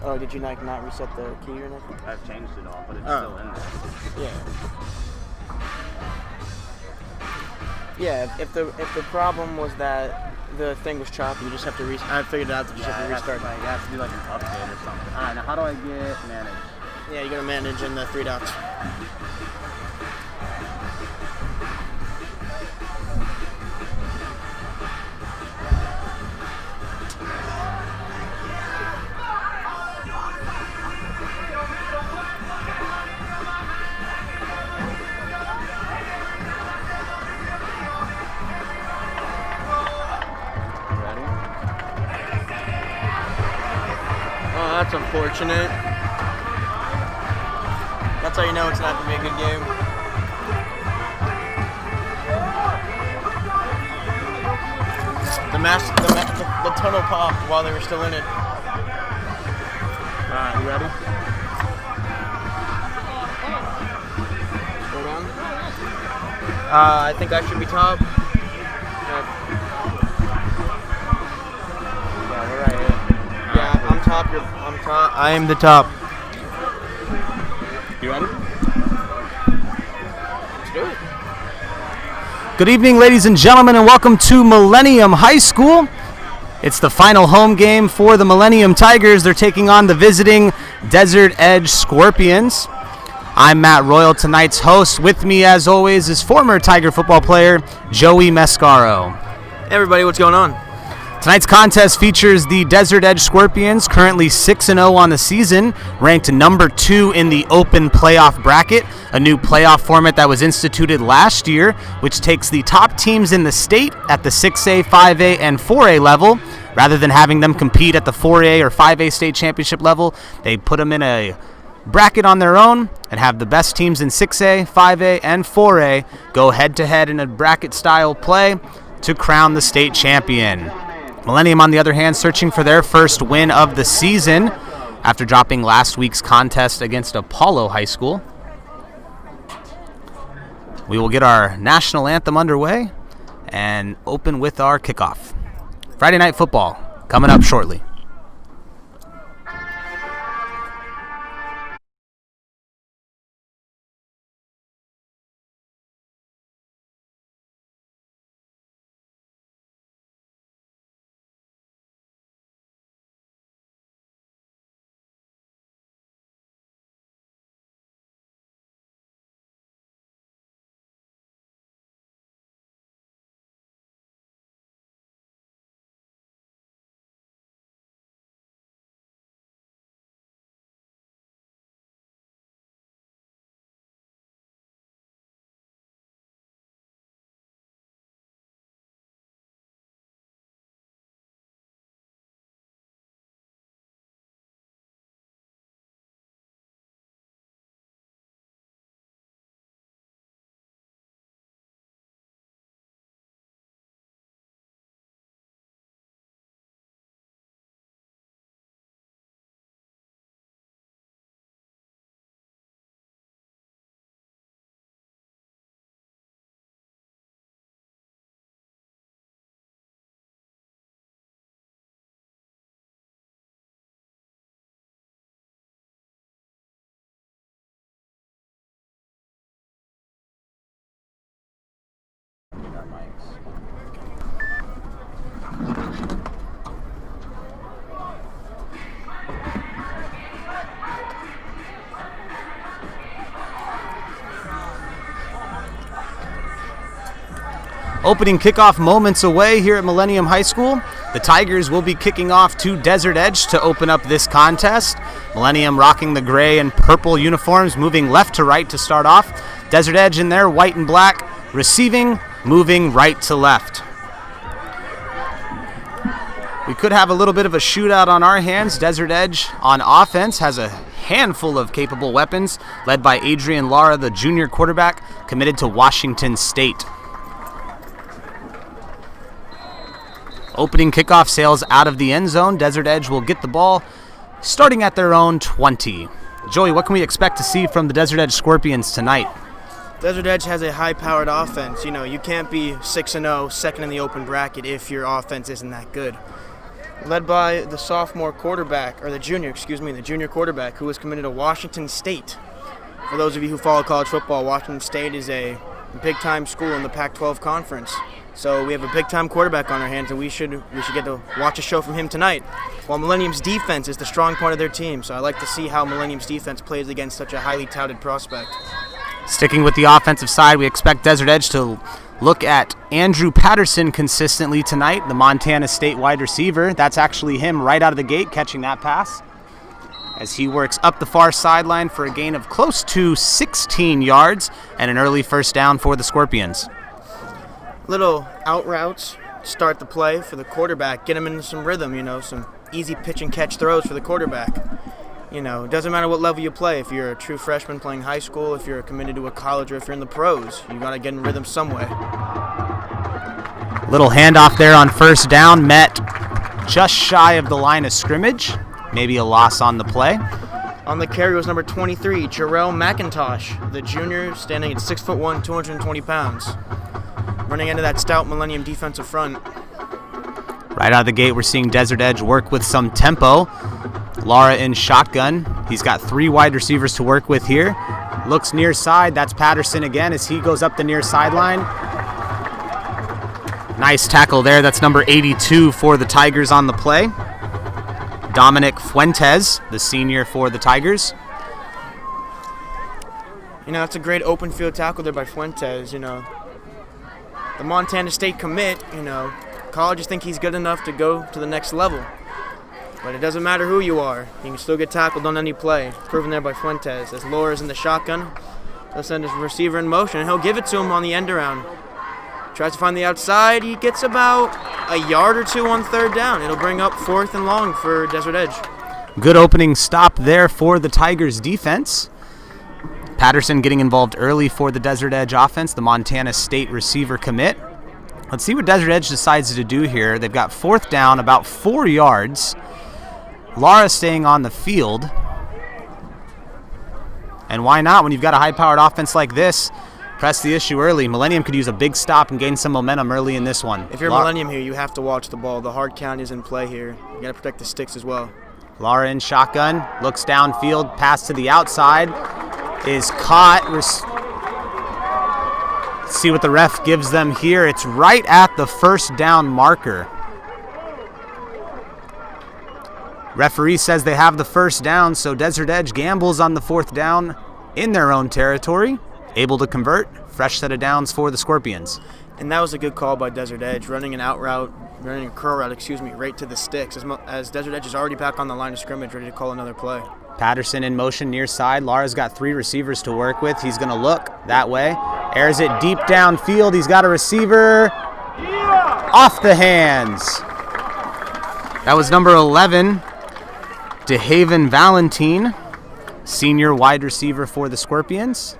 Oh, did you not reset the key or anything? I've changed it all, but it's still in there. Yeah. Yeah, if the problem was that the thing was choppy, you just have to restart. I figured out that you just have to restart. You have to do like an update or something. All right, now how do I get manage? Yeah, you go to manage in the 3 dots. That's unfortunate. That's how you know it's not going to be a good game. The tunnel popped while they were still in it. Alright, you ready? Go down. I think I should be top. Yeah, we're right here. Yeah, I'm top. I'm top. I am the top. You ready? Let's do it. Good evening, ladies and gentlemen, and welcome to Millennium High School. It's the final home game for the Millennium Tigers. They're taking on the visiting Desert Edge Scorpions. I'm Matt Royal, tonight's host. With me, as always, is former Tiger football player Joey Mescaro. Hey everybody, what's going on? Tonight's contest features the Desert Edge Scorpions, currently 6-0 on the season, ranked number 2 in the open playoff bracket, a new playoff format that was instituted last year, which takes the top teams in the state at the 6A, 5A, and 4A level. Rather than having them compete at the 4A or 5A state championship level, they put them in a bracket on their own and have the best teams in 6A, 5A, and 4A go head-to-head in a bracket-style play to crown the state champion. Millennium, on the other hand, searching for their first win of the season after dropping last week's contest against Apollo High School. We will get our national anthem underway and open with our kickoff. Friday Night Football coming up shortly. Opening kickoff moments away here at Millennium High School. The Tigers will be kicking off to Desert Edge to open up this contest. Millennium rocking the gray and purple uniforms, moving left to right to start off. Desert Edge in there, white and black, receiving, moving right to left. We could have a little bit of a shootout on our hands. Desert Edge on offense has a handful of capable weapons, led by Adrian Lara, the junior quarterback, committed to Washington State. Opening kickoff sails out of the end zone. Desert Edge will get the ball starting at their own 20. Joey, what can we expect to see from the Desert Edge Scorpions tonight? Desert Edge has a high-powered offense. You know, you can't be 6-0, second in the open bracket if your offense isn't that good. led by the sophomore quarterback, or the junior quarterback, who was committed to Washington State. For those of you who follow college football, Washington State is a big-time school in the Pac-12 conference. So we have a big-time quarterback on our hands, and we should get to watch a show from him tonight. While Millennium's defense is the strong point of their team, so I like to see how Millennium's defense plays against such a highly touted prospect. Sticking with the offensive side, we expect Desert Edge to look at Andrew Patterson consistently tonight, the Montana State wide receiver. That's actually him right out of the gate catching that pass as he works up the far sideline for a gain of close to 16 yards and an early first down for the Scorpions. Little out routes start the play for the quarterback, get him into some rhythm, some easy pitch and catch throws for the quarterback. It doesn't matter what level you play. If you're a true freshman playing high school, if you're committed to a college, or if you're in the pros, you got to get in rhythm some way. Little handoff there on first down, met just shy of the line of scrimmage. Maybe a loss on the play. On the carry was number 23, Jarrell McIntosh, the junior, standing at 6'1", 220 pounds. Running into that stout Millennium defensive front. Right out of the gate, we're seeing Desert Edge work with some tempo. Lara in shotgun. He's got 3 wide receivers to work with here. Looks near side. That's Patterson again as he goes up the near sideline. Nice tackle there. That's number 82 for the Tigers on the play. Dominic Fuentes, the senior for the Tigers. That's a great open field tackle there by Fuentes. The Montana State commit, colleges think he's good enough to go to the next level. But it doesn't matter who you are. You can still get tackled on any play. Proven there by Fuentes. As Laura's in the shotgun, he'll send his receiver in motion, and he'll give it to him on the end around. Tries to find the outside. He gets about a yard or 2 on third down. It'll bring up 4th and long for Desert Edge. Good opening stop there for the Tigers defense. Patterson getting involved early for the Desert Edge offense, the Montana State receiver commit. Let's see what Desert Edge decides to do here. They've got 4th down, about 4 yards. Lara staying on the field. And why not? When you've got a high-powered offense like this, press the issue early. Millennium could use a big stop and gain some momentum early in this one. If you're Millennium here, you have to watch the ball. The hard count is in play here. You got to protect the sticks as well. Lara in shotgun, looks downfield, pass to the outside, is caught. Let's see what the ref gives them here. It's right at the first down marker. Referee says they have the first down, so Desert Edge gambles on the 4th down in their own territory. Able to convert. Fresh set of downs for the Scorpions. And that was a good call by Desert Edge, running a curl route, right to the sticks, as Desert Edge is already back on the line of scrimmage, ready to call another play. Patterson in motion near side. Lara's got 3 receivers to work with. He's going to look that way. Airs it deep downfield. He's got a receiver. Off the hands. That was number 11, DeHaven Valentine, senior wide receiver for the Scorpions.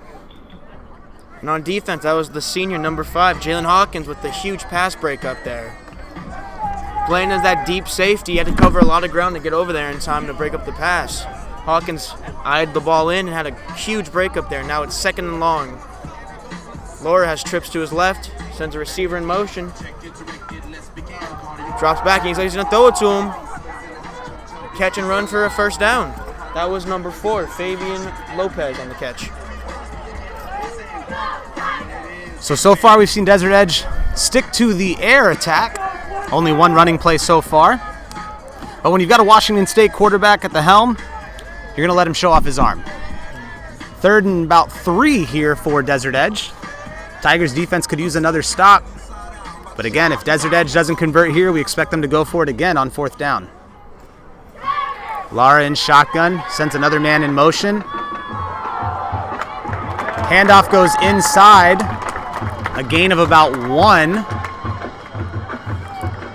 And on defense, that was the senior, number 5, Jalen Hawkins, with the huge pass break up there. Playing as that deep safety, he had to cover a lot of ground to get over there in time to break up the pass. Hawkins eyed the ball in and had a huge break up there. Now it's 2nd and long. Laura has trips to his left, sends a receiver in motion. Drops back, and he's going to throw it to him. Catch and run for a first down. That was number 4, Fabian Lopez on the catch. So far we've seen Desert Edge stick to the air attack. Only 1 running play so far. But when you've got a Washington State quarterback at the helm, you're going to let him show off his arm. 3rd and about 3 here for Desert Edge. Tigers defense could use another stop. But again, if Desert Edge doesn't convert here, we expect them to go for it again on 4th down. Lara in shotgun, sends another man in motion. Handoff goes inside. A gain of about 1.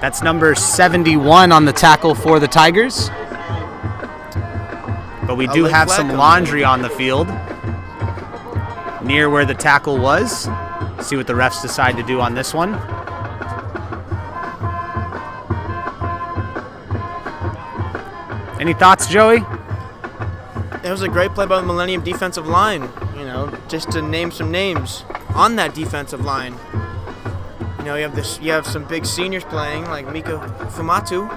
That's number 71 on the tackle for the Tigers. But we do have some laundry on the field near where the tackle was. See what the refs decide to do on this one. Any thoughts, Joey? It was a great play by the Millennium defensive line, just to name some names on that defensive line. You have some big seniors playing, like Mika Fumatu.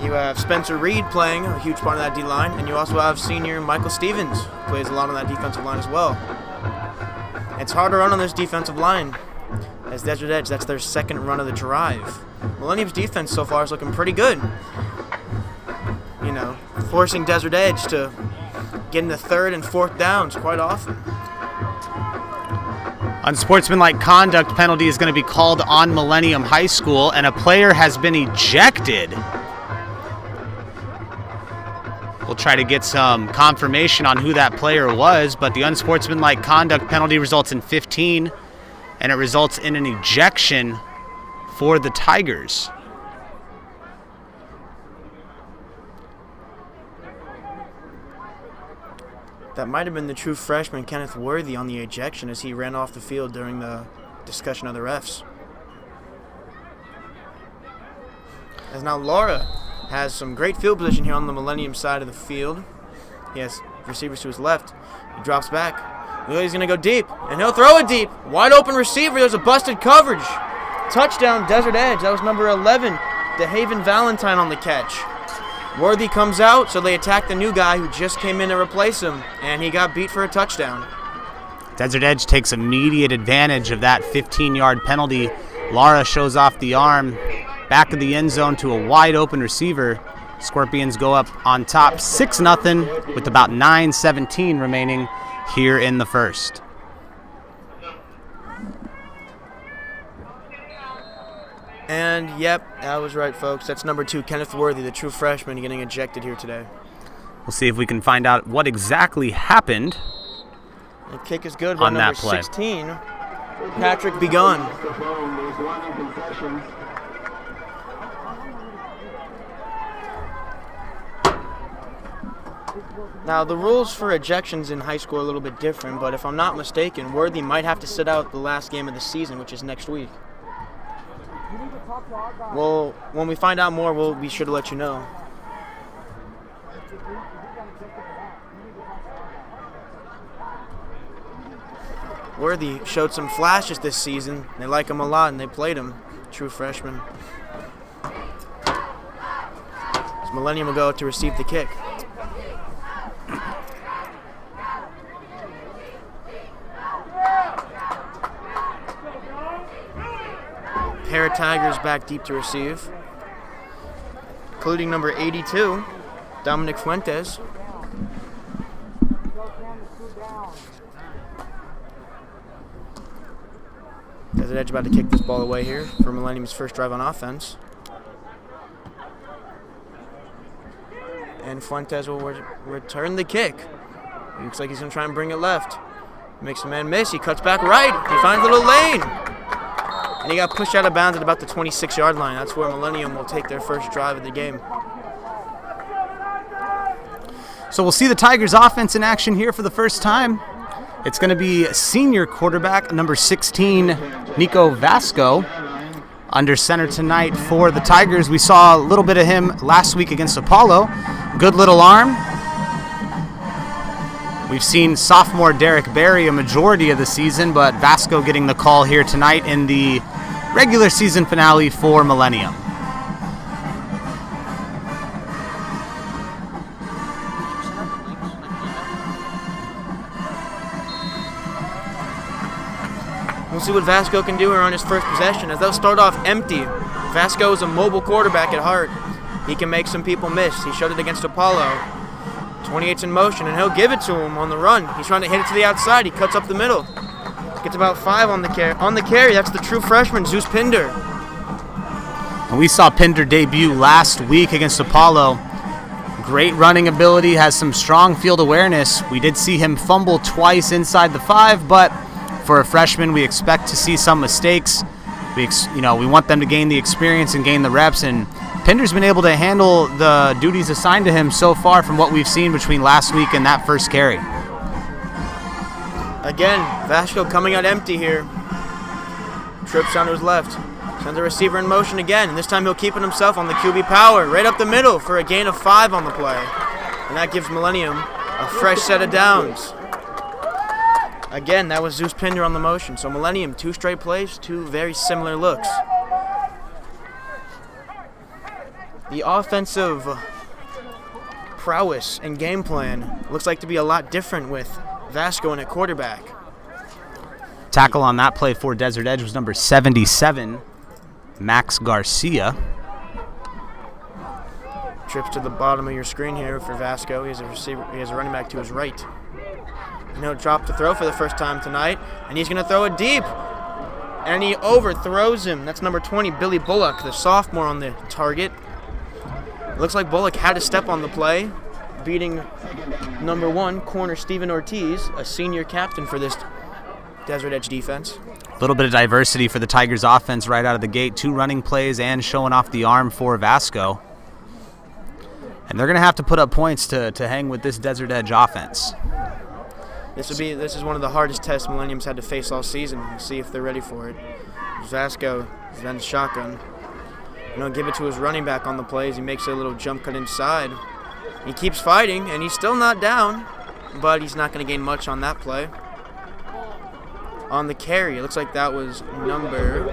You have Spencer Reed playing a huge part of that D-line, and you also have senior Michael Stevens, who plays a lot on that defensive line as well. It's hard to run on this defensive line. As Desert Edge, that's their second run of the drive. Millennium's defense so far is looking pretty good. You know, forcing Desert Edge to get into third and fourth downs quite often. Unsportsmanlike conduct penalty is going to be called on Millennium High School, and a player has been ejected. We'll try to get some confirmation on who that player was, but the unsportsmanlike conduct penalty results in 15, and it results in an ejection for the Tigers. That might have been the true freshman Kenneth Worthy on the ejection as he ran off the field during the discussion of the refs. As now Laura has some great field position here on the Millennium side of the field. He has receivers to his left. He drops back. He's going to go deep, and he'll throw it deep. Wide open receiver. There's a busted coverage. Touchdown, Desert Edge. That was number 11, DeHaven Valentine on the catch. Worthy comes out, so they attack the new guy who just came in to replace him, and he got beat for a touchdown. Desert Edge takes immediate advantage of that 15-yard penalty. Lara shows off the arm, back of the end zone to a wide open receiver. Scorpions go up on top 6-0 with about 9:17 remaining here in the first. And yep, that was right, folks. That's number 2, Kenneth Worthy, the true freshman, getting ejected here today. We'll see if we can find out what exactly happened. The kick is good by on number that play. 16, Patrick Begun. Now, the rules for ejections in high school are a little bit different, but if I'm not mistaken, Worthy might have to sit out the last game of the season, which is next week. Well, when we find out more, we'll be sure to let you know. Worthy showed some flashes this season. They like him a lot, and they played him. True freshman. As Millennium will go to receive the kick. Pair of Tigers back deep to receive, including number 82, Dominic Fuentes. Desert Edge about to kick this ball away here for Millennium's first drive on offense. And Fuentes will return the kick. Looks like he's going to try and bring it left. Makes a man miss. He cuts back right. He finds a little lane. And he got pushed out of bounds at about the 26-yard line. That's where Millennium will take their first drive of the game. So we'll see the Tigers offense in action here for the first time. It's going to be senior quarterback number 16, Nico Vasco, under center tonight for the Tigers. We saw a little bit of him last week against Apollo. Good little arm. We've seen sophomore Derek Berry a majority of the season, but Vasco getting the call here tonight in the regular season finale for Millennium. We'll see what Vasco can do here on his first possession, as they'll start off empty. Vasco is a mobile quarterback at heart. He can make some people miss. He showed it against Apollo. 28's in motion, and he'll give it to him on the run. He's trying to hit it to the outside. He cuts up the middle. Gets about 5 on the carry. On the carry, that's the true freshman, Zeus Pinder. And we saw Pinder debut last week against Apollo. Great running ability, has some strong field awareness. We did see him fumble twice inside the 5, but for a freshman, we expect to see some mistakes. We want them to gain the experience and gain the reps, and Pinder's been able to handle the duties assigned to him so far from what we've seen between last week and that first carry. Again, Vasco coming out empty here. Trips down to his left. Sends the receiver in motion again, and this time he'll keep it himself on the QB power, right up the middle for a gain of 5 on the play. And that gives Millennium a fresh set of downs. Again, that was Zeus Pinder on the motion. So Millennium, 2 straight plays, 2 very similar looks. The offensive prowess and game plan looks like to be a lot different with Vasco in at quarterback. Tackle on that play for Desert Edge was number 77, Max Garcia. Trips to the bottom of your screen here for Vasco. He has a receiver. He has a running back to his right. No drop to throw for the first time tonight, and he's going to throw it deep, and he overthrows him. That's number 20, Billy Bullock, the sophomore on the target. It looks like Bullock had a step on the play, beating number 1, corner Steven Ortiz, a senior captain for this Desert Edge defense. A little bit of diversity for the Tigers offense right out of the gate. 2 running plays and showing off the arm for Vasco. And they're going to have to put up points to hang with this Desert Edge offense. This is one of the hardest tests Millennium's had to face all season. We'll see if they're ready for it. Vasco is then shotgun. Give it to his running back on the plays. He makes a little jump cut inside. He keeps fighting, and he's still not down, but he's not going to gain much on that play. On the carry, it looks like that was number...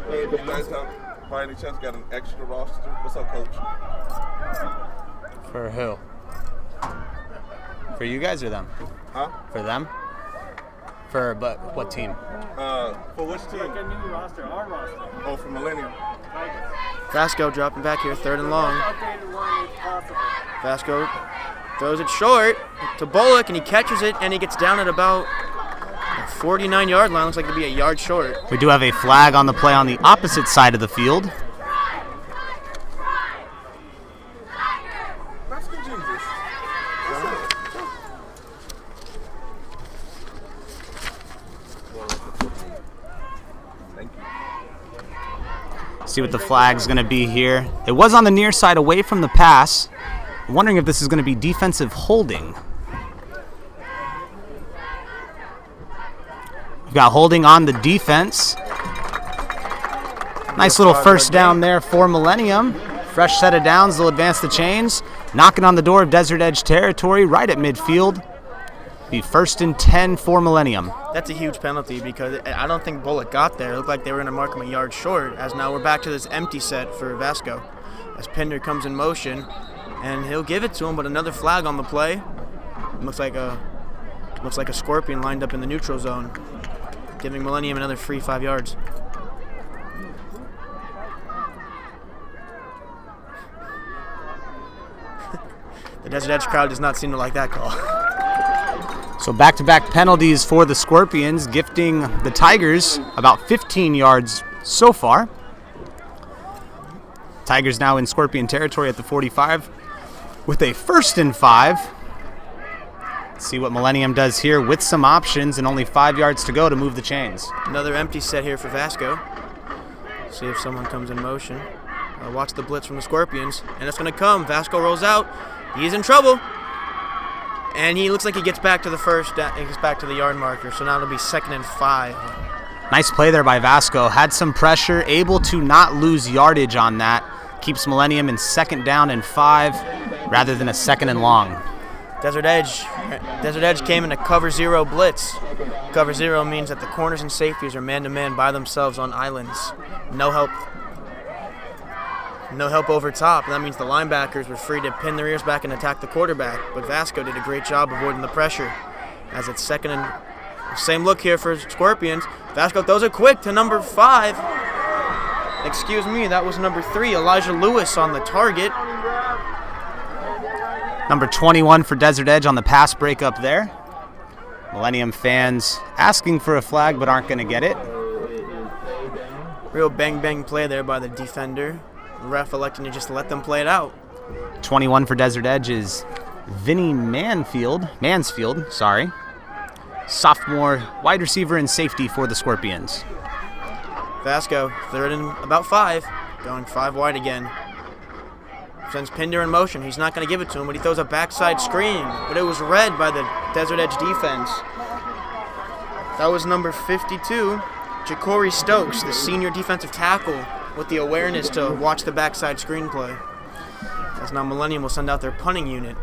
Hey, if you guys have, by any chance, got an extra roster? What's up, Coach? For who? For you guys or them? Huh? For them? For what team? For which team? Like a new roster, our roster. Oh, for Millennium. Vasco dropping back here, 3rd and long. Updated one if possible. Vasco throws it short to Bullock, and he catches it, and he gets down at about the 49-yard line. Looks like it'll be a yard short. We do have a flag on the play on the opposite side of the field. That's good, Jesus. Thank you. See what the flag's going to be here. It was on the near side away from the pass. I'm wondering if this is going to be defensive holding. We've got holding on the defense. Nice little first down there for Millennium. Fresh set of downs, they'll advance the chains. Knocking on the door of Desert Edge territory right at midfield. Be 1st and 10 for Millennium. That's a huge penalty because I don't think Bullock got there. It looked like they were going to mark him a yard short, as now we're back to this empty set for Vasco. As Pinder comes in motion, and he'll give it to him, but another flag on the play. Looks like a scorpion lined up in the neutral zone, giving Millennium another free 5 yards. The Desert Edge crowd does not seem to like that call. So back-to-back penalties for the Scorpions, gifting the Tigers about 15 yards so far. Tigers now in Scorpion territory at the 45 with a 1st and 5. Let's see what Millennium does here with some options and only 5 yards to go to move the chains. Another empty set here for Vasco. See if someone comes in motion. Watch the blitz from the Scorpions, and it's going to come. Vasco rolls out. He's in trouble. And he looks like he gets back to the yard marker, so now it'll be 2nd and 5. Nice play there by Vasco. Had some pressure, able to not lose yardage on that. Keeps Millennium in 2nd down and 5 rather than a 2nd and long. Desert Edge came in a cover 0 blitz. Cover 0 means that the corners and safeties are man-to-man by themselves on islands. No help over top. That means the linebackers were free to pin their ears back and attack the quarterback. But Vasco did a great job avoiding the pressure. As it's 2nd and... Same look here for Scorpions. Vasco throws it quick to number 5. Excuse me, that was number 3, Elijah Lewis on the target. Number 21 for Desert Edge on the pass breakup there. Millennium fans asking for a flag but aren't going to get it. Real bang-bang play there by the defender. The ref electing to just let them play it out. 21 for Desert Edge is Vinny Mansfield, sophomore wide receiver and safety for the Scorpions. Vasco, 3rd and about 5, going 5 wide again. Sends Pinder in motion. He's not going to give it to him, but he throws a backside screen. But it was read by the Desert Edge defense. That was number 52, Ja'Cory Stokes, the senior defensive tackle, with the awareness to watch the backside screen play. As now Millennium will send out their punting unit.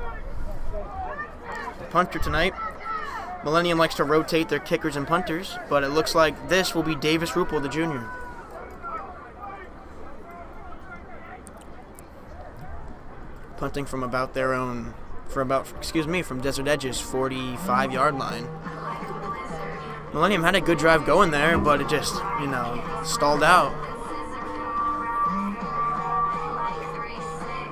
The punter tonight. Millennium likes to rotate their kickers and punters, but it looks like this will be Davis Ruppel, the junior. punting from about from Desert Edge's 45-yard line. Millennium had a good drive going there, but it just, stalled out.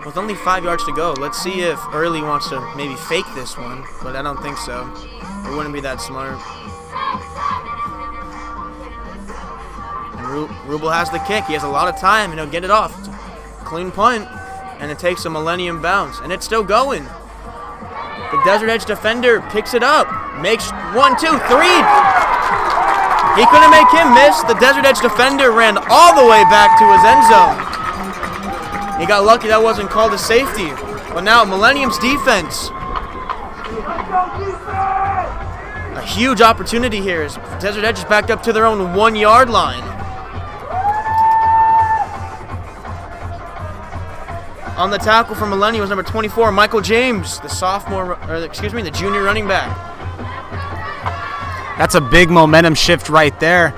With only 5 yards to go, let's see if Early wants to maybe fake this one, but I don't think so. It wouldn't be that smart. And Rubel has the kick. He has a lot of time, and he'll get it off. It's a clean punt, and it takes a Millennium bounce, and it's still going. The Desert Edge defender picks it up, makes 1, 2, 3. He couldn't make him miss. The Desert Edge defender ran all the way back to his end zone. He got lucky that wasn't called a safety. But now Millennium's defense. A huge opportunity here as Desert Edge is backed up to their own 1-yard line. On the tackle for Millennium was number 24, Michael James, the junior running back. That's a big momentum shift right there.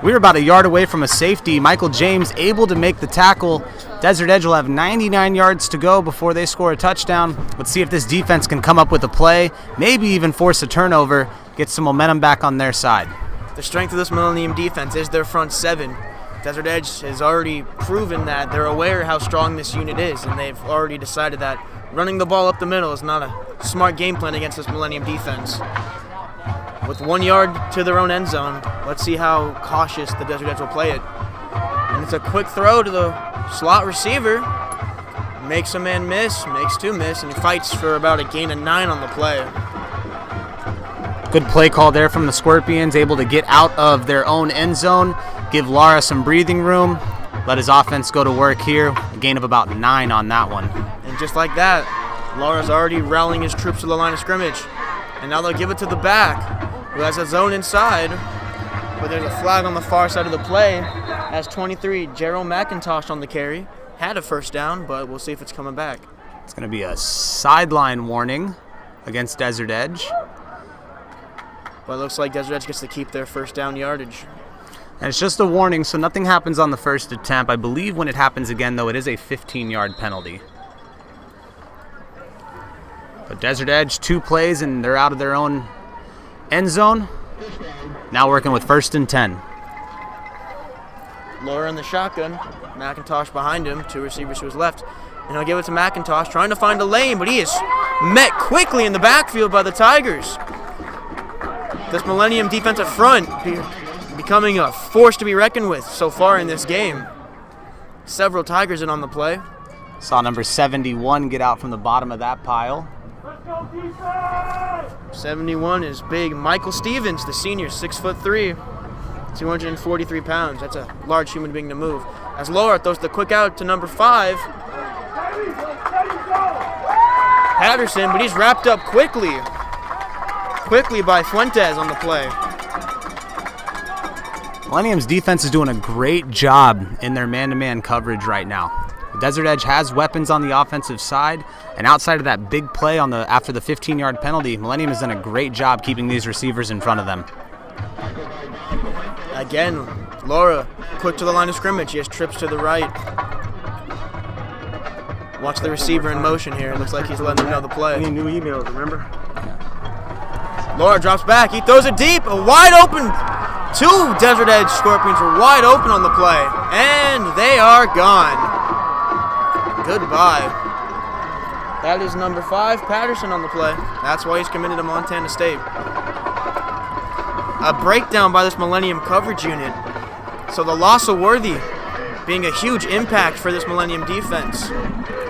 We were about a yard away from a safety. Michael James able to make the tackle. Desert Edge will have 99 yards to go before they score a touchdown. Let's see if this defense can come up with a play, maybe even force a turnover, get some momentum back on their side. The strength of this Millennium defense is their front seven. Desert Edge has already proven that they're aware how strong this unit is, and they've already decided that running the ball up the middle is not a smart game plan against this Millennium defense. With 1 yard to their own end zone, let's see how cautious the Desert Edge will play it. And it's a quick throw to the slot receiver. Makes a man miss, makes two miss, and he fights for about a gain of 9 on the play. Good play call there from the Scorpions, able to get out of their own end zone, give Lara some breathing room, let his offense go to work here. A gain of about 9 on that one. And just like that, Lara's already rallying his troops to the line of scrimmage. And now they'll give it to the back, who has a zone inside, but there's a flag on the far side of the play. As 23, Gerald McIntosh on the carry. Had a first down, but we'll see if it's coming back. It's going to be a sideline warning against Desert Edge. But it looks like Desert Edge gets to keep their first down yardage. And it's just a warning, so nothing happens on the first attempt. I believe when it happens again, though, it is a 15-yard penalty. But Desert Edge, 2 plays, and they're out of their own end zone. Now working with 1st and 10. Laura in the shotgun. McIntosh behind him. 2 receivers to his left. And he'll give it to McIntosh, trying to find a lane, but he is met quickly in the backfield by the Tigers. This Millennium defensive front becoming a force to be reckoned with so far in this game. Several Tigers in on the play. Saw number 71 get out from the bottom of that pile. 71 is big. Michael Stevens, the senior, 6'3", 243 pounds. That's a large human being to move. As Laura throws the quick out to number 5. Patterson, but he's wrapped up quickly by Fuentes on the play. Millennium's defense is doing a great job in their man-to-man coverage right now. Desert Edge has weapons on the offensive side, and outside of that big play after the 15-yard penalty, Millennium has done a great job keeping these receivers in front of them. Again, Laura, quick to the line of scrimmage. He has trips to the right. Watch the receiver in motion here. It looks like he's letting them know the play. Any new emails, remember? Laura drops back. He throws it deep. A wide open. 2 Desert Edge Scorpions are wide open on the play. And they are gone. Goodbye. That is number 5, Patterson on the play. That's why he's committed to Montana State. A breakdown by this Millennium coverage unit. So the loss of Worthy being a huge impact for this Millennium defense.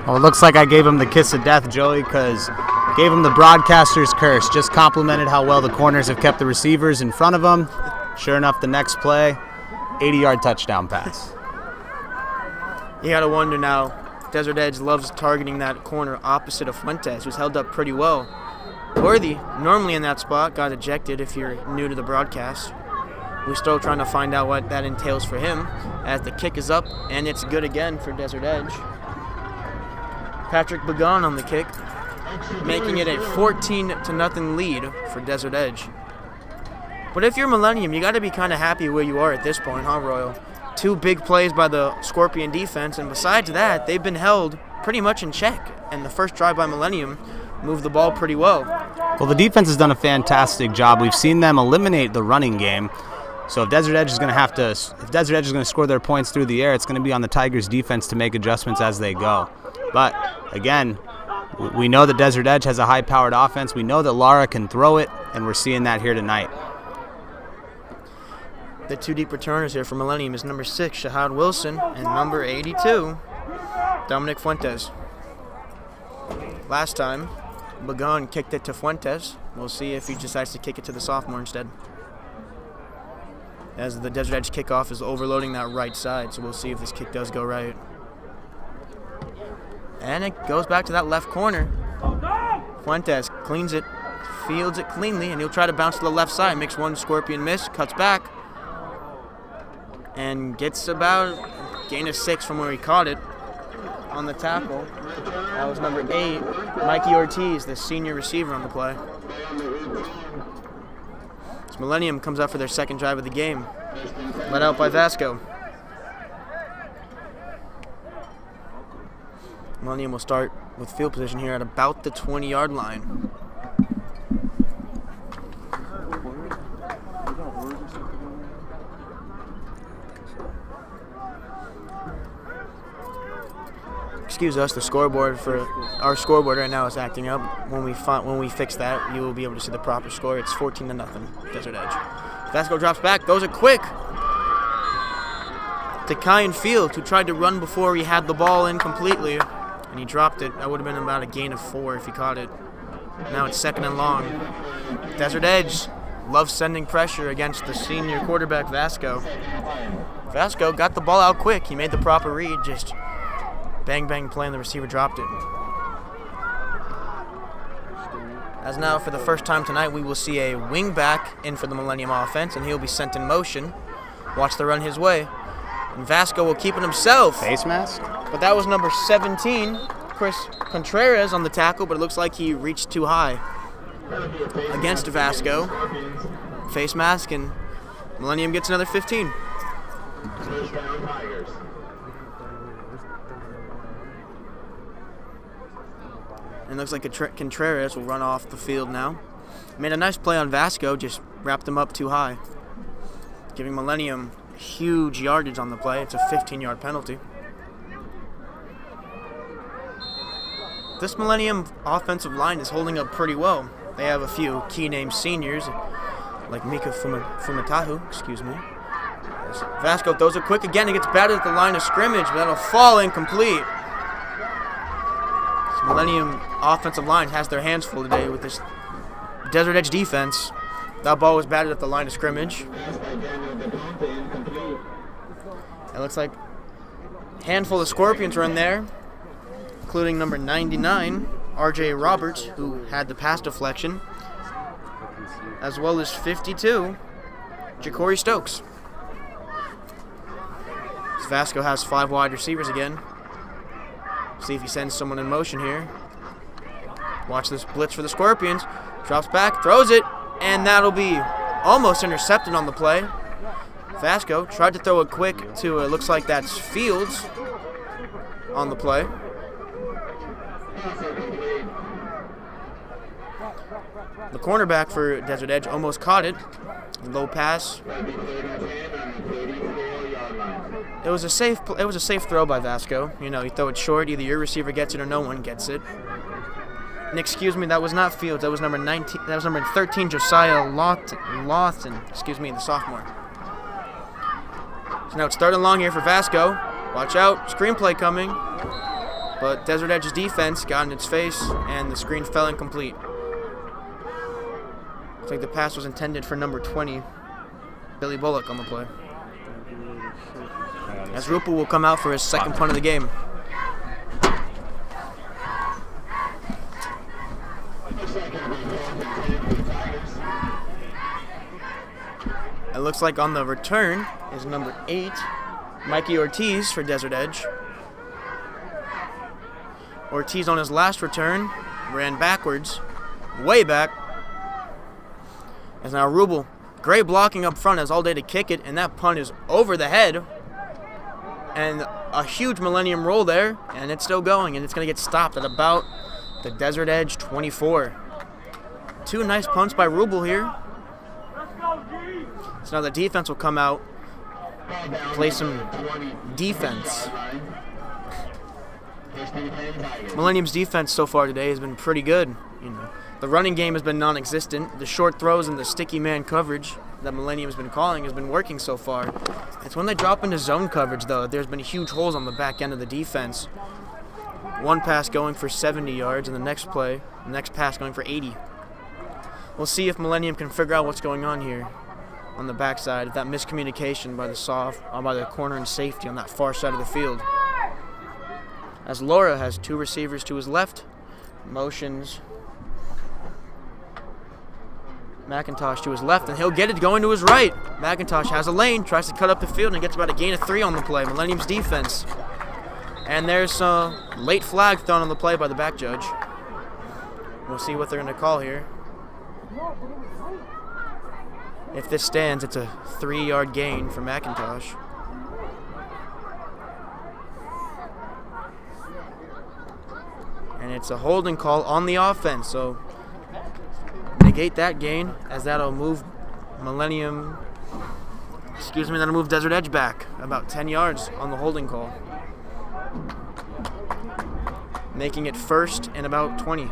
Well, it looks like I gave him the kiss of death, Joey, because gave him the broadcaster's curse. Just complimented how well the corners have kept the receivers in front of them. Sure enough, the next play, 80-yard touchdown pass. You got to wonder now, Desert Edge loves targeting that corner opposite of Fuentes, who's held up pretty well. Worthy, normally in that spot, got ejected if you're new to the broadcast. We're still trying to find out what that entails for him, as the kick is up, and it's good again for Desert Edge. Patrick Begon on the kick, making it a 14-0 lead for Desert Edge. But if you're Millennium, you got to be kind of happy where you are at this point, huh, Royal? 2 big plays by the Scorpion defense, and besides that, they've been held pretty much in check. And the first drive by Millennium moved the ball pretty well. Well, the defense has done a fantastic job. We've seen them eliminate the running game. So if Desert Edge is going to score their points through the air, it's going to be on the Tigers' defense to make adjustments as they go. But again, we know that Desert Edge has a high-powered offense. We know that Lara can throw it, and we're seeing that here tonight. The two deep returners here for Millennium is number 6, Shahad Wilson, and number 82, Dominic Fuentes. Last time, Bagon kicked it to Fuentes. We'll see if he decides to kick it to the sophomore instead. As the Desert Edge kickoff is overloading that right side, so we'll see if this kick does go right. And it goes back to that left corner. Fuentes cleans it, fields it cleanly, and he'll try to bounce to the left side. Makes one Scorpion miss, cuts back, and gets about a gain of 6 from where he caught it on the tackle. That was number 8, Mikey Ortiz, the senior receiver on the play. This Millennium comes out for their second drive of the game, led out by Vasco. Millennium will start with field position here at about the 20-yard line. Excuse us, the scoreboard for our scoreboard right now is acting up. When we fix that, you will be able to see the proper score. It's 14-0, Desert Edge. Vasco drops back, throws it quick to Kyan Field, who tried to run before he had the ball in completely, and he dropped it. That would have been about a gain of 4 if he caught it. Now it's 2nd and long. Desert Edge loves sending pressure against the senior quarterback, Vasco. Vasco got the ball out quick. He made the proper read, just bang, bang play, and the receiver dropped it. As now, for the first time tonight, we will see a wing back in for the Millennium offense, and he'll be sent in motion. Watch the run his way. And Vasco will keep it himself. Face mask? But that was number 17, Chris Contreras, on the tackle, but it looks like he reached too high against Vasco. Face mask, and Millennium gets another 15. And it looks like Contreras will run off the field now. Made a nice play on Vasco, just wrapped him up too high, giving Millennium huge yardage on the play. It's a 15-yard penalty. This Millennium offensive line is holding up pretty well. They have a few key name seniors, like Mika Fumatahu, Vasco throws it quick again. He gets batted at the line of scrimmage, but that'll fall incomplete. This Millennium offensive line has their hands full today with this Desert Edge defense. That ball was batted at the line of scrimmage. It looks like a handful of Scorpions were in there, including number 99, R.J. Roberts, who had the pass deflection, as well as 52, Ja'Cory Stokes. Vasco has 5 wide receivers again. See if he sends someone in motion here. Watch this blitz for the Scorpions. Drops back, throws it, and that'll be almost intercepted on the play. Vasco tried to throw it quick to, it looks like that's Fields on the play. The cornerback for Desert Edge almost caught it. Low pass. It was a safe throw by Vasco. You know, you throw it short, either your receiver gets it or no one gets it. And excuse me, that was not Fields. That was number 19. That was number 13, Josiah Lawson. Excuse me, the sophomore. So now it's 3rd and long here for Vasco. Watch out, screenplay coming. But Desert Edge's defense got in its face, and the screen fell incomplete. Looks like the pass was intended for number 20, Billy Bullock, on the play. As Ruppel will come out for his second punt of the game. It looks like on the return is number 8, Mikey Ortiz for Desert Edge. Ortiz on his last return ran backwards, way back. As now Ruppel, great blocking up front, has all day to kick it, and that punt is over the head. And a huge Millennium roll there, and it's still going, and it's going to get stopped at about the Desert Edge 24. 2 nice punts by Rubel here. So now the defense will come out, play some defense. Millennium's defense so far today has been pretty good. The running game has been non-existent. The short throws and the sticky man coverage that Millennium's been calling has been working so far. It's when they drop into zone coverage, though, there's been huge holes on the back end of the defense. One pass going for 70 yards, and the next pass going for 80. We'll see if Millennium can figure out what's going on here on the backside, if that miscommunication by the corner and safety on that far side of the field. As Laura has 2 receivers to his left, motions McIntosh to his left, and he'll get it going to his right. McIntosh has a lane, tries to cut up the field, and gets about a gain of 3 on the play. Millennium's defense. And there's a late flag thrown on the play by the back judge. We'll see what they're going to call here. If this stands, it's a 3-yard gain for McIntosh. And it's a holding call on the offense, so negate that gain, as that'll move that'll move Desert Edge back about 10 yards on the holding call, making it 1st and about 20.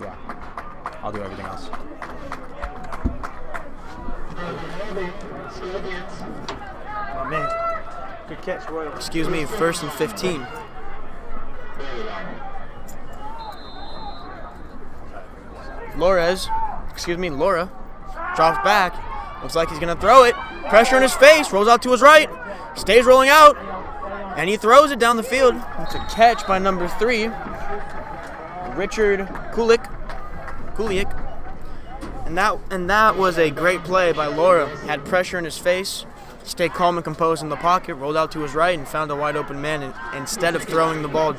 Yeah, I'll do everything else. Oh, man. Good catch, Royal. 1st and 15. Laura drops back. Looks like he's going to throw it. Pressure in his face. Rolls out to his right. Stays rolling out. And he throws it down the field. It's a catch by number 3, Richard Kulik. And that was a great play by Laura. Had pressure in his face. Stayed calm and composed in the pocket. Rolled out to his right and found a wide open man instead of throwing the ball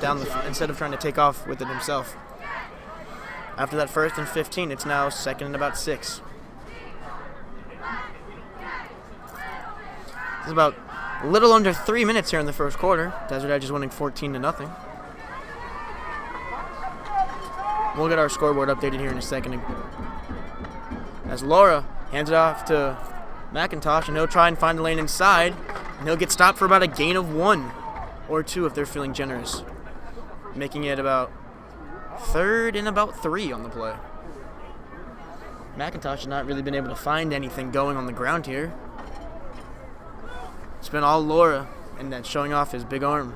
instead of trying to take off with it himself. After that 1st and 15, it's now 2nd and about 6. It's about a little under 3 minutes here in the first quarter. Desert Edge is winning 14-0. We'll get our scoreboard updated here in a second. As Laura hands it off to McIntosh, and he'll try and find a lane inside, and he'll get stopped for about a gain of 1 or 2 if they're feeling generous, making it about 3rd and about 3 on the play. McIntosh has not really been able to find anything going on the ground here. It's been all Laura, and that's showing off his big arm.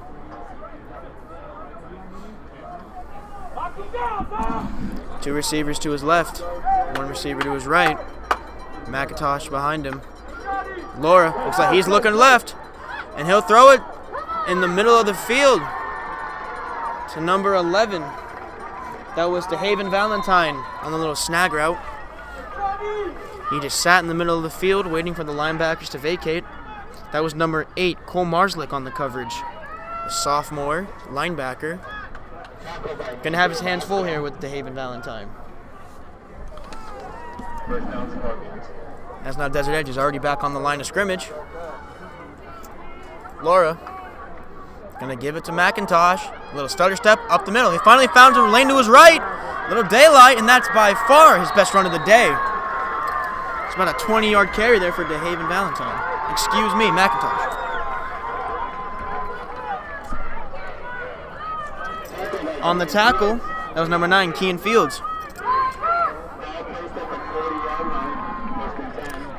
Two receivers to his left, 1 receiver to his right. McIntosh behind him. Laura looks like he's looking left, and he'll throw it in the middle of the field to number 11. That was to Haven Valentine on the little snag route. He just sat in the middle of the field waiting for the linebackers to vacate. That was number 8, Cole Marslick on the coverage. The sophomore linebacker. Gonna have his hands full here with the Haven Valentine. As now Desert Edge is already back on the line of scrimmage. Laura gonna give it to McIntosh. A little stutter step up the middle. He finally found a lane to his right. Little daylight, and that's by far his best run of the day. It's about a 20-yard carry there for DeHaven Valentine. Excuse me, McIntosh. On the tackle, that was number 9, Kean Fields.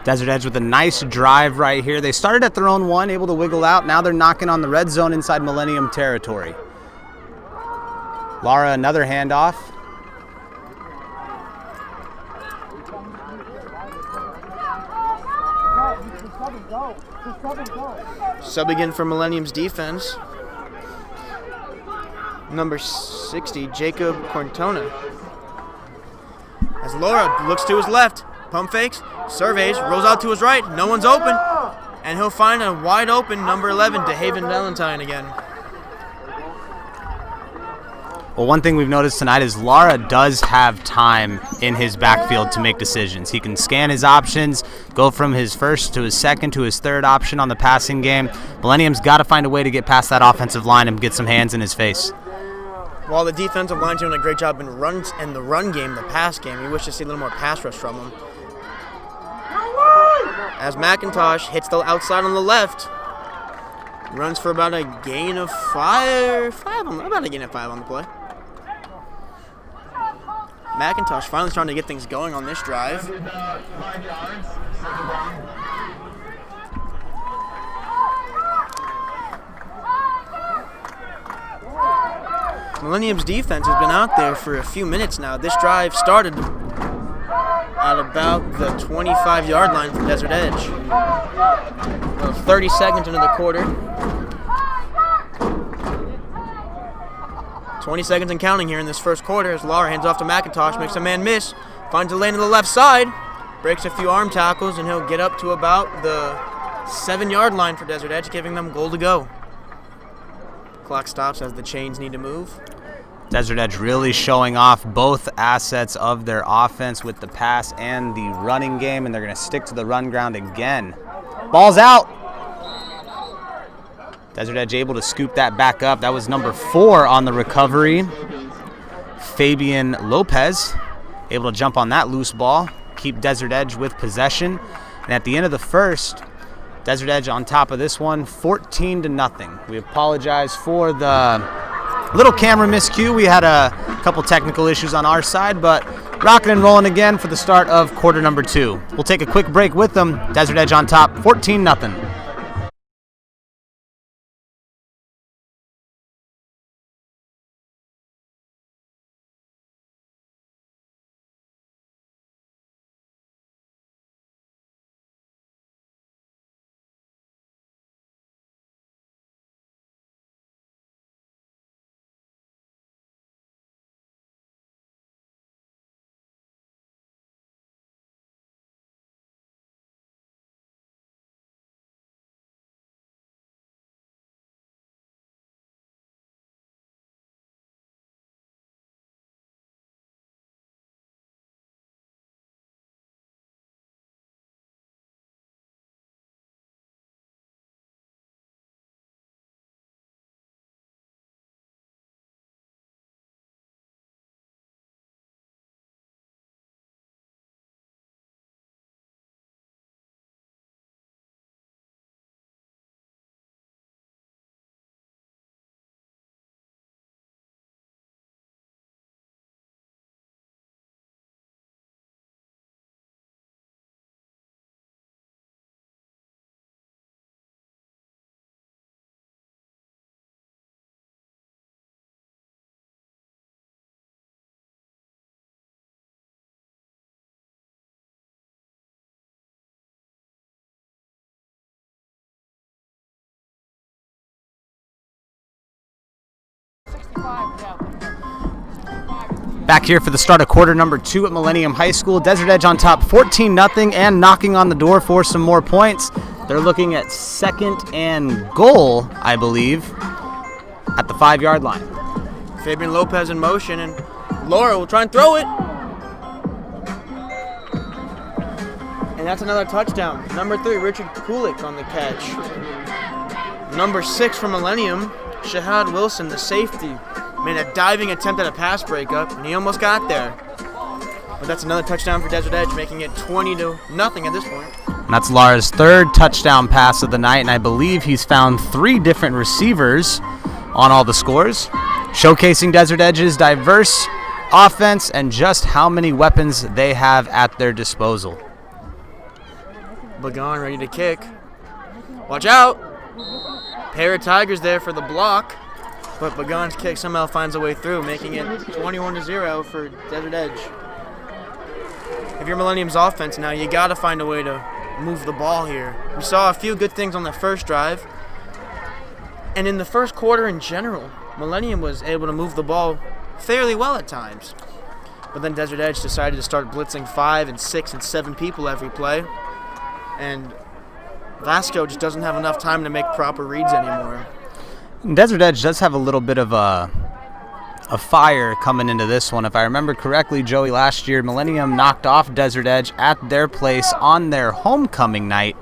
Desert Edge with a nice drive right here. They started at their own 1, able to wiggle out. Now they're knocking on the red zone inside Millennium territory. Lara, another handoff. Sub again for Millennium's defense. Number 60, Jacob Cortona. As Laura looks to his left, pump fakes, surveys, rolls out to his right, no one's open, and he'll find a wide open number 11, DeHaven Valentine again. Well, one thing we've noticed tonight is Lara does have time in his backfield to make decisions. He can scan his options, go from his first to his second to his third option on the passing game. Millennium's got to find a way to get past that offensive line and get some hands in his face. While the defensive line's doing a great job in the run game, the pass game, you wish to see a little more pass rush from him. As McIntosh hits the outside on the left, runs for about a gain of five on the play. McIntosh finally trying to get things going on this drive. Millennium's defense has been out there for a few minutes now. This drive started at about the 25-yard line from Desert Edge. About 30 seconds into the quarter. 20 seconds and counting here in this first quarter as Lara hands off to McIntosh, makes a man miss, finds a lane to the left side, breaks a few arm tackles, and he'll get up to about the 7-yard line for Desert Edge, giving them goal to go. Clock stops as the chains need to move. Desert Edge really showing off both assets of their offense with the pass and the running game, and they're going to stick to the run ground again. Ball's out. Desert Edge able to scoop that back up. That was number 4 on the recovery. Fabian Lopez able to jump on that loose ball, keep Desert Edge with possession. And at the end of the first, Desert Edge on top of this one, 14-0. We apologize for the little camera miscue. We had a couple technical issues on our side, but rocking and rolling again for the start of quarter number 2. We'll take a quick break with them. Desert Edge on top, 14-0. Back here for the start of quarter number 2 at Millennium High School. Desert Edge on top 14-0 and knocking on the door for some more points. They're looking at 2nd and goal, I believe, at the 5-yard line. Fabian Lopez in motion, and Laura will try and throw it. And that's another touchdown. Number 3, Richard Kulik on the catch. Number 6 from Millennium, Shahad Wilson, the safety, made a diving attempt at a pass breakup, and he almost got there. But that's another touchdown for Desert Edge, making it 20-0 at this point. And that's Lara's 3rd touchdown pass of the night, and I believe he's found 3 different receivers on all the scores, showcasing Desert Edge's diverse offense and just how many weapons they have at their disposal. Bagan ready to kick. Watch out! Pair of Tigers there for the block. But Bagan's kick somehow finds a way through, making it 21-0 for Desert Edge. If you're Millennium's offense now, you got to find a way to move the ball here. We saw a few good things on the first drive. And in the first quarter in general, Millennium was able to move the ball fairly well at times. But then Desert Edge decided to start blitzing 5 and 6 and 7 people every play. And Vasco just doesn't have enough time to make proper reads anymore. Desert Edge does have a little bit of a of fire coming into this one. If I remember correctly, Joey, last year Millennium knocked off Desert Edge at their place on their homecoming night.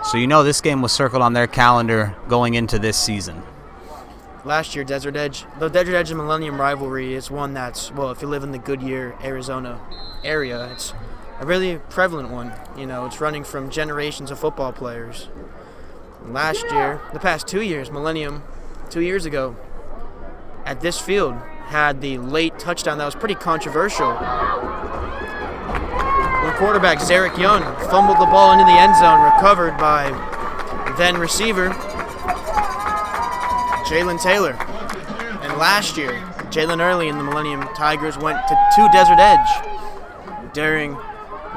So you know this game was circled on their calendar going into this season. Last year, the Desert Edge and Millennium rivalry is one that's, well, if you live in the Goodyear, Arizona area, it's a really prevalent one. You know, it's running from generations of football players. Last year, the past 2 years, Millennium, 2 years ago, at this field, had the late touchdown that was pretty controversial. When quarterback Zarek Young fumbled the ball into the end zone, recovered by then receiver Jalen Taylor. And last year, Jalen Early and the Millennium Tigers went to Desert Edge during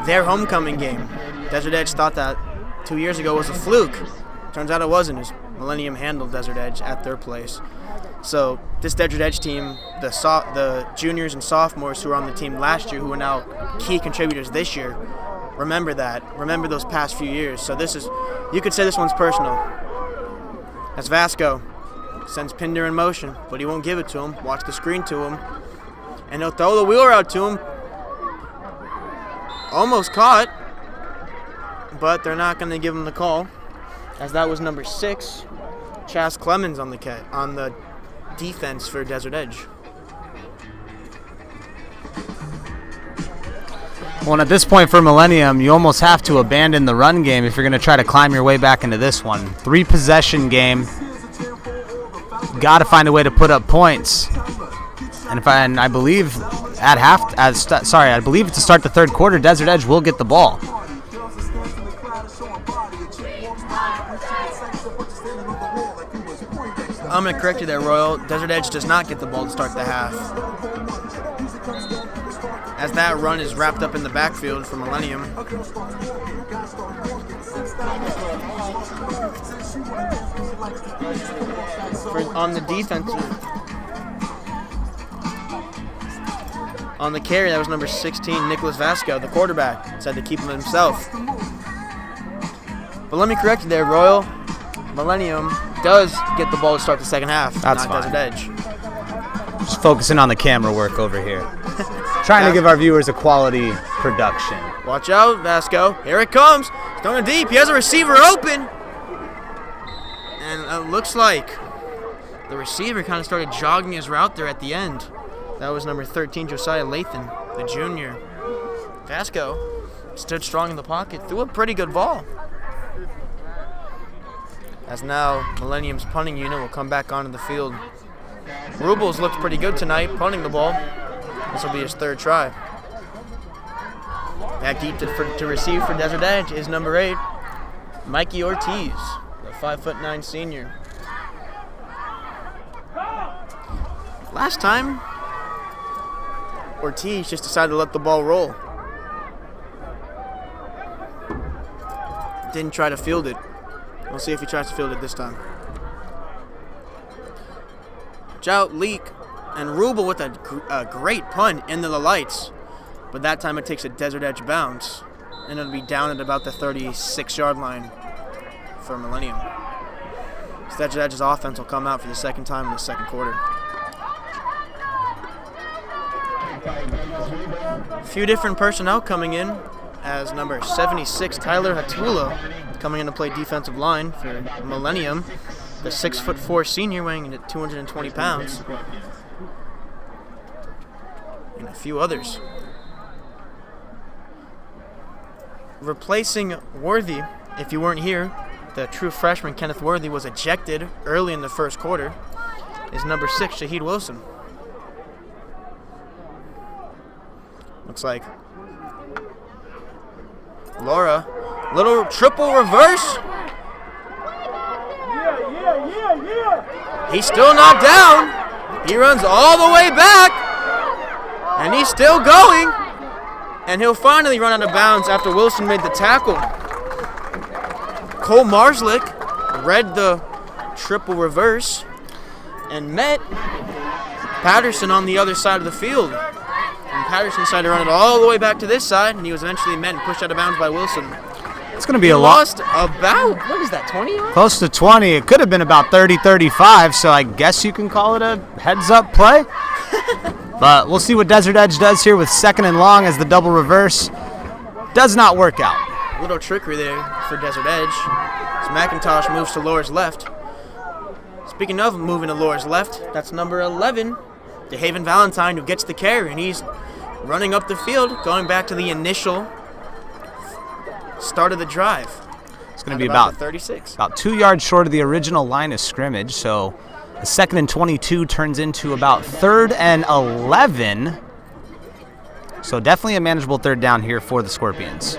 their homecoming game. Desert Edge thought that 2 years ago was a fluke. Turns out it wasn't, as Millennium handled Desert Edge at their place. So this Desert Edge team, the juniors and sophomores who were on the team last year, who are now key contributors this year, remember that. Remember those past few years. So this is, you could say this one's personal. As Vasco sends Pinder in motion, but he won't give it to him. Watch the screen to him. And he'll throw the wheeler out to him. Almost caught, but they're not going to give him the call, as that was number 6, Chas Clemens on the defense for Desert Edge. Well, and at this point for Millennium, you almost have to abandon the run game if you're going to try to climb your way back into this one. 3-possession game. Got to find a way to put up points. And I believe I believe to start the third quarter, Desert Edge will get the ball. I'm going to correct you there, Royal. Desert Edge does not get the ball to start the half, as that run is wrapped up in the backfield for Millennium. On the defensive, on the carry, that was number 16, Nicholas Vasco, the quarterback. Decided to keep him himself. But let me correct you there, Royal. Millennium does get the ball to start the second half. That's not fine. Desert Edge. Just focusing on the camera work over here. Trying to give our viewers a quality production. Watch out, Vasco. Here it comes. He's throwing it deep. He has a receiver open. And it looks like the receiver kind of started jogging his route there at the end. That was number 13, Josiah Lathan, the junior. Vasco stood strong in the pocket, threw a pretty good ball. As now Millennium's punting unit will come back onto the field. Rubles looked pretty good tonight, punting the ball. This will be his third try. Back deep to receive for Desert Edge is number 8, Mikey Ortiz, the 5'9" senior. Last time, Ortiz just decided to let the ball roll. Didn't try to field it. We'll see if he tries to field it this time. Watch out, Leak. And Rubel with a great punt into the lights. But that time it takes a Desert Edge bounce. And it'll be down at about the 36-yard line for Millennium. Desert Edge's offense will come out for the second time in the second quarter. A few different personnel coming in, as number 76, Tyler Hatula, coming in to play defensive line for Millennium. The 6'4" senior weighing in at 220 pounds. And a few others. Replacing Worthy, if you weren't here, the true freshman Kenneth Worthy was ejected early in the first quarter, is number 6, Shaheed Wilson. Looks like Laura, little triple reverse. He's still not down. He runs all the way back, and he's still going. And he'll finally run out of bounds after Wilson made the tackle. Cole Marslick read the triple reverse and met Patterson on the other side of the field. And Patterson decided to run it all the way back to this side, and he was eventually met and pushed out of bounds by Wilson. It's going to be He a lot. lost about, what is that, 20 yards? Close to 20. It could have been about 30, 35, so I guess you can call it a heads-up play. But we'll see what Desert Edge does here with 2nd and long as the double reverse does not work out. Little trickery there for Desert Edge. As McIntosh moves to Laura's left. Speaking of moving to Laura's left, that's number 11, DeHaven Valentine, who gets the carry, and he's running up the field, going back to the initial start of the drive. It's going to be about 36. About 2 yards short of the original line of scrimmage, so the 2nd and 22 turns into about 3rd and 11. So definitely a manageable 3rd down here for the Scorpions.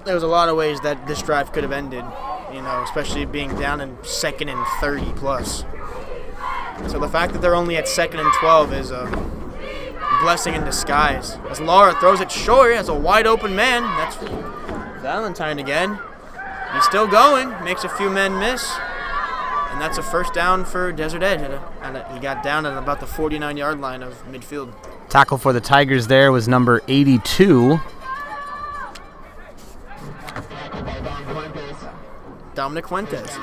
There was a lot of ways that this drive could have ended, especially being down in 2nd and 30 plus. So the fact that they're only at 2nd and 12 is a blessing in disguise. As Laura throws it short as a wide open man, that's Valentine again. He's still going, makes a few men miss, and that's a 1st down for Desert Edge. He got down at about the 49-yard line of midfield. Tackle for the Tigers there was number 82. Dominic Fuentes.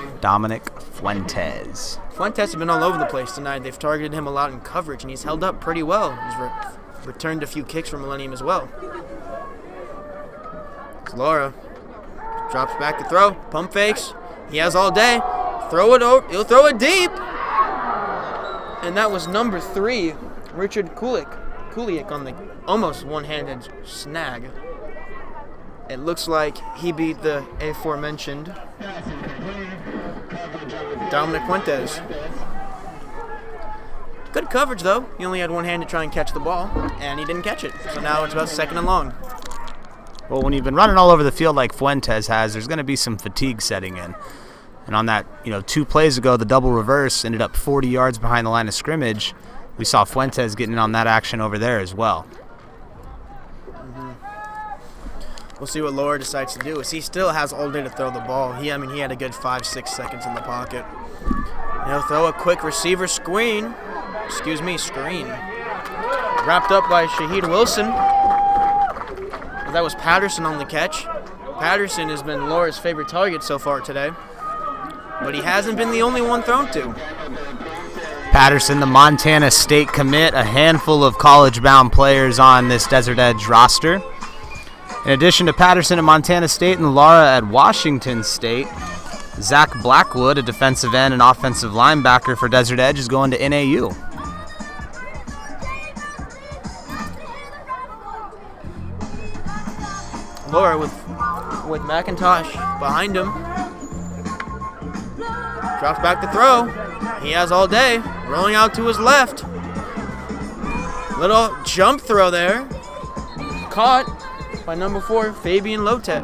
Fuentes has been all over the place tonight. They've targeted him a lot in coverage, and he's held up pretty well. He's returned a few kicks from Millennium as well. Laura drops back to throw. Pump fakes. He has all day. Throw it over. He'll throw it deep. And that was number 3, Richard Kuliak on the almost one-handed snag. It looks like he beat the aforementioned Dominic Fuentes. Good coverage, though. He only had one hand to try and catch the ball, and he didn't catch it. So now it's about 2nd and long. Well, when you've been running all over the field like Fuentes has, there's going to be some fatigue setting in. And on that, 2 plays ago, the double reverse ended up 40 yards behind the line of scrimmage. We saw Fuentes getting in on that action over there as well. We'll see what Laura decides to do. As he still has all day to throw the ball. He had a good 5-6 seconds in the pocket. He'll throw a quick receiver screen. Wrapped up by Shaheed Wilson. That was Patterson on the catch. Patterson has been Laura's favorite target so far today, but he hasn't been the only one thrown to. Patterson, the Montana State commit, a handful of college-bound players on this Desert Edge roster. In addition to Patterson at Montana State and Laura at Washington State, Zach Blackwood, a defensive end and offensive linebacker for Desert Edge, is going to NAU. Laura with McIntosh behind him. Drops back to throw. He has all day. Rolling out to his left. Little jump throw there. Caught by number 4, Fabian Lopez.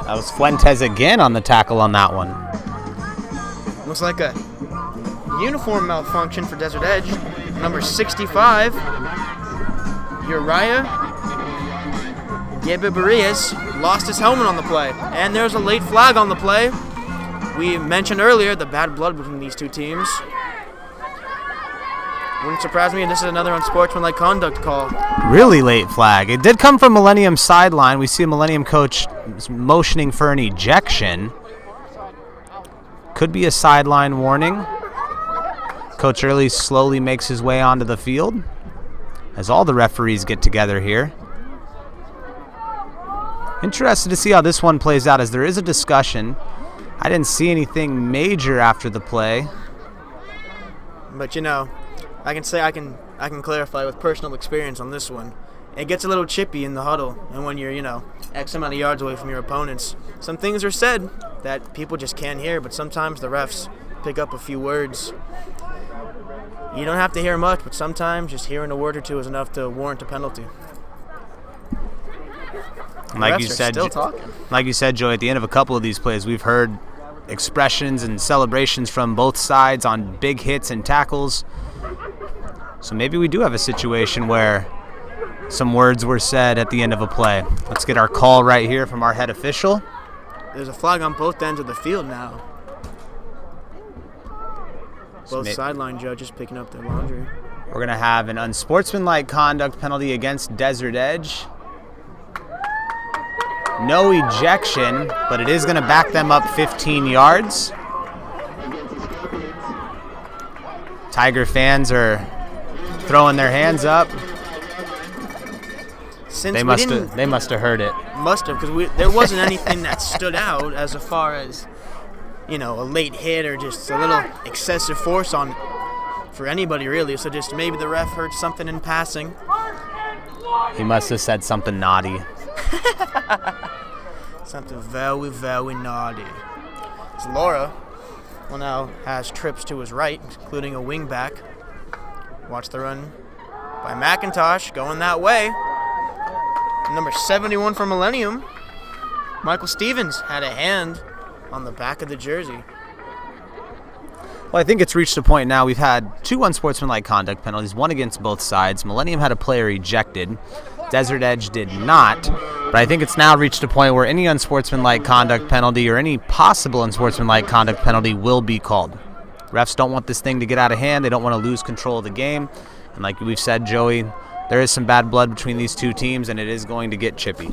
That was Fuentes again on the tackle on that one. Looks like a uniform malfunction for Desert Edge. Number 65, Uriah Gebebarias lost his helmet on the play. And there's a late flag on the play. We mentioned earlier the bad blood between these two teams. Wouldn't surprise me if this is another unsportsmanlike conduct call. Really late flag. It did come from Millennium sideline. We see a Millennium coach motioning for an ejection. Could be a sideline warning. Coach Early slowly makes his way onto the field as all the referees get together here. Interested to see how this one plays out as there is a discussion. I didn't see anything major after the play. But I can say I can clarify with personal experience on this one. It gets a little chippy in the huddle, and when you're, X amount of yards away from your opponents, some things are said that people just can't hear, but sometimes the refs pick up a few words. You don't have to hear much, but sometimes just hearing a word or two is enough to warrant a penalty. Like you said, Joey, at the end of a couple of these plays, we've heard expressions and celebrations from both sides on big hits and tackles. So maybe we do have a situation where some words were said at the end of a play. Let's get our call right here from our head official. There's a flag on both ends of the field now. Both sideline judges picking up their laundry. We're going to have an unsportsmanlike conduct penalty against Desert Edge. No ejection, but it is going to back them up 15 yards. Tiger fans are throwing their hands up. They must have heard it. Must have, because there wasn't anything that stood out as far as, a late hit or just a little excessive force on for anybody really. So just maybe the ref heard something in passing. He must have said something naughty. Something very, very naughty. So Laura now has trips to his right, including a wing back. Watch the run by McIntosh going that way. Number 71 for Millennium, Michael Stevens, had a hand on the back of the jersey. Well, I think it's reached a point now. We've had 2 unsportsmanlike conduct penalties, one against both sides. Millennium had a player ejected. Desert Edge did not. But I think it's now reached a point where any unsportsmanlike conduct penalty or any possible unsportsmanlike conduct penalty will be called. Refs don't want this thing to get out of hand. They don't want to lose control of the game. And like we've said, Joey, there is some bad blood between these two teams, and it is going to get chippy.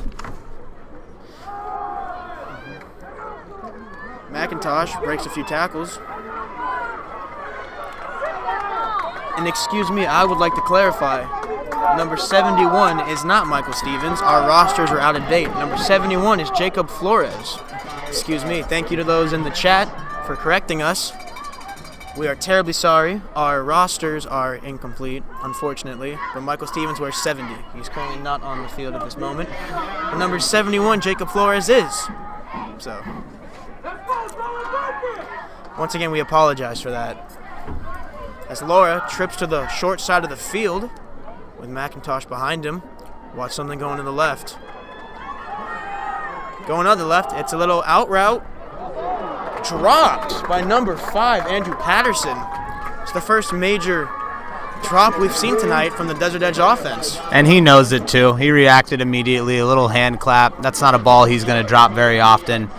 McIntosh breaks a few tackles. And excuse me, I would like to clarify. Number 71 is not Michael Stevens. Our rosters are out of date. Number 71 is Jacob Flores. Excuse me. Thank you to those in the chat for correcting us. We are terribly sorry. Our rosters are incomplete, unfortunately. But Michael Stevens wears 70. He's currently not on the field at this moment. But number 71, Jacob Flores, is. So, once again, we apologize for that. As Laura trips to the short side of the field with McIntosh behind him. Watch something going to the left. Going on the left, it's a little out route. Dropped by number 5, Andrew Patterson. It's the first major drop we've seen tonight from the Desert Edge offense. And he knows it too. He reacted immediately, a little hand clap. That's not a ball he's going to drop very often.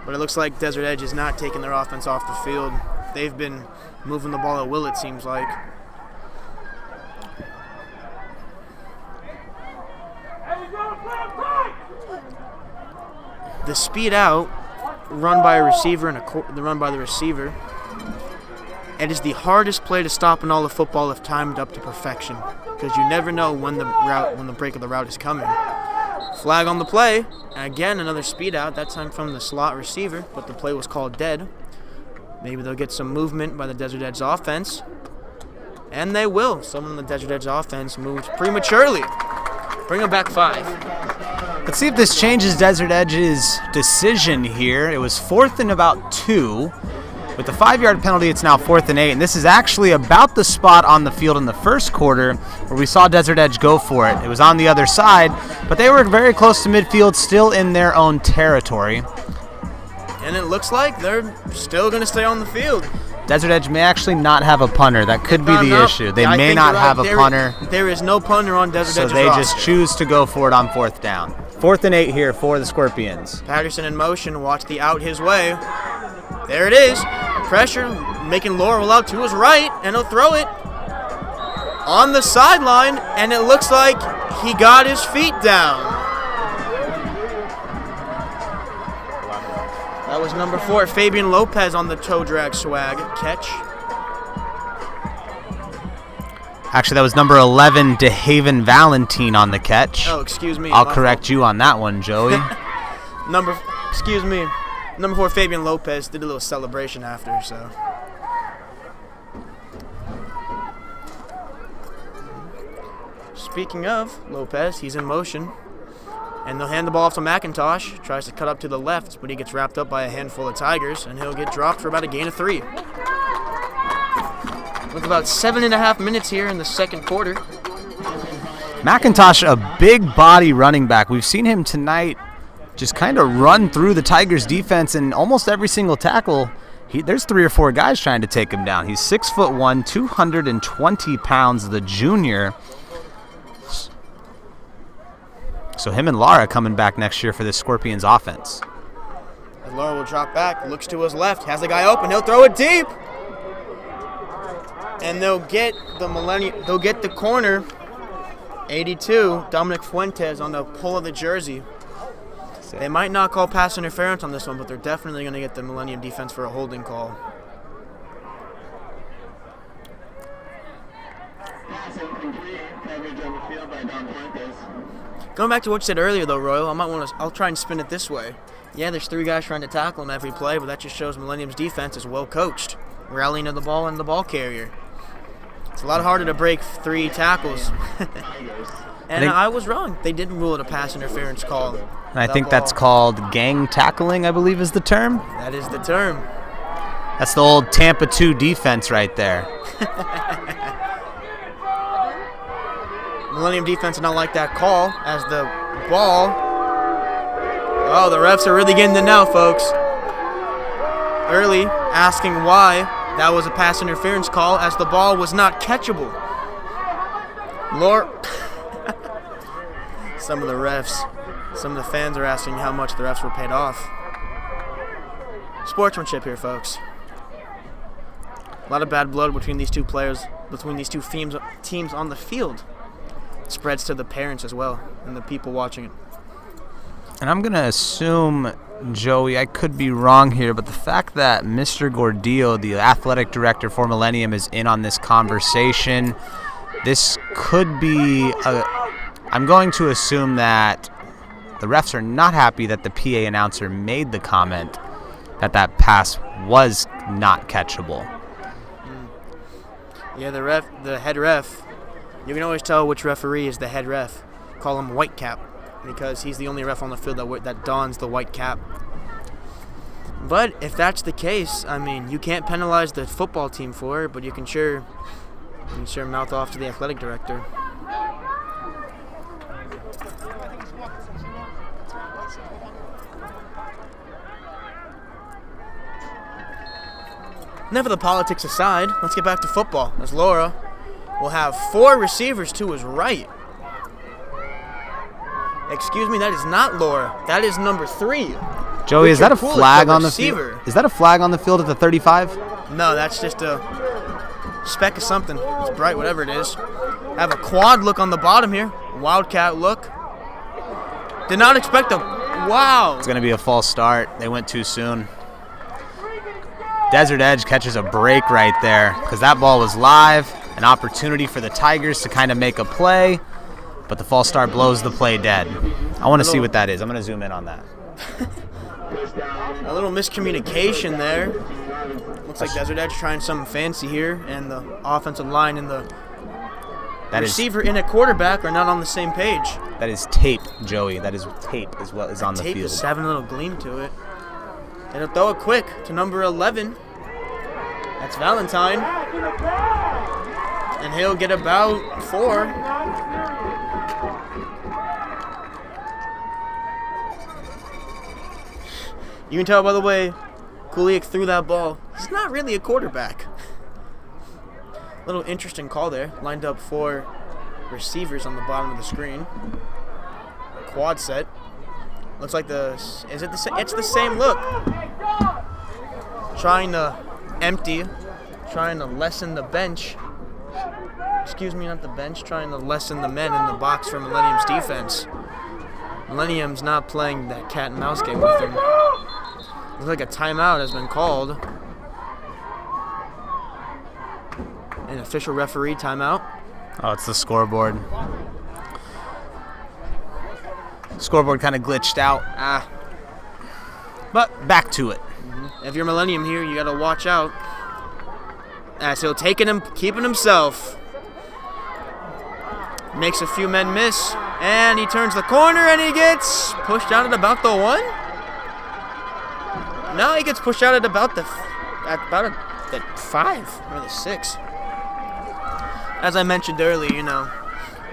But it looks like Desert Edge is not taking their offense off the field. They've been moving the ball at will, it seems like. The speed out, run by a receiver and the run by the receiver. It is the hardest play to stop in all of football if timed up to perfection, because you never know when the break of the route is coming. Flag on the play, and again another speed out, that time from the slot receiver, but the play was called dead. Maybe they'll get some movement by the Desert Edge offense, and they will. Someone on the Desert Edge offense moved prematurely. Bring them back 5. Let's see if this changes Desert Edge's decision here. It was 4th and about 2. With the 5-yard penalty, it's now 4th and 8. And this is actually about the spot on the field in the first quarter where we saw Desert Edge go for it. It was on the other side, but they were very close to midfield, still in their own territory. And it looks like they're still going to stay on the field. Desert Edge may actually not have a punter. That could be the issue. They may not have a punter. There is no punter on Desert Edge's so they roster. just choose to go for it on 4th down. 4th and 8 here for the Scorpions. Patterson in motion. Watch the out his way. There it is. Pressure, making Laurel out to his right, and he'll throw it on the sideline, and it looks like he got his feet down. That was number 4, Fabian Lopez on the toe drag swag catch. Actually, that was number 11, DeHaven Valentine on the catch. Oh, excuse me. I'll correct you on that one, Joey. Number 4, Fabian Lopez did a little celebration after, so. Speaking of Lopez, he's in motion. And they'll hand the ball off to McIntosh. Tries to cut up to the left, but he gets wrapped up by a handful of Tigers, and he'll get dropped for about a gain of 3. With about 7.5 minutes here in the second quarter. McIntosh, a big body running back. We've seen him tonight just kind of run through the Tigers defense, and almost every single tackle, there's 3 or 4 guys trying to take him down. He's 6'1", 220 pounds, the junior. So him and Lara coming back next year for the Scorpions offense. And Lara will drop back, looks to his left, has the guy open, he'll throw it deep. And they'll get the corner, 82, Dominic Fuentes on the pull of the jersey. They might not call pass interference on this one, but they're definitely going to get the Millennium defense for a holding call. Going back to what you said earlier, though, Royal, I'll try and spin it this way. Yeah, there's 3 guys trying to tackle him every play, but that just shows Millennium's defense is well coached, rallying to the ball and the ball carrier. It's a lot harder to break 3 tackles. And I was wrong. They didn't rule it a pass interference call. And I think that's called gang tackling, I believe is the term. That is the term. That's the old Tampa 2 defense right there. Millennium defense did not like that call as the ball. Oh, the refs are really getting the now, folks. Early asking why that was a pass interference call as the ball was not catchable. Some of the fans are asking how much the refs were paid off. Sportsmanship here, folks. A lot of bad blood between these two players, between these two teams on the field. It spreads to the parents as well and the people watching it. And I'm going to assume, Joey, I could be wrong here, but the fact that Mr. Gordillo, the athletic director for Millennium, is in on this conversation, this could be I'm going to assume that the refs are not happy that the PA announcer made the comment that pass was not catchable. Yeah, the head ref, you can always tell which referee is the head ref. Call him White Cap because he's the only ref on the field that dons the white cap. But if that's the case, I mean, you can't penalize the football team for it, but you can sure mouth off to the athletic director. Enough of the politics aside, let's get back to football, as Laura will have 4 receivers to his right. Excuse me, that is not Laura. That is number 3. Joey, is that a flag on the field? Is that a flag on the field at the 35? No, that's just a speck of something. It's bright, whatever it is. Have a quad look on the bottom here. Wildcat look. Did not expect a... Wow. It's going to be a false start. They went too soon. Desert Edge catches a break right there because that ball was live, an opportunity for the Tigers to kind of make a play, but the false start blows the play dead. I want to see what that is. I'm going to zoom in on that. A little miscommunication there. Looks like Desert Edge trying something fancy here, and the offensive line and the receiver and a quarterback are not on the same page. That is tape, Joey. That is tape as well as on the field. Tape is having a little gleam to it. And he'll throw it quick to number 11. That's Valentine. And he'll get about 4. You can tell by the way Kuliak threw that ball, he's not really a quarterback. Little interesting call there. Lined up 4 receivers on the bottom of the screen. Quad set. Looks like it's the same look. Trying to empty, trying to lessen the bench. Excuse me, not the bench. Trying to lessen the men in the box for Millennium's defense. Millennium's not playing that cat and mouse game with them. Looks like a timeout has been called. An official referee timeout. Oh, it's the scoreboard. Scoreboard kind of glitched out. But back to it. If you're Millennium here, you got to watch out. As he'll keeping himself. Makes a few men miss. And he turns the corner and he gets pushed out at about the 1. No, he gets pushed out at about the 5 or the 6. As I mentioned earlier,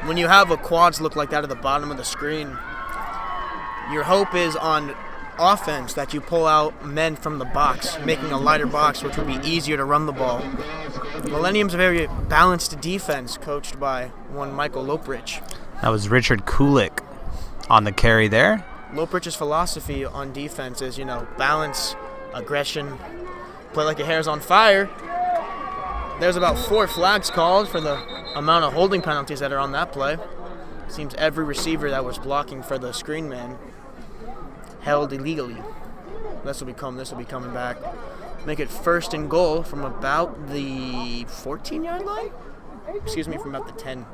when you have a quads look like that at the bottom of the screen, your hope is on offense that you pull out men from the box, making a lighter box, which would be easier to run the ball. Millennium's a very balanced defense, coached by one Michael Loprich. That was Richard Kulik on the carry there. Loprich's philosophy on defense is, balance, aggression, play like your hair's on fire. There's about 4 flags called for the amount of holding penalties that are on that play. Seems every receiver that was blocking for the screen man held illegally. This will be coming back. Make it 1st and goal from about the 14-yard line? Excuse me, from about the 10.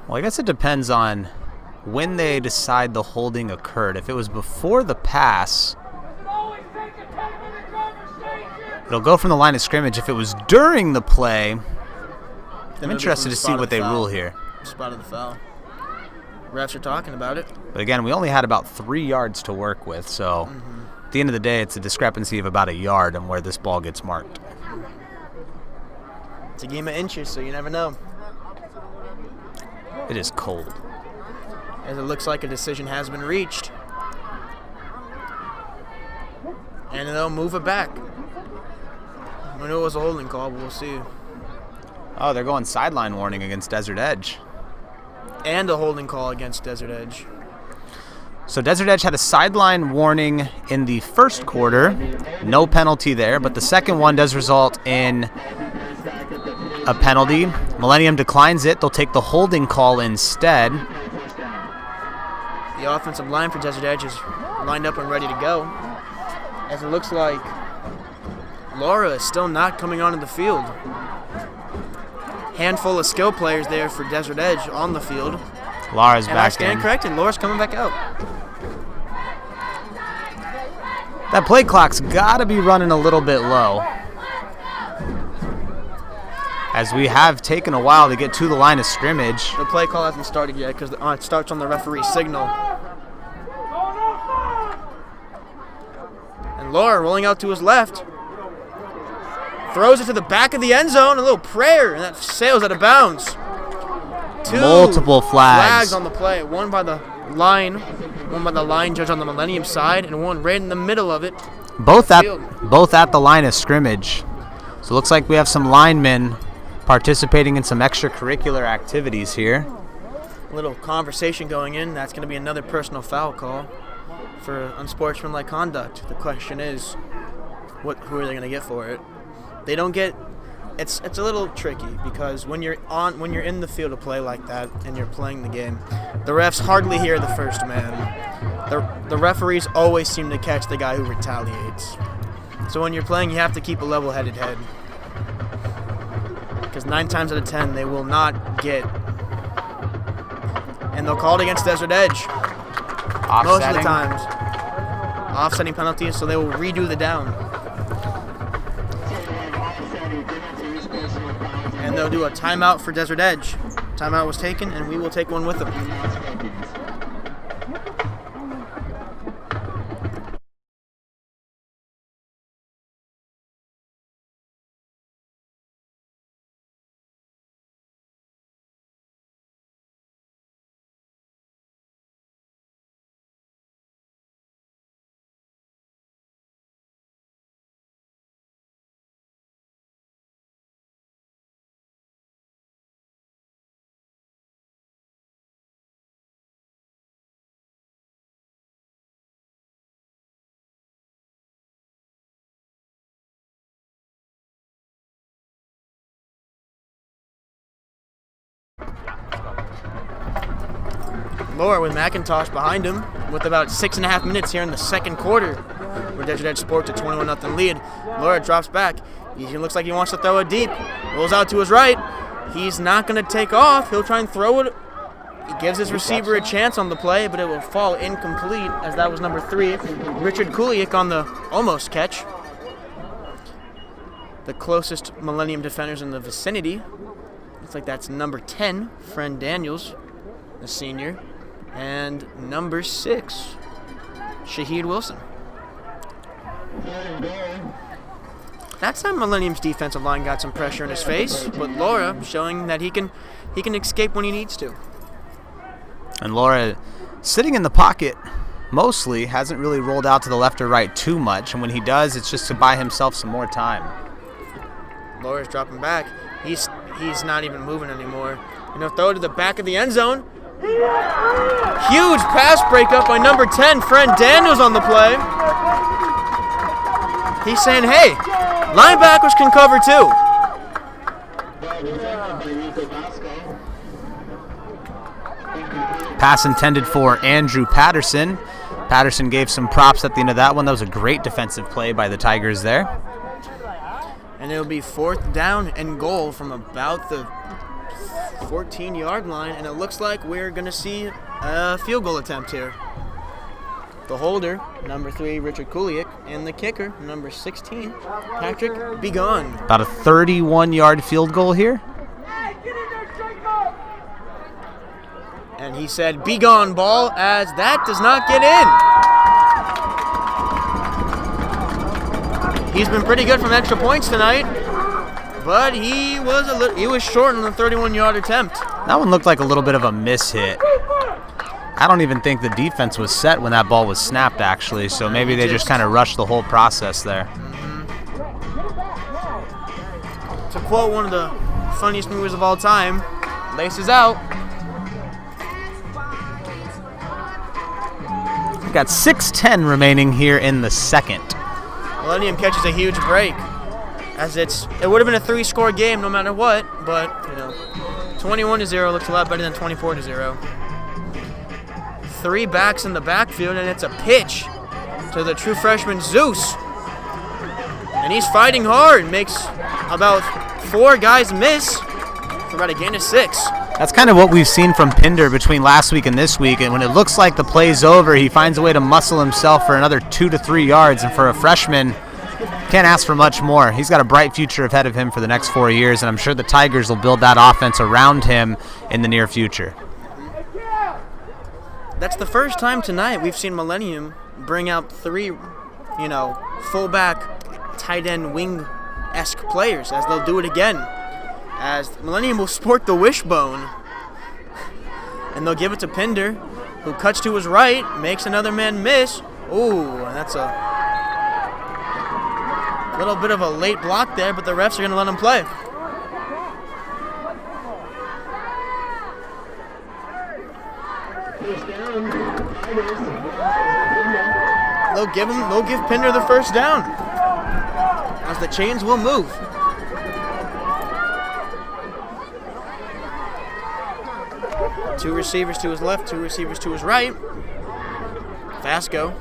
Well, I guess it depends on when they decide the holding occurred. If it was before the pass, it'll go from the line of scrimmage. If it was during the play, I'm interested to see what they rule here. Spot of the foul. Refs are talking about it. But again, we only had about 3 yards to work with, so at the end of the day, it's a discrepancy of about a yard on where this ball gets marked. It's a game of inches, so you never know. It is cold. As it looks like a decision has been reached. And they'll move it back. I know it was a holding call, but we'll see. Oh, they're going sideline warning against Desert Edge. And a holding call against Desert Edge. So Desert Edge had a sideline warning in the first quarter. No penalty there, but the second one does result in a penalty. Millennium declines it. They'll take the holding call instead. The offensive line for Desert Edge is lined up and ready to go. As it looks like Laura is still not coming onto the field. Handful of skill players there for Desert Edge on the field. Laura's and back I stand in. corrected. Laura's coming back out. That play clock's got to be running a little bit low, as we have taken a while to get to the line of scrimmage. The play call hasn't started yet because it starts on the referee's signal. And Laura rolling out to his left. Throws it to the back of the end zone, a little prayer, and that sails out of bounds. Multiple flags on the play. One by the line judge on the Millennium side, and one right in the middle of it. Both at the line of scrimmage. So it looks like we have some linemen participating in some extracurricular activities here. A little conversation going in. That's going to be another personal foul call for unsportsmanlike conduct. The question is, who are they going to get for it? They don't get. It's a little tricky because when you're in the field of play like that and you're playing the game, the refs hardly hear the first man. The referees always seem to catch the guy who retaliates. So when you're playing, you have to keep a level-headed head, because 9 times out of 10 they will not get. And they'll call it against Desert Edge most of the times. Offsetting penalties, so they will redo the down. And they'll do a timeout for Desert Edge. Timeout was taken, and we will take one with them. Laura with McIntosh behind him with about 6.5 minutes here in the second quarter, where Desert Edge sports a 21-0 lead. Laura drops back. He looks like he wants to throw it deep. Rolls out to his right. He's not going to take off. He'll try and throw it. He gives his receiver a chance on the play, but it will fall incomplete, as that was number 3, Richard Kuliak, on the almost catch. The closest Millennium defenders in the vicinity. Looks like that's number 10, Friend Daniels, the senior, and number 6, Shaheed Wilson. That time Millennium's defensive line got some pressure in his face, but Laura showing that he can escape when he needs to. And Laura sitting in the pocket mostly, hasn't really rolled out to the left or right too much, and when he does, it's just to buy himself some more time. Laura's dropping back. He's not even moving anymore. And he'll throw it to the back of the end zone. Huge pass breakup by number 10, Friend Daniels on the play. He's saying, hey, linebackers can cover too. Pass intended for Andrew Patterson. Patterson gave some props at the end of that one. That was a great defensive play by the Tigers there. And it'll be 4th down and goal from about the 14-yard line, and it looks like we're going to see a field goal attempt here. The holder, number 3, Richard Kuliak, and the kicker, number 16, Patrick Begon. About a 31-yard field goal here. And he said, "Be gone, ball," as that does not get in. He's been pretty good from extra points tonight, but he was short on the 31-yard attempt. That one looked like a little bit of a miss hit. I don't even think the defense was set when that ball was snapped, actually, so maybe they just kind of rushed the whole process there. To quote one of the funniest movies of all time, laces out. Got 6:10 remaining here in the second. Millennium catches a huge break, as it would have been a 3-score game no matter what, but 21-0 looks a lot better than 24-0. 3 backs in the backfield, and it's a pitch to the true freshman Zeus, and he's fighting hard. Makes about 4 guys miss for about a gain of 6. That's kind of what we've seen from Pinder between last week and this week, and when it looks like the play's over, he finds a way to muscle himself for another 2 to 3 yards, and for a freshman, can't ask for much more. He's got a bright future ahead of him for the next 4 years, and I'm sure the Tigers will build that offense around him in the near future. That's the first time tonight we've seen Millennium bring out 3, fullback, tight end, wing-esque players, as they'll do it again. As Millennium will sport the wishbone, and they'll give it to Pinder, who cuts to his right, makes another man miss. Ooh, and that's a little bit of a late block there, but the refs are going to let him play. They'll give Pinder the first down, as the chains will move. Two receivers to his left, 2 receivers to his right. Vasco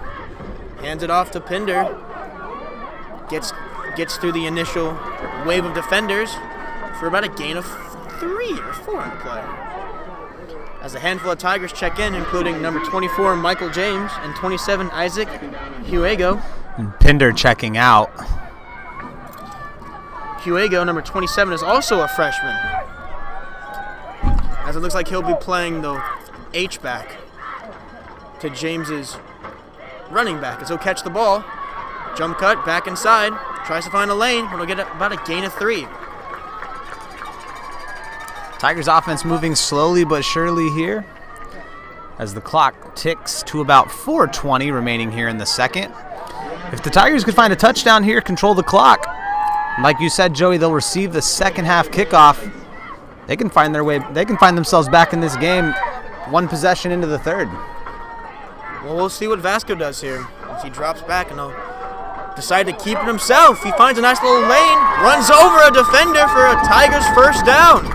hands it off to Pinder. Gets through the initial wave of defenders for about a gain of 3 or 4 on the play. As a handful of Tigers check in, including number 24, Michael James, and 27, Isaac Huego. And Pinder checking out. Huego, number 27, is also a freshman, as it looks like he'll be playing the H-back to James's running back, as he'll catch the ball, jump cut, back inside, tries to find a lane, but he'll get about a gain of 3. Tigers offense moving slowly but surely here, as the clock ticks to about 4:20 remaining here in the second. If the Tigers could find a touchdown here, control the clock. Like you said, Joey, they'll receive the second half kickoff. They can find themselves back in this game 1 possession into the third. Well, we'll see what Vasco does here. As he drops back and he'll decide to keep it himself. He finds a nice little lane, runs over a defender for a Tigers first down.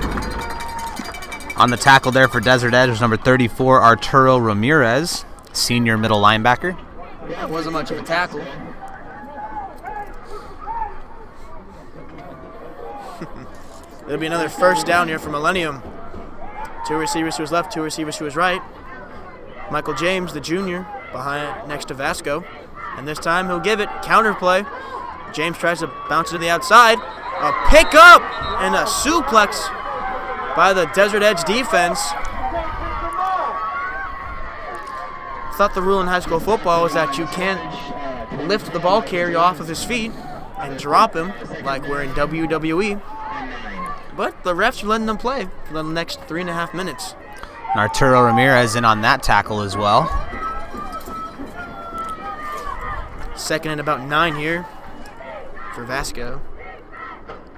On the tackle there for Desert Edge was number 34, Arturo Ramirez, senior middle linebacker. That wasn't much of a tackle. There'll be another first down here for Millennium. 2 receivers to his left, 2 receivers to his right. Michael James, the junior, next to Vasco. And this time he'll give it. Counter play. James tries to bounce it to the outside. A pickup and a suplex by the Desert Edge defense. Thought the rule in high school football was that you can't lift the ball carrier off of his feet and drop him like we're in WWE. But the refs are letting them play for the next 3.5 minutes. And Arturo Ramirez in on that tackle as well. Second and about 9 here for Vasco.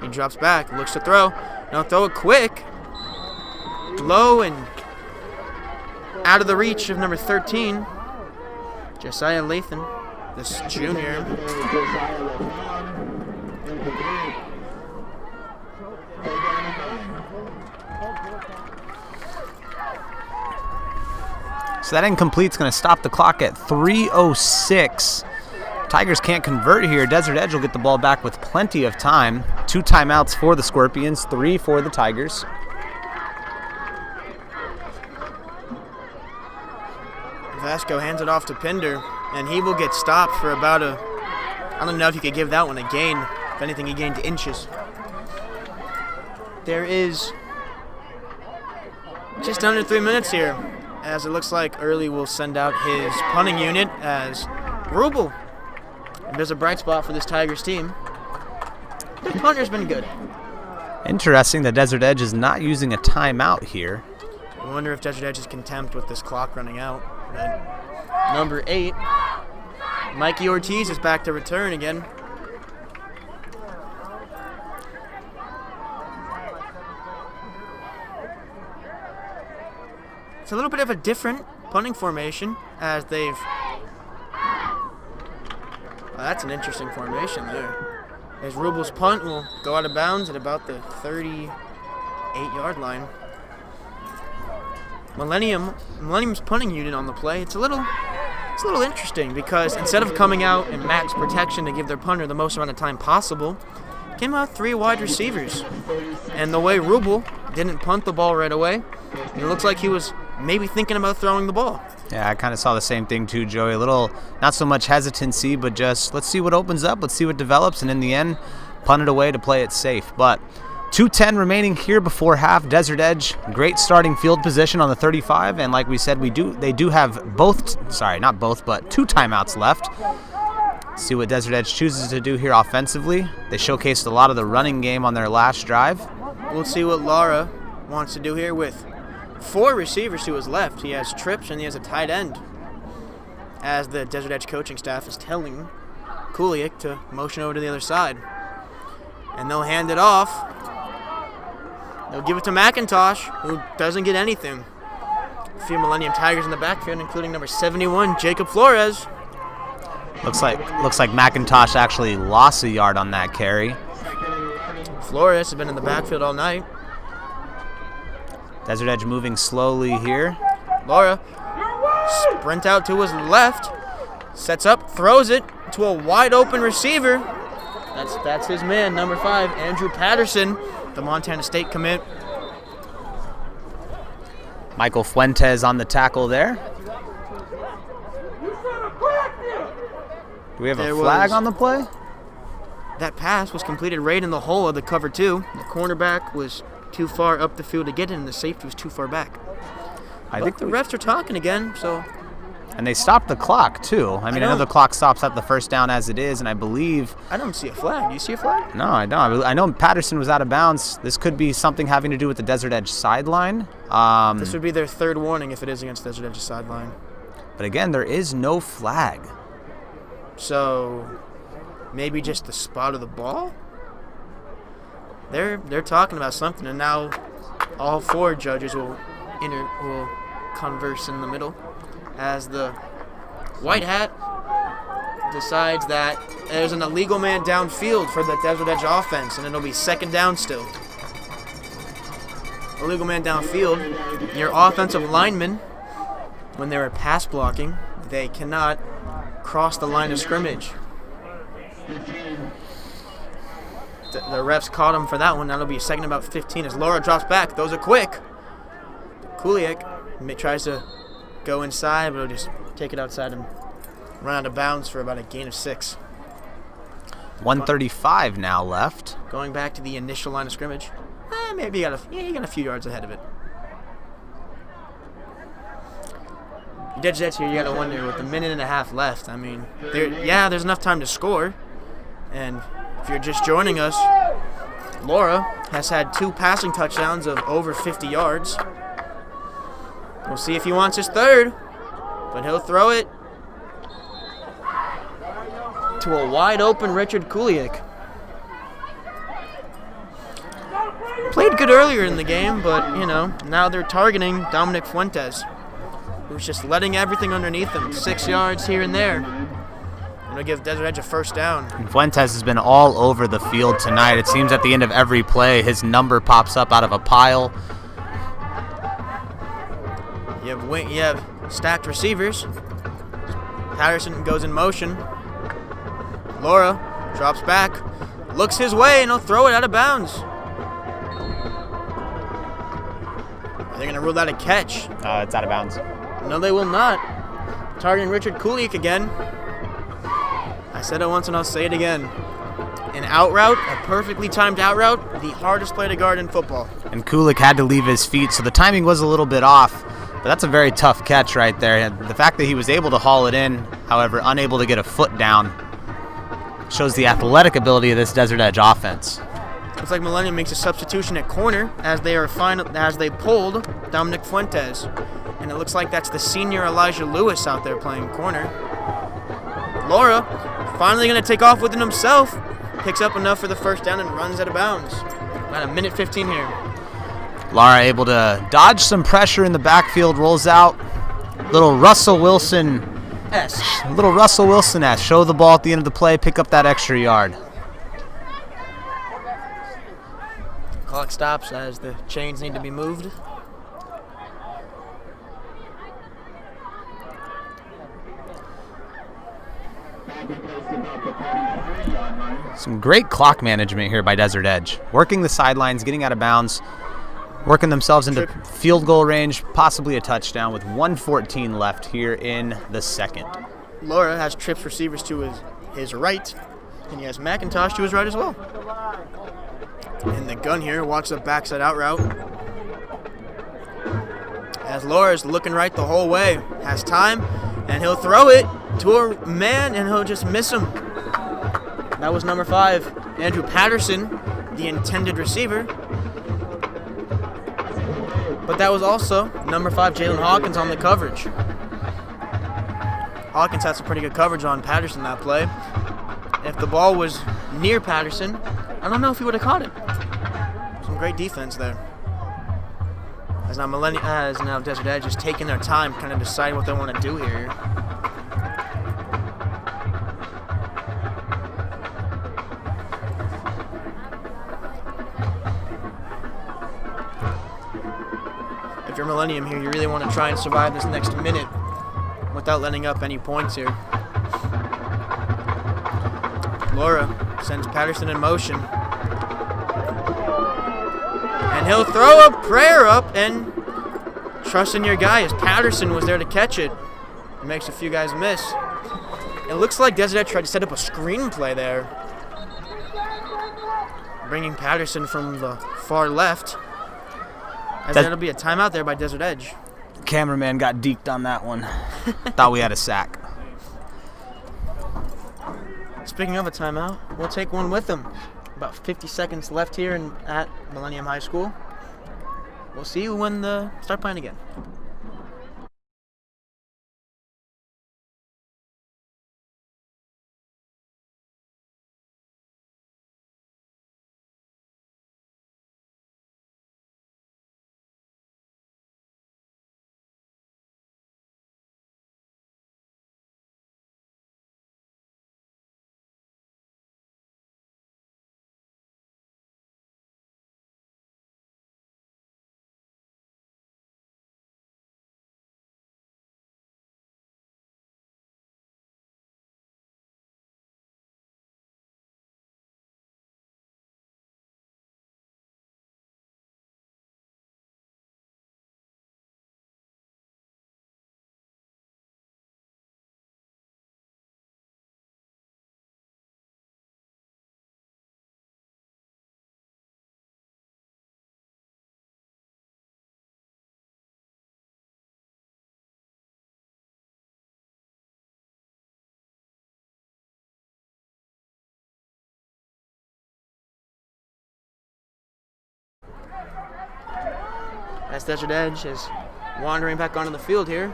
He drops back, looks to throw. Now throw it quick. Low and out of the reach of number 13, Josiah Lathan, this junior. So that incomplete's going to stop the clock at 3:06. Tigers can't convert here. Desert Edge will get the ball back with plenty of time. 2 timeouts for the Scorpions, 3 for the Tigers. Vasco hands it off to Pinder, and he will get stopped for about I don't know if you could give that one a gain. If anything, he gained inches. There is just under 3 minutes here, as it looks like Early will send out his punting unit as Rubel. If there's a bright spot for this Tigers team, the punter's been good. Interesting that Desert Edge is not using a timeout here. I wonder if Desert Edge is content with this clock running out. But number 8, Mikey Ortiz is back to return again. It's a little bit of a different punting formation as they've... Well, that's an interesting formation there. As Rubel's punt will go out of bounds at about the 38-yard line. Millennium's punting unit on the play. It's a little interesting because instead of coming out in max protection to give their punter the most amount of time possible, came out 3 wide receivers. And the way Rubel didn't punt the ball right away, it looks like he was maybe thinking about throwing the ball. Yeah, I kind of saw the same thing too, Joey. A little, not so much hesitancy, but just let's see what opens up, let's see what develops, and in the end, punt it away to play it safe. But 2:10 remaining here before half. Desert Edge, great starting field position on the 35, and like we said, they do have two timeouts left. See what Desert Edge chooses to do here offensively. They showcased a lot of the running game on their last drive. We'll see what Lara wants to do here with 4 receivers to his left. He has trips and he has a tight end, as the Desert Edge coaching staff is telling Kuliak to motion over to the other side. And they'll hand it off. They'll give it to McIntosh, who doesn't get anything. A few Millennium Tigers in the backfield, including number 71, Jacob Flores. Looks like McIntosh actually lost a yard on that carry. Flores has been in the backfield all night. Desert Edge moving slowly here. Lara sprint out to his left, sets up, throws it to a wide open receiver. That's his man, number 5, Andrew Patterson, the Montana State commit. Michael Fuentes on the tackle there. Do we have a flag on the play? That pass was completed right in the hole of the cover 2. The cornerback was too far up the field to get it, and the safety was too far back. I think the refs are talking again, so... And they stopped the clock, too. I know the clock stops at the first down as it is, and I believe... I don't see a flag. Do you see a flag? No, I don't. I know Patterson was out of bounds. This could be something having to do with the Desert Edge sideline. This would be their 3rd warning if it is against Desert Edge's sideline. But again, there is no flag. So, maybe just the spot of the ball? They're talking about something, and now all 4 judges will converse in the middle as the white hat decides that there's an illegal man downfield for the Desert Edge offense, and it'll be 2nd down still. Illegal man downfield. Your offensive linemen, when they're pass blocking, they cannot cross the line of scrimmage. The refs caught him for that one. That'll be 2nd about 15 as Laura drops back. Those are quick. Kuliak tries to go inside, but he'll just take it outside and run out of bounds for about a gain of 6. 1:35 now left. Going back to the initial line of scrimmage. Maybe you got a few yards ahead of it. Dead Jets here, you got to wonder with a minute and a half left. I mean, there's enough time to score. And if you're just joining us, Laura has had 2 passing touchdowns of over 50 yards. We'll see if he wants his 3rd, but he'll throw it to a wide open Richard Kuliak. Played good earlier in the game, but, now they're targeting Dominic Fuentes. who's just letting everything underneath him. 6 yards here and there. Gonna give Desert Edge a first down. And Fuentes has been all over the field tonight. It seems at the end of every play, his number pops up out of a pile. You have stacked receivers. Patterson goes in motion. Laura drops back, looks his way, and he'll throw it out of bounds. Are they gonna rule that a catch? It's out of bounds. No, they will not. Targeting Richard Kulik again. I said it once and I'll say it again. An out route, a perfectly timed out route, the hardest play to guard in football. And Kulik had to leave his feet, so the timing was a little bit off. But that's a very tough catch right there. The fact that he was able to haul it in, however, unable to get a foot down, shows the athletic ability of this Desert Edge offense. Looks like Millennium makes a substitution at corner as they pulled Dominic Fuentes. And it looks like that's the senior Elijah Lewis out there playing corner. Laura finally going to take off with it himself. Picks up enough for the first down and runs out of bounds. About a minute 15 here. Lara able to dodge some pressure in the backfield, rolls out. Little Russell Wilson-esque. Show the ball at the end of the play, pick up that extra yard. Clock stops as the chains need to be moved. Some great clock management here by Desert Edge. Working the sidelines, getting out of bounds, working themselves into field goal range, possibly a touchdown with 1:14 left here in the second. Laura has trips receivers to his right, and he has McIntosh to his right as well. And the gun here walks up backside out route. As Laura's looking right the whole way, has time, and he'll throw it to a man, and he'll just miss him. That was number 5, Andrew Patterson, the intended receiver. But that was also number 5, Jalen Hawkins on the coverage. Hawkins had some pretty good coverage on Patterson that play. If the ball was near Patterson, I don't know if he would have caught it. Some great defense there. As now Desert Edge is taking their time, kind of deciding what they want to do here. If you're Millennium here, you really want to try and survive this next minute without letting up any points here. Laura sends Patterson in motion. And he'll throw a prayer up and trust in your guy as Patterson was there to catch it. It makes a few guys miss. It looks like Desert Edge tried to set up a screenplay there. Bringing Patterson from the far left. As that'll be a timeout there by Desert Edge. Cameraman got deked on that one. Thought we had a sack. Speaking of a timeout, we'll take one with them. About 50 seconds left here at Millennium High School. We'll see you when they start playing again. As Desert Edge is wandering back onto the field here.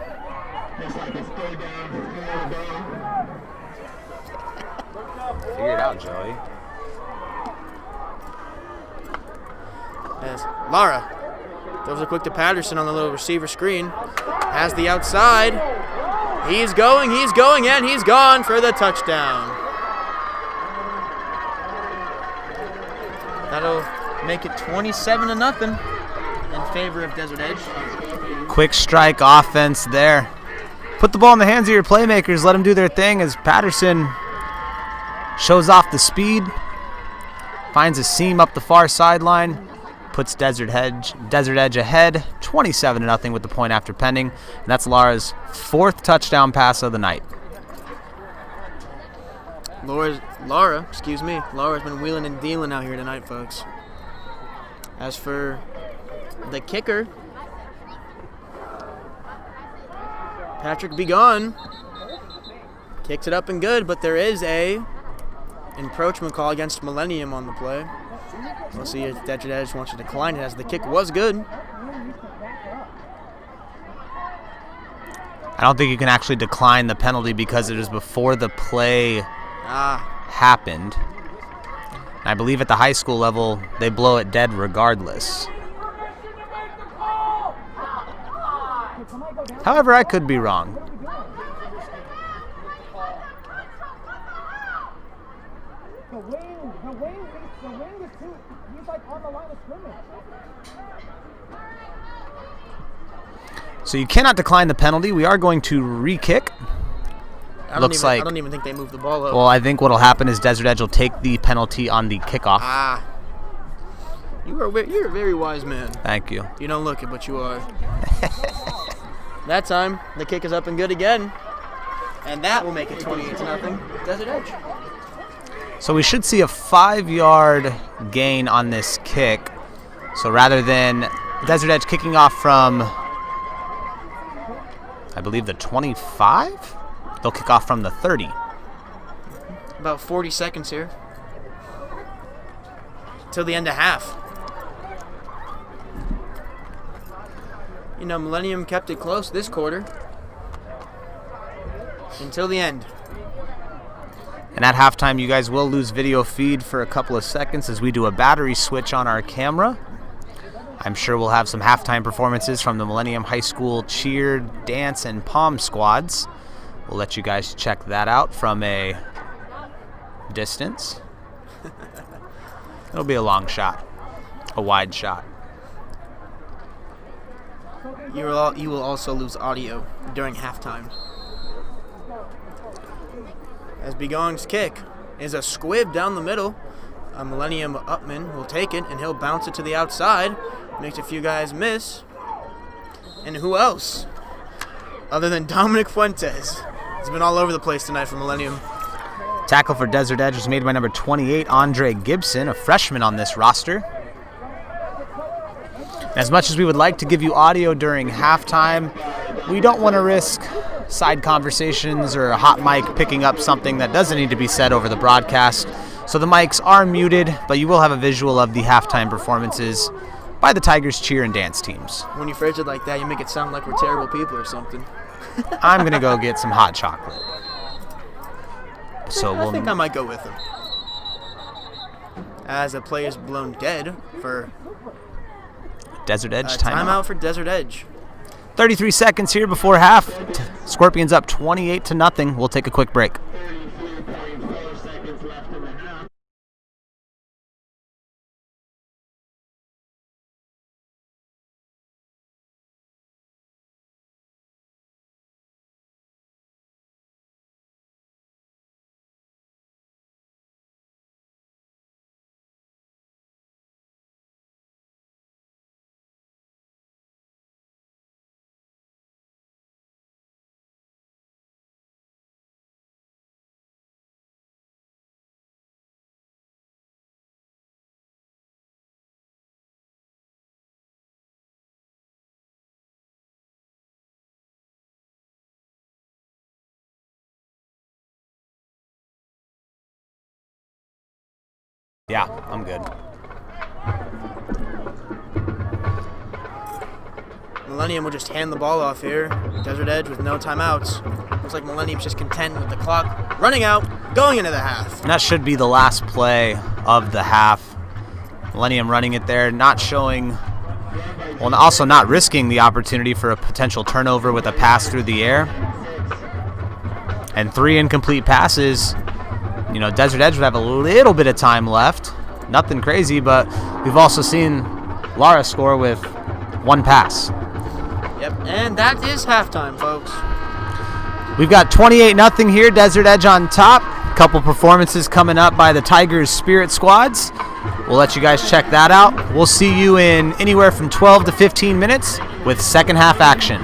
Figure it out, Joey. As Lara Throws it quick to Patterson on the little receiver screen. Has the outside. He's going, and he's gone for the touchdown. That'll make it 27-0 in favor of Desert Edge. Quick strike offense there. Put the ball in the hands of your playmakers. Let them do their thing as Patterson shows off the speed. Finds a seam up the far sideline. Puts Desert Edge ahead, 27-0 with the point after pending. And that's Lara's 4th touchdown pass of the night. Laura's been wheeling and dealing out here tonight, folks. As for the kicker, Patrick Begon kicks it up and good, but there is a encroachment call against Millennium on the play. We'll see if Desert Edge wants to decline it, as the kick was good. I don't think you can actually decline the penalty because it is before the play happened. And I believe at the high school level, they blow it dead regardless. However, I could be wrong. So you cannot decline the penalty. We are going to re-kick. I don't even think they moved the ball up. Well, I think what will happen is Desert Edge will take the penalty on the kickoff. You're a very wise man. Thank you. You don't look it, but you are. That time, the kick is up and good again. And that will make it 28-0. Desert Edge. So we should see a 5-yard gain on this kick. So rather than Desert Edge kicking off from, I believe, the 25, they'll kick off from the 30. About 40 seconds here. Till the end of half. You know, Millennium kept it close this quarter. Until the end. And at halftime, you guys will lose video feed for a couple of seconds as we do a battery switch on our camera. I'm sure we'll have some halftime performances from the Millennium High School cheer, dance, and pom squads. We'll let you guys check that out from a distance. It'll be a long shot, a wide shot. You will also lose audio during halftime. As Begon's kick is a squib down the middle. A Millennium Upman will take it, and he'll bounce it to the outside. Makes a few guys miss. And who else? Other than Dominic Fuentes. He's been all over the place tonight for Millennium. Tackle for Desert Edge was made by number 28, Andre Gibson, a freshman on this roster. As much as we would like to give you audio during halftime, we don't want to risk side conversations or a hot mic picking up something that doesn't need to be said over the broadcast. So the mics are muted, but you will have a visual of the halftime performances by the Tigers cheer and dance teams. When you phrase it like that, you make it sound like we're terrible people or something. I'm going to go get some hot chocolate. So I think I might go with him. As a play is blown dead for Desert Edge timeout for Desert Edge. 33 seconds here before half. Scorpions up 28-0. We'll take a quick break. Yeah, I'm good. Millennium will just hand the ball off here. Desert Edge with no timeouts. Looks like Millennium's just content with the clock running out, going into the half. And that should be the last play of the half. Millennium running it there, not showing Well, and also not risking the opportunity for a potential turnover with a pass through the air. And 3 incomplete passes. You know, Desert Edge would have a little bit of time left. Nothing crazy, but we've also seen Lara score with 1 pass. Yep, and that is halftime, folks. We've got 28-0 here, Desert Edge on top. Couple performances coming up by the Tigers Spirit Squads. We'll let you guys check that out. We'll see you in anywhere from 12 to 15 minutes with second half action.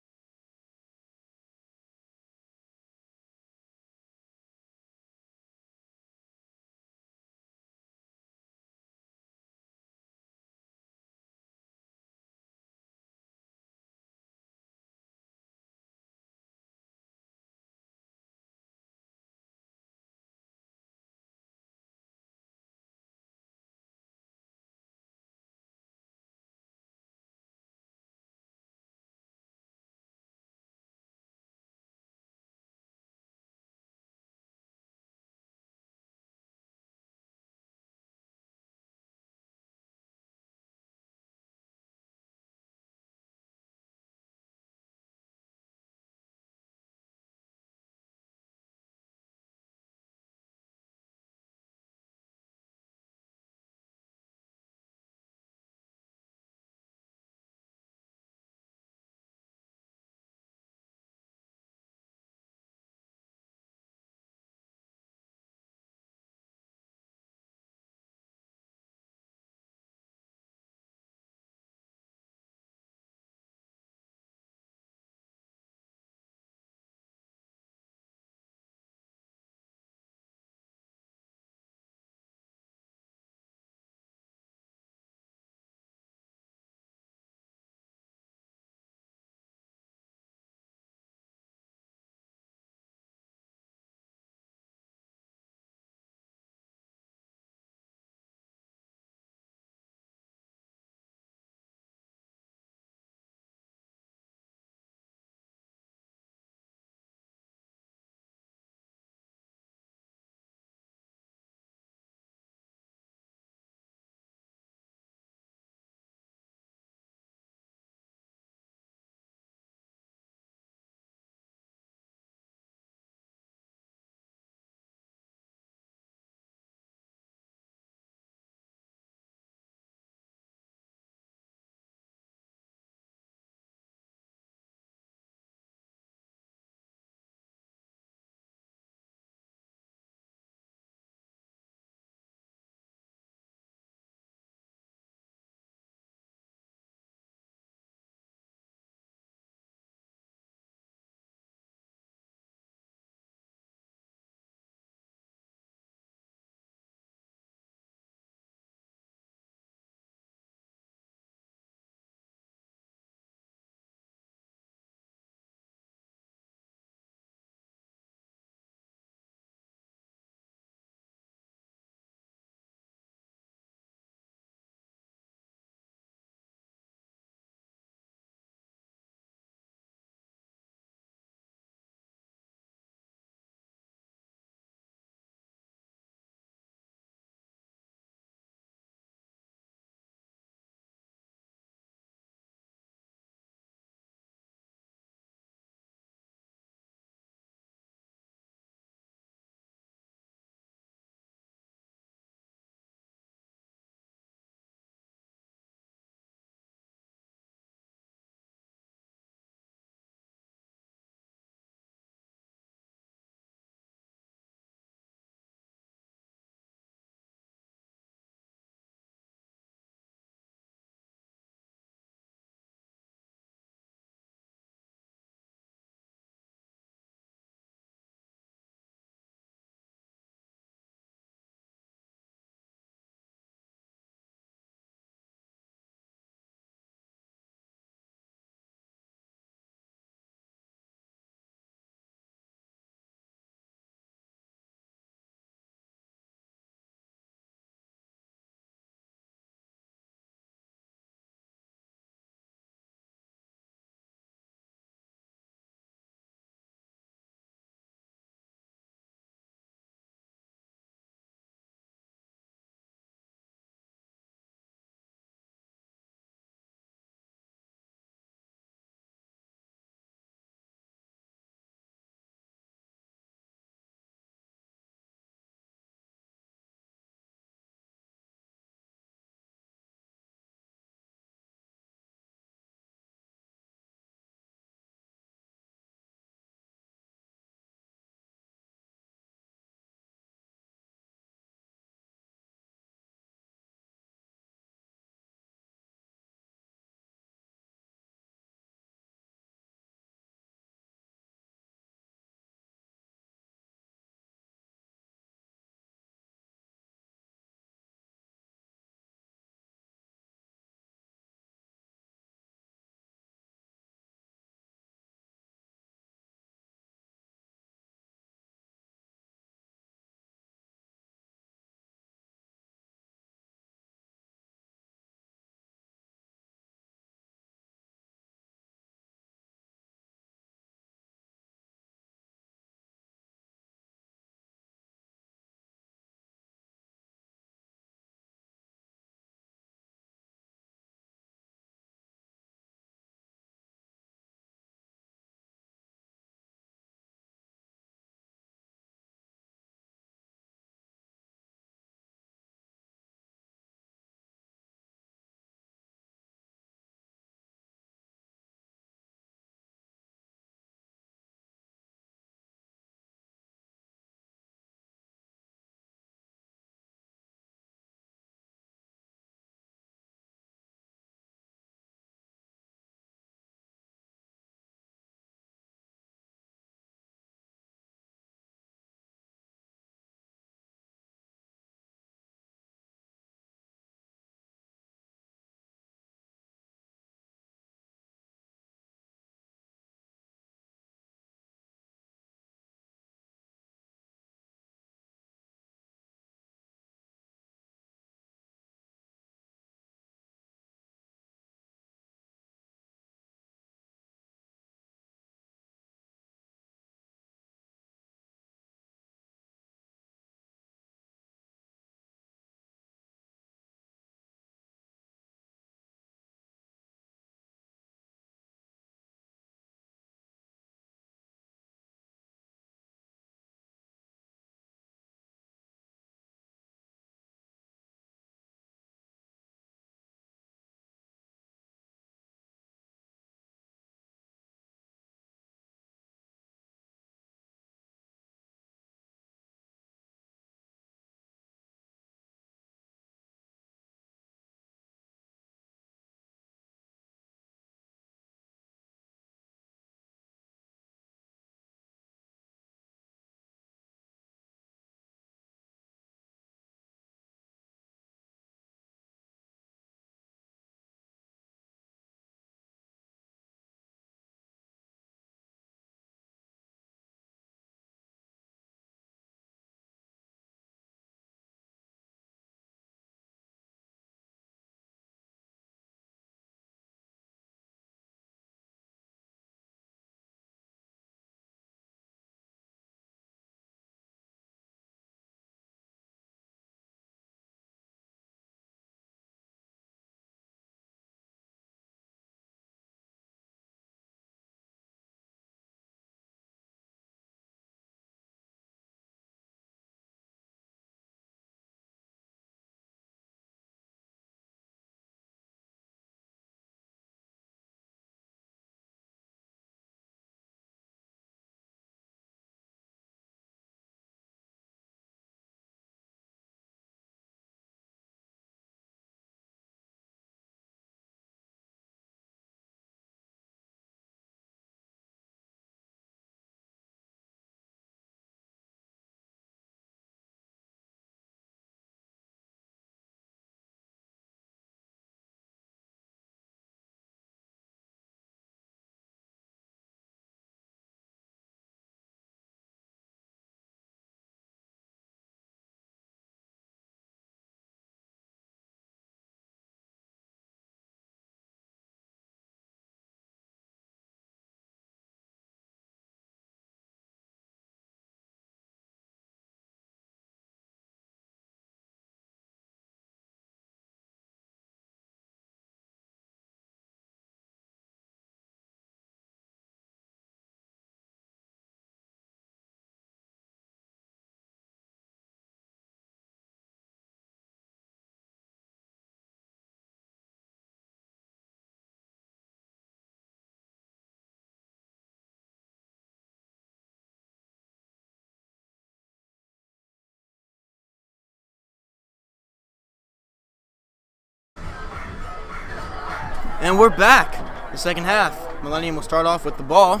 And we're back. The second half. Millennium will start off with the ball.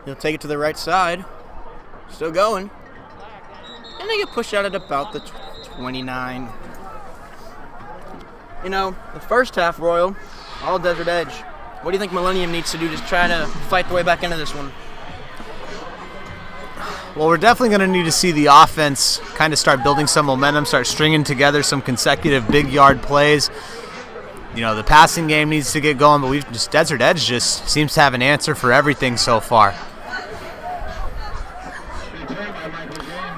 He'll take it to the right side. Still going. And they get pushed out at about the 29. You know, the first half, Royal, all Desert Edge. What do you think Millennium needs to do to try to fight their way back into this one? Well, we're definitely going to need to see the offense kind of start building some momentum, start stringing together some consecutive big yard plays. You know, the passing game needs to get going, but Desert Edge just seems to have an answer for everything so far.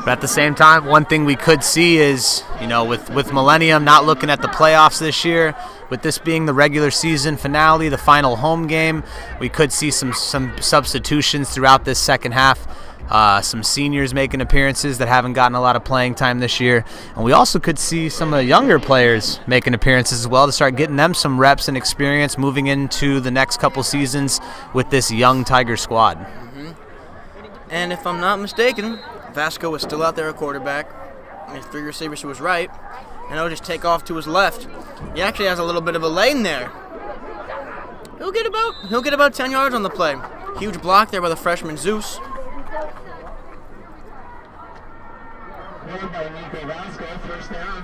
But at the same time, one thing we could see is, you know, with Millennium not looking at the playoffs this year, with this being the regular season finale, the final home game, we could see some substitutions throughout this second half. Some seniors making appearances that haven't gotten a lot of playing time this year. And we also could see some of the younger players making appearances as well to start getting them some reps and experience moving into the next couple seasons with this young Tiger squad. Mm-hmm. And if I'm not mistaken, Vasco was still out there at quarterback. His three receivers to his right. And he'll just take off to his left. He actually has a little bit of a lane there. He'll get about 10 yards on the play. Huge block there by the freshman Zeus. First down.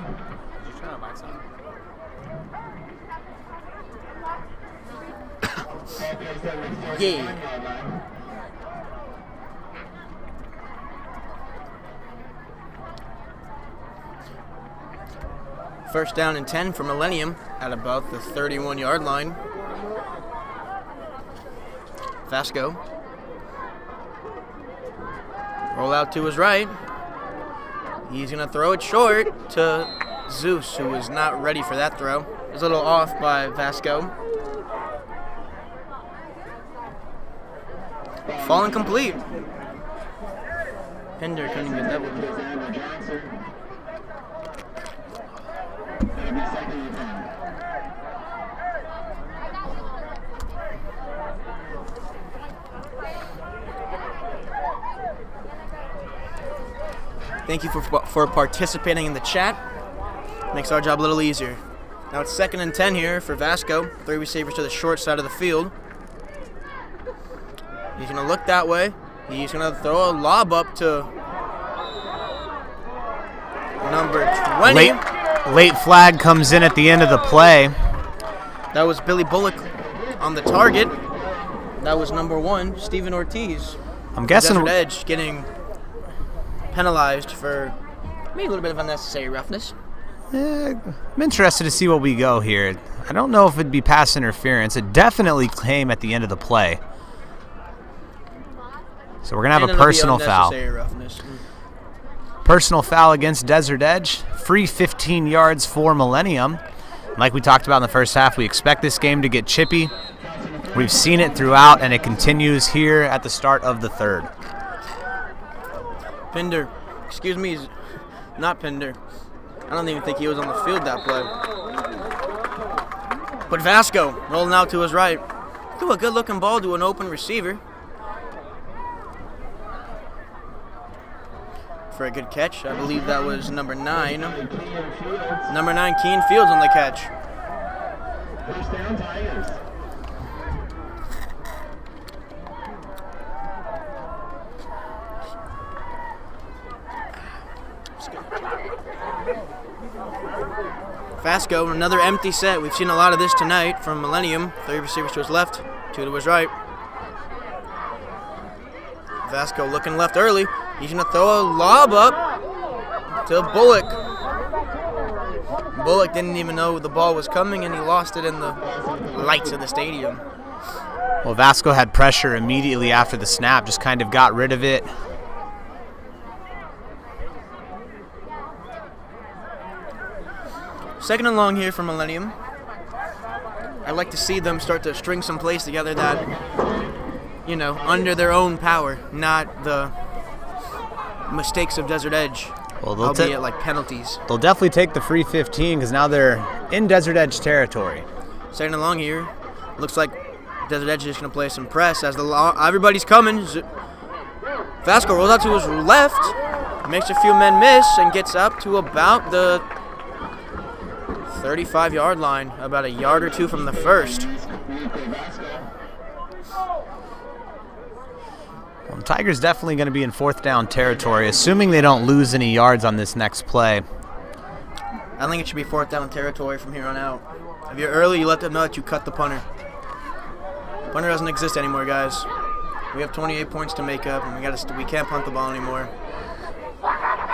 You trying to buy something? Yeah. First down and 10 for Millennium at about the 31-yard line. Vasco. Roll out to his right. He's going to throw it short to Zeus, who is not ready for that throw. It was a little off by Vasco. Falling complete. Pender couldn't get that one. Thank you for participating in the chat. Makes our job a little easier. Now it's 2nd and 10 here for Vasco. 3 receivers to the short side of the field. He's going to look that way. He's going to throw a lob up to number 20. Late flag comes in at the end of the play. That was Billy Bullock on the target. That was number 1, Steven Ortiz. I'm guessing Desert Edge getting penalized for maybe a little bit of unnecessary roughness. I'm interested to see what we go here. I don't know if it'd be pass interference. It definitely came at the end of the play. So we're going to have a personal foul. Personal foul against Desert Edge. Free 15 yards for Millennium. Like we talked about in the first half, we expect this game to get chippy. We've seen it throughout, and it continues here at the start of the third. Pender, excuse me, not Pender. I don't even think he was on the field that play. But Vasco rolling out to his right. Threw a good-looking ball to an open receiver. For a good catch. I believe that was number 9. Number 9, Keen Fields on the catch. First down, Tigers. Vasco, another empty set. We've seen a lot of this tonight from Millennium. 3 receivers to his left, 2 to his right. Vasco looking left early. He's going to throw a lob up to Bullock. Bullock didn't even know the ball was coming, and he lost it in the lights of the stadium. Well, Vasco had pressure immediately after the snap, just kind of got rid of it. Second and long here for Millennium. I'd like to see them start to string some plays together that, you know, under their own power, not the mistakes of Desert Edge, well, albeit like penalties. They'll definitely take the free 15 because now they're in Desert Edge territory. Second and long here. Looks like Desert Edge is just going to play some press as everybody's coming. Vasco rolls out to his left, makes a few men miss, and gets up to about the 35-yard line, about a yard or two from the first. Well, the Tigers definitely going to be in fourth down territory, assuming they don't lose any yards on this next play. I think it should be fourth down territory from here on out. If you're early, you let them know that you cut the punter. Punter doesn't exist anymore, guys. We have 28 points to make up, and we can't punt the ball anymore.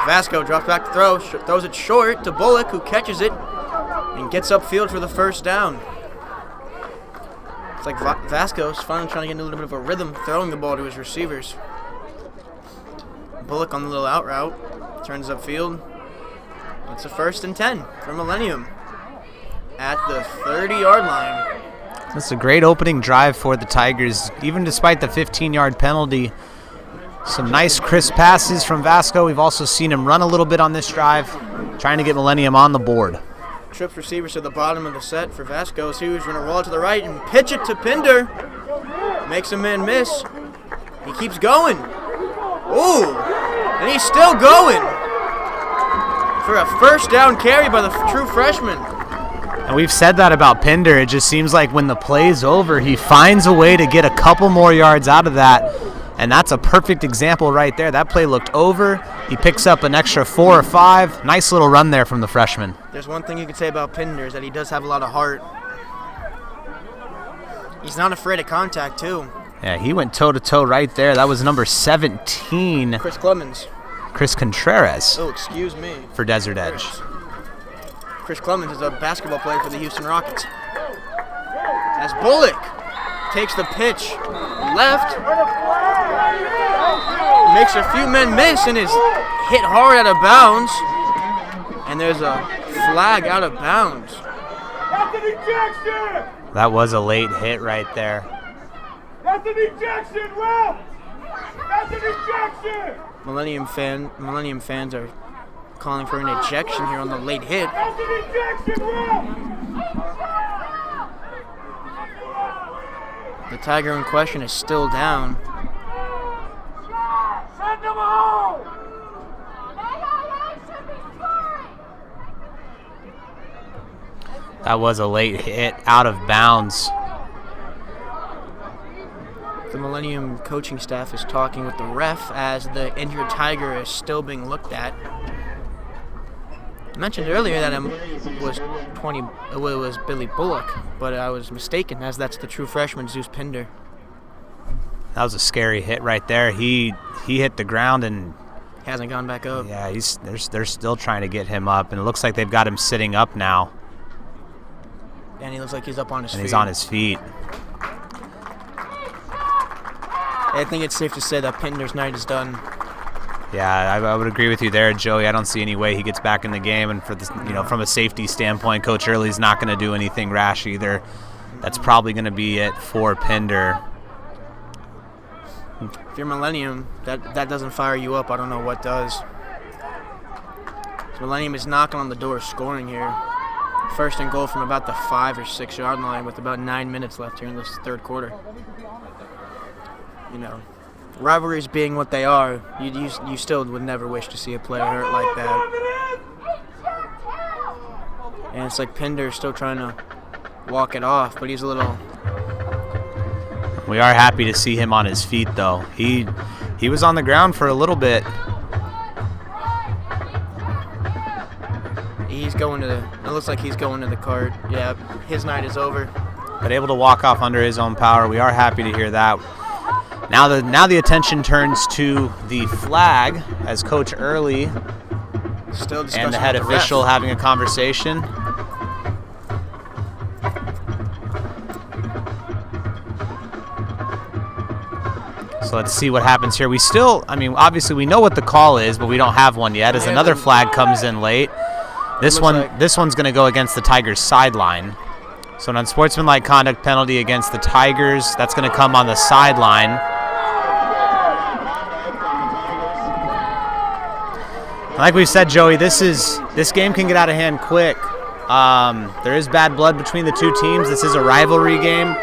Vasco drops back to throw, throws it short to Bullock, who catches it and gets upfield for the first down. It's like Vasco's finally trying to get a little bit of a rhythm throwing the ball to his receivers. Bullock on the little out route, turns upfield. It's a 1st and 10 for Millennium at the 30-yard line. That's a great opening drive for the Tigers, even despite the 15-yard penalty. Some nice crisp passes from Vasco. We've also seen him run a little bit on this drive, trying to get Millennium on the board. Trips receivers to the bottom of the set for Vasco. So he's going to roll to the right and pitch it to Pinder. Makes a man miss. He keeps going. Ooh, and he's still going for a first down carry by the true freshman. And we've said that about Pinder. It just seems like when the play's over, he finds a way to get a couple more yards out of that. And that's a perfect example right there. That play looked over. He picks up an extra 4 or 5. Nice little run there from the freshman. There's one thing you can say about Pinder is that he does have a lot of heart. He's not afraid of contact, too. Yeah, he went toe-to-toe right there. That was number 17. Chris Contreras. Oh, excuse me. For Desert Edge. Chris Clemens is a basketball player for the Houston Rockets. As Bullock takes the pitch left, makes a few men miss and is hit hard out of bounds. And there's a flag out of bounds. That's an ejection! That was a late hit right there. That's an ejection, ref! That's an ejection! Millennium fans are calling for an ejection here on the late hit. That's an ejection, ref! The Tiger in question is still down. Send him home! That was a late hit out of bounds. The Millennium coaching staff is talking with the ref as the injured Tiger is still being looked at. I mentioned earlier that it was Billy Bullock, but I was mistaken, as that's the true freshman, Zeus Pinder. That was a scary hit right there. He hit the ground and hasn't gone back up. Yeah, they're still trying to get him up, and it looks like they've got him sitting up now. And he looks like he's up on his feet. And he's on his feet. I think it's safe to say that Pinder's night is done. Yeah, I would agree with you there, Joey. I don't see any way he gets back in the game, and from a safety standpoint, Coach Early's not going to do anything rash either. That's probably going to be it for Pinder. If you're Millennium, that doesn't fire you up. I don't know what does. So Millennium is knocking on the door of scoring here. First and goal from about the 5 or 6 yard line with about 9 minutes left here in this third quarter. You know, rivalries being what they are, you still would never wish to see a player hurt like that. And it's like Pinder's still trying to walk it off, but he's a little... We are happy to see him on his feet, though. He was on the ground for a little bit. It looks like he's going to the cart. Yeah, his night is over. But able to walk off under his own power. We are happy to hear that. Now the attention turns to the flag as Coach Early and the head official having a conversation. So let's see what happens here. Obviously we know what the call is, but we don't have one yet as another flag comes in late. This one's going to go against the Tigers' sideline. So an unsportsmanlike conduct penalty against the Tigers. That's going to come on the sideline. Like we said, Joey, this game can get out of hand quick. There is bad blood between the two teams. This is a rivalry game.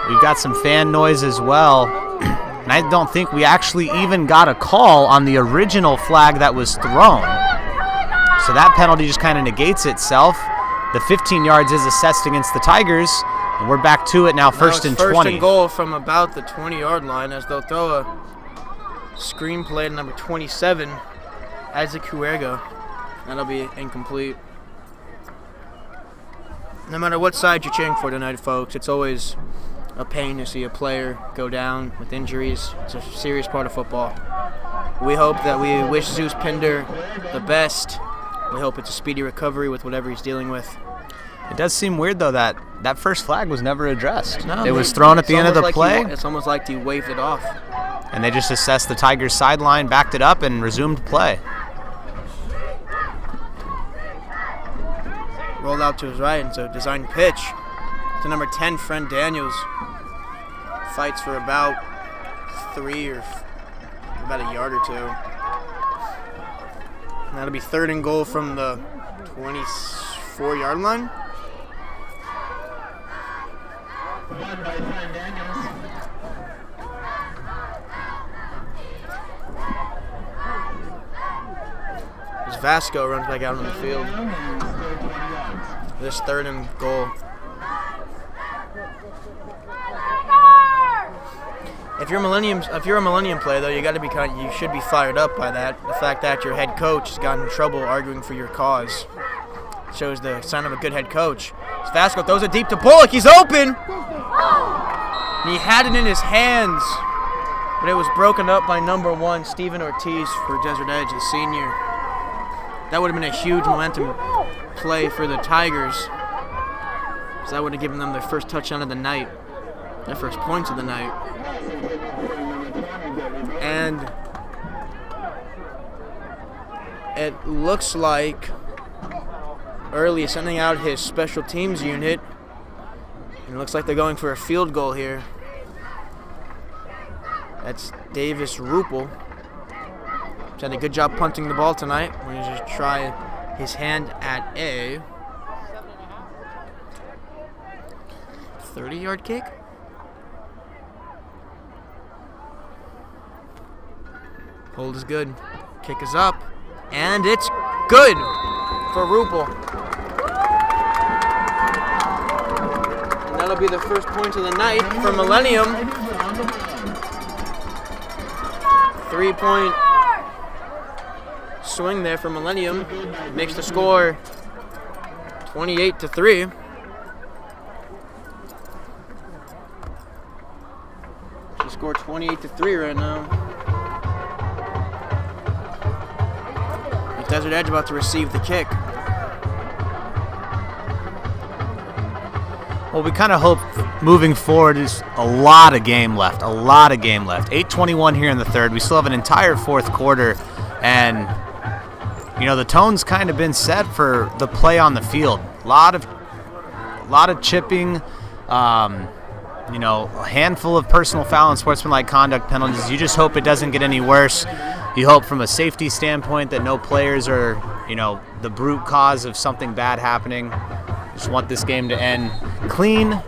We've got some fan noise as well. And I don't think we actually even got a call on the original flag that was thrown. So that penalty just kind of negates itself. The 15 yards is assessed against the Tigers, and we're back to it now, first and 20. First and goal from about the 20-yard line as they'll throw a screen play to number 27, Isaac Huerga. That'll be incomplete. No matter what side you're cheering for tonight, folks, it's always a pain to see a player go down with injuries. It's a serious part of football. We wish Zeus Pinder the best. We hope it's a speedy recovery with whatever he's dealing with. It does seem weird, though, that first flag was never addressed. No, it was thrown at the end of the play. It's almost like he waved it off. And they just assessed the Tigers' sideline, backed it up, and resumed play. Rolled out to his right, and so designed pitch to number 10, Friend Daniels. Fights for about about a yard or two. And that'll be third and goal from the 24-yard line. As Vasco runs back out on the field. This third and goal. If you're a Millennium player, though, you should be fired up by that. The fact that your head coach has gotten in trouble arguing for your cause shows the sign of a good head coach. As Vasco throws it deep to Bullock. He's open. And he had it in his hands, but it was broken up by number 1, Steven Ortiz for Desert Edge, the senior. That would have been a huge momentum play for the Tigers, because that would have given them their first touchdown of the night, their first points of the night. And it looks like Early is sending out his special teams unit, and it looks like they're going for a field goal here. That's Davis Rupel. He's had a good job punting the ball tonight. We're going to just try his hand at a 30-yard kick. Hold is good. Kick is up. And it's good for Rupel. And that'll be the first point of the night for Millennium. 3-point swing there for Millennium. Makes the score 28-3. The score 28-3 right now. Desert Edge about to receive the kick. Well, we kind of hope moving forward is a lot of game left. 8:21 here in the third. We still have an entire fourth quarter, and the tone's kind of been set for the play on the field. A lot of chipping. A handful of personal foul and sportsmanlike conduct penalties. You just hope it doesn't get any worse. You hope from a safety standpoint that no players are, the brute cause of something bad happening. Just want this game to end clean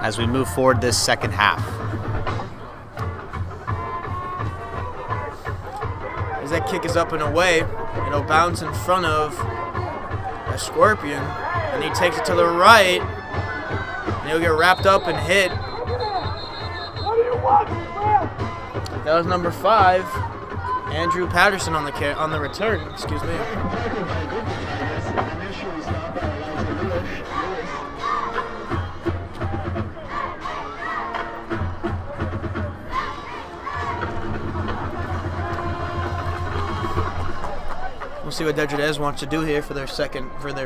as we move forward this second half. As that kick is up and away, it'll bounce in front of a Scorpion, and he takes it to the right, and he'll get wrapped up and hit. That was number 5, Andrew Patterson on the return. Excuse me. We'll see what Desert Edge wants to do here for their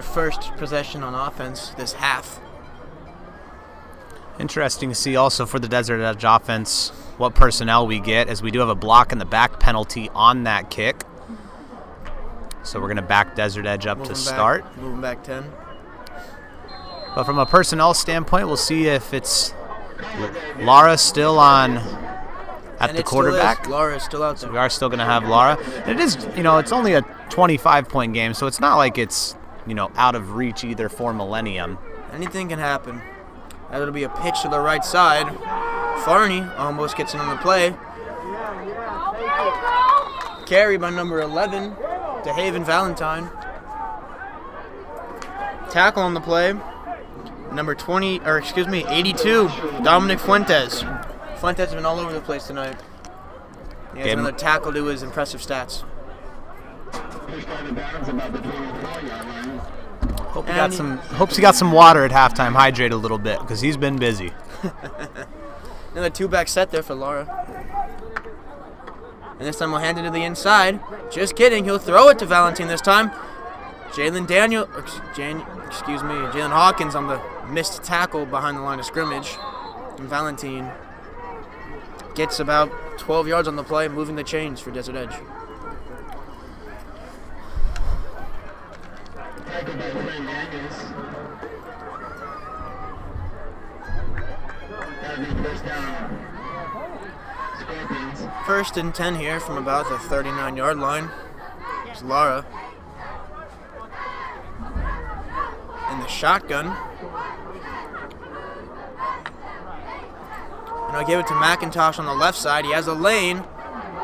first possession on offense this half. Interesting to see also for the Desert Edge offense what personnel we get, as we do have a block in the back penalty on that kick. So we're going to back Desert Edge up to start. Moving back 10. But from a personnel standpoint, we'll see if it's Lara still on at the quarterback. Lara is still out there. So we are still going to have Lara. And it is, it's only a 25-point game, so it's not like it's, out of reach either for Millennium. Anything can happen. That'll be a pitch to the right side. Farney almost gets in on the play. Carry by number 11, DeHaven Valentine. tackle on the play. Number 82, Dominic Fuentes. Fuentes has been all over the place tonight. He has another tackle to his impressive stats. Hopes he got some water at halftime, hydrate a little bit, because he's been busy. Another two-back set there for Lara. And this time we'll hand it to the inside. Just kidding, he'll throw it to Valentin this time. Jalen Hawkins on the missed tackle behind the line of scrimmage. And Valentin gets about 12 yards on the play, moving the chains for Desert Edge. First and 10 here from about the 39-yard line. It's Lara in the shotgun. And I'll give it to McIntosh on the left side. He has a lane,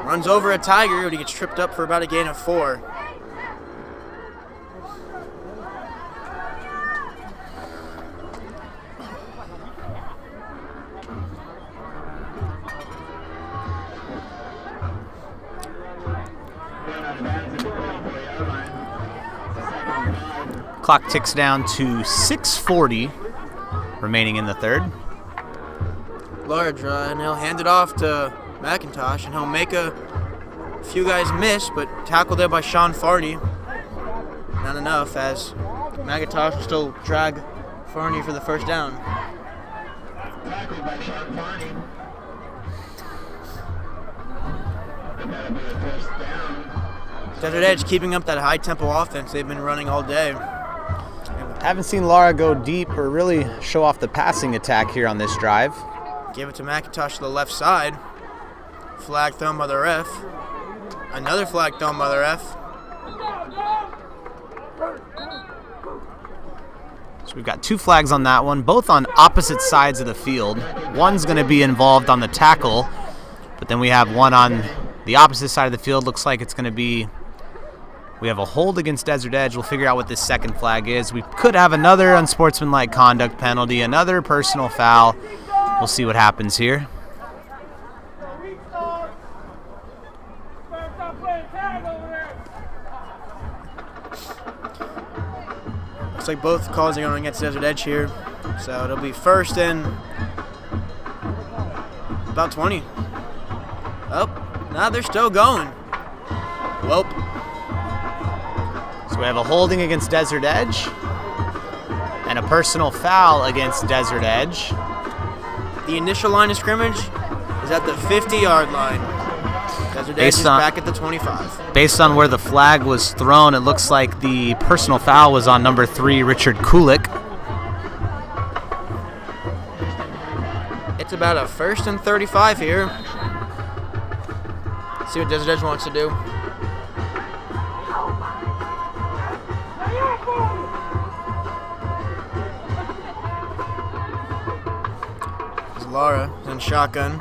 runs over a Tiger, but he gets tripped up for about a gain of 4. Clock ticks down to 6:40 remaining in the third. Lara draw, and he'll hand it off to McIntosh, and he'll make a few guys miss, but tackled there by Sean Farney. Not enough, as McIntosh will still drag Farney for the first down. Tackled by Sean Farney. Desert Edge keeping up that high-tempo offense they've been running all day. Haven't seen Lara go deep or really show off the passing attack here on this drive. Give it to McIntosh to the left side. Flag thrown by the ref. Another flag thrown by the ref. So we've got 2 flags on that one, both on opposite sides of the field. One's going to be involved on the tackle, but then we have one on the opposite side of the field. Looks like it's going to be, we have a hold against Desert Edge. We'll figure out what this second flag is. We could have another unsportsmanlike conduct penalty, another personal foul. We'll see what happens here. Looks like both calls are going against Desert Edge here. So it'll be first and about 20. Oh, nah, they're still going. Welp. So we have a holding against Desert Edge and a personal foul against Desert Edge. The initial line of scrimmage is at the 50-yard line. Desert Edge is back at the 25. Based on where the flag was thrown, it looks like the personal foul was on number 3, Richard Kulik. It's about a first and 35 here. Let's see what Desert Edge wants to do. Lara is in shotgun.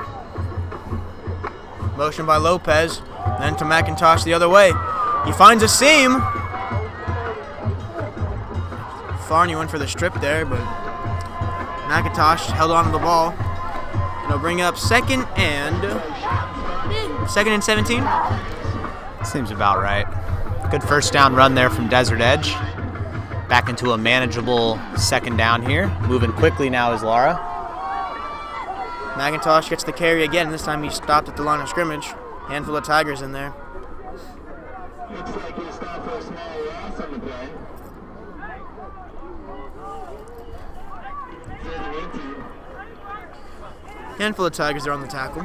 Motion by Lopez. Then to McIntosh the other way. He finds a seam. Farney went for the strip there, but McIntosh held on to the ball. And he'll bring up second and 17. Seems about right. Good first down run there from Desert Edge. Back into a manageable second down here. Moving quickly now is Lara. McIntosh gets the carry again. This time he stopped at the line of scrimmage. Handful of Tigers in there. Looks like he stopped for a small loss on the play. 18. Handful of Tigers are on the tackle.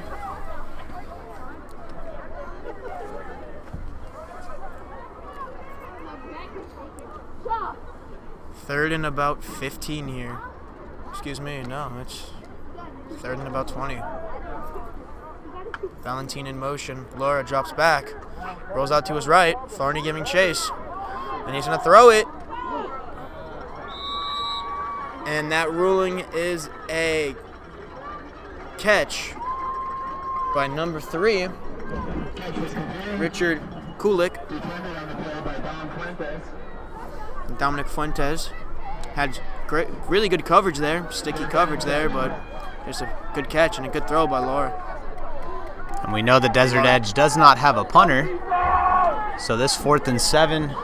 Third and about 15 here. Excuse me, no, it's third and about 20. Valentin in motion. Lara drops back. Rolls out to his right. Farney giving chase. And he's going to throw it. And that ruling is a catch by number 3, Richard Kulik. Dominic Fuentes. had really good coverage there, sticky coverage there, but just a good catch and a good throw by Laura. And we know the Desert Edge does not have a punter, so this 4th and 7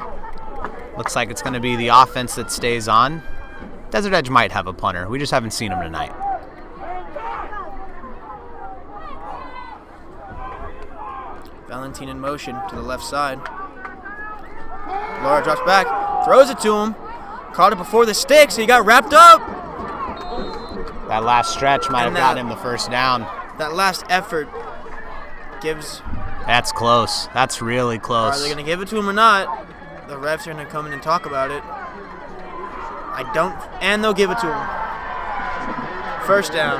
looks like it's going to be the offense that stays on. Desert Edge might have a punter. We just haven't seen him tonight. Valentin in motion to the left side. Laura drops back, throws it to him. Caught it before the sticks, so he got wrapped up. That last stretch might have gotten him the first down. That last effort gives... That's close. That's really close. Are they going to give it to him or not? The refs are going to come in and talk about it. And they'll give it to him. First down.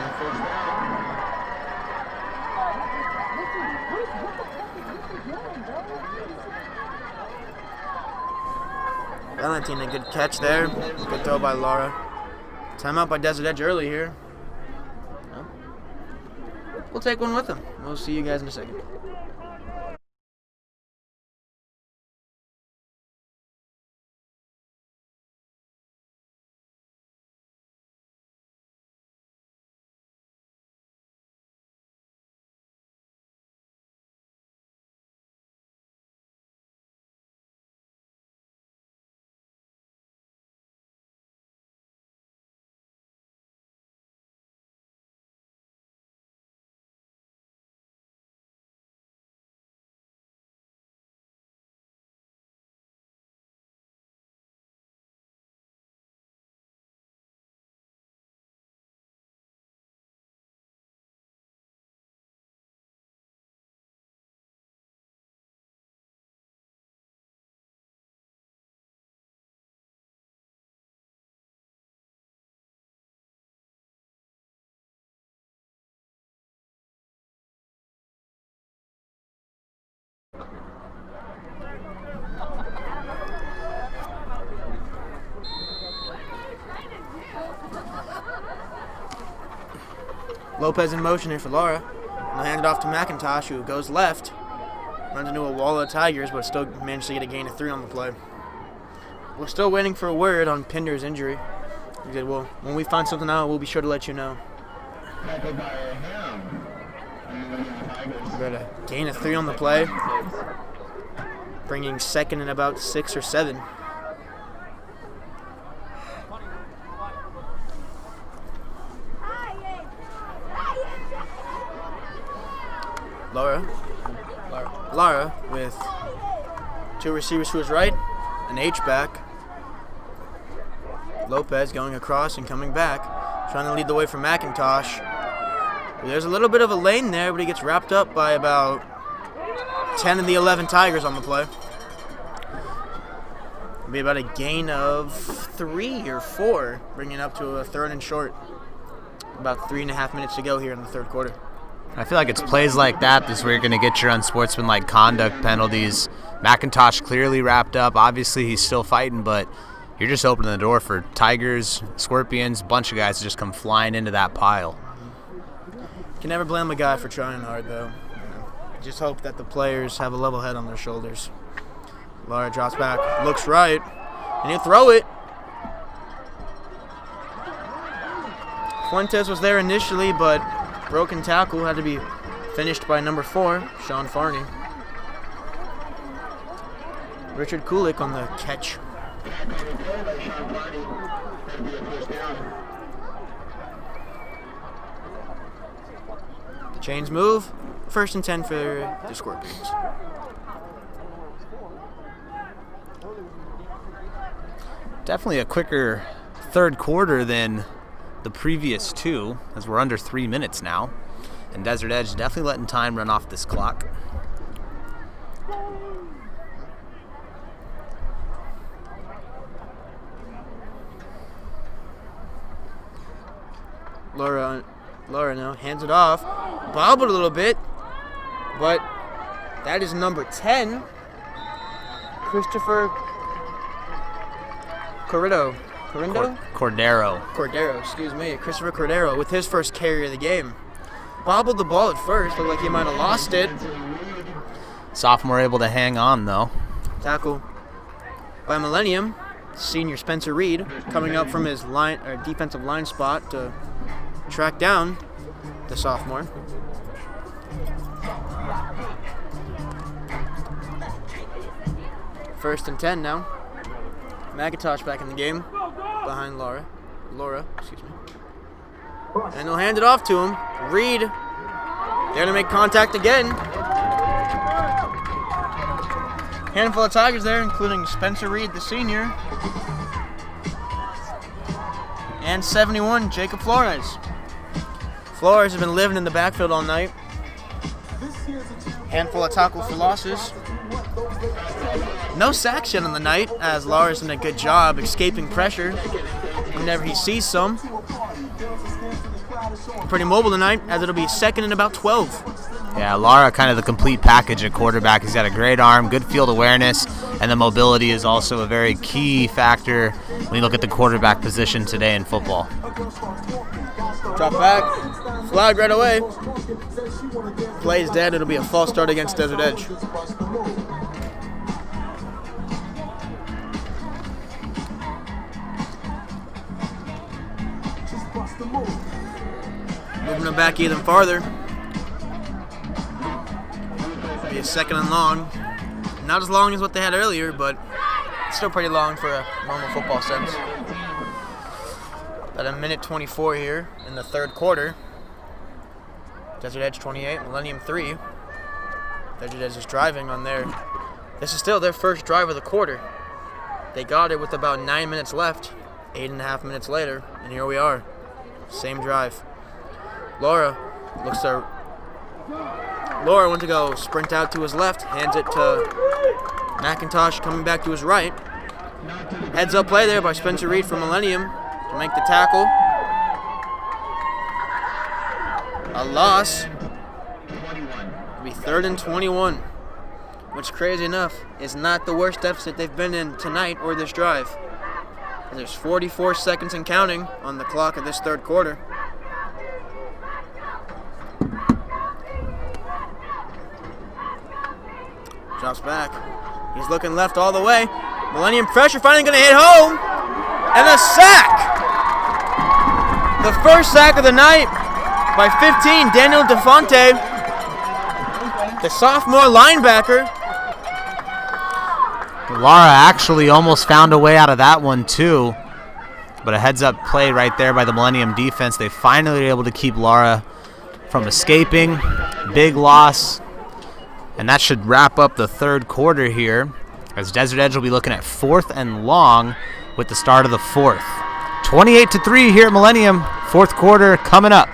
Valentin, a good catch there. Good throw by Laura. Timeout by Desert Edge early here. Well, we'll take one with them. We'll see you guys in a second. Lopez in motion here for Laura. They'll hand it off to McIntosh, who goes left. Runs into a wall of Tigers, but still managed to get a gain of 3 on the play. We're still waiting for a word on Pinder's injury. He said, well, when we find something out, we'll be sure to let you know. Got a gain of 3 on the play, bringing second and about 6 or 7. Lara with 2 receivers to his right, an H-back. Lopez going across and coming back, trying to lead the way for McIntosh. There's a little bit of a lane there, but he gets wrapped up by about 10 of the 11 Tigers on the play. It'll be about a gain of 3 or 4, bringing it up to a 3rd and short. About 3.5 minutes to go here in the 3rd quarter. I feel like it's plays like that that's where you're going to get your unsportsmanlike conduct penalties. McIntosh clearly wrapped up. Obviously, he's still fighting, but you're just opening the door for Tigers, Scorpions, a bunch of guys to just come flying into that pile. Can never blame a guy for trying hard, though. Just hope that the players have a level head on their shoulders. Lara drops back, looks right, and he'll throw it. Fuentes was there initially, but broken tackle had to be finished by number 4, Sean Farney. Richard Kulik on the catch. The chains move. 1st and 10 for the Scorpions. Definitely a quicker 3rd quarter than the previous 2, as we're under 3 minutes now. And Desert Edge definitely letting time run off this clock. Laura now hands it off. Bobbled a little bit, but that is number 10, Christopher Cordero, excuse me. Christopher Cordero with his first carry of the game. Bobbled the ball at first, looked like he might have lost it. Sophomore able to hang on, though. Tackle by Millennium. Senior Spencer Reed coming up from his defensive line spot to track down the sophomore. First and 10 now. McIntosh back in the game behind Laura, excuse me. And they'll hand it off to him. Reed there to make contact again. Handful of Tigers there, including Spencer Reed, the senior. And 71, Jacob Flores. Flores has been living in the backfield all night. Handful of tackles for losses. No sacks yet on the night, as Lara's done a good job escaping pressure whenever he sees some. Pretty mobile tonight, as it'll be second and about 12. Yeah, Lara kind of the complete package at quarterback. He's got a great arm, good field awareness, and the mobility is also a very key factor when you look at the quarterback position today in football. Drop back, flag right away. Play's dead, it'll be a false start against Desert Edge. Moving them back even farther. Be a second and long. Not as long as what they had earlier, but still pretty long for a normal football sense. About a minute 24 here in the third quarter. Desert Edge 28, Millennium 3. Desert Edge is driving on their... This is still their first drive of the quarter. They got it with about 9 minutes left. 8.5 minutes later, and here we are. Same drive. Laura went to go sprint out to his left, hands it to McIntosh coming back to his right. Heads up play there by Spencer Reed from Millennium to make the tackle. A loss. It'll be 3rd and 21, which, crazy enough, is not the worst deficit they've been in tonight or this drive. There's 44 seconds and counting on the clock of this third quarter. Drops back. He's looking left all the way. Millennium pressure finally going to hit home. And a sack. The first sack of the night by 15, Daniel DeFonte, the sophomore linebacker. Lara actually almost found a way out of that one too, but a heads-up play right there by the Millennium defense. They finally were able to keep Lara from escaping. Big loss, and that should wrap up the third quarter here, as Desert Edge will be looking at 4th and long with the start of the 4th. 28-3 here at Millennium. Fourth quarter coming up.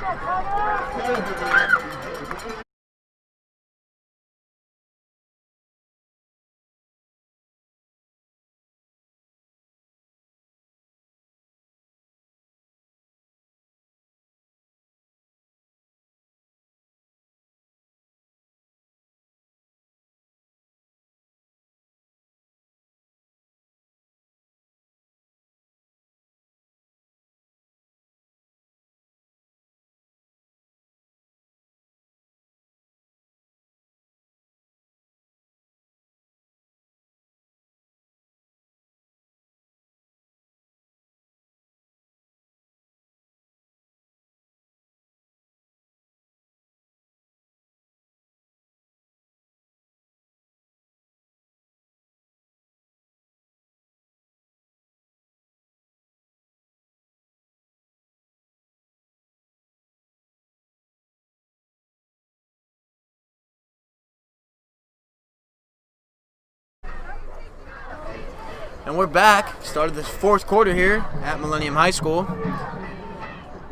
And we're back. Started this fourth quarter here at Millennium High School.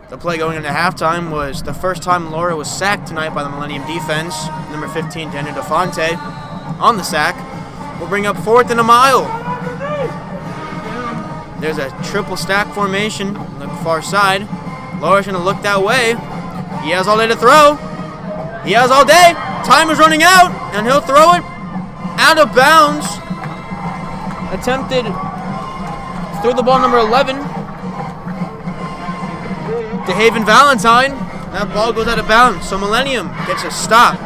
The play going into halftime was the first time Laura was sacked tonight by the Millennium defense. Number 15, Daniel DeFonte, on the sack. We'll bring up 4th and a mile. There's a triple stack formation on the far side. Laura's going to look that way. He has all day to throw. He has all day. Time is running out, and he'll throw it out of bounds. Attempted through the ball, number 11, DeHaven Valentine. That ball goes out of bounds, so Millennium gets a stop.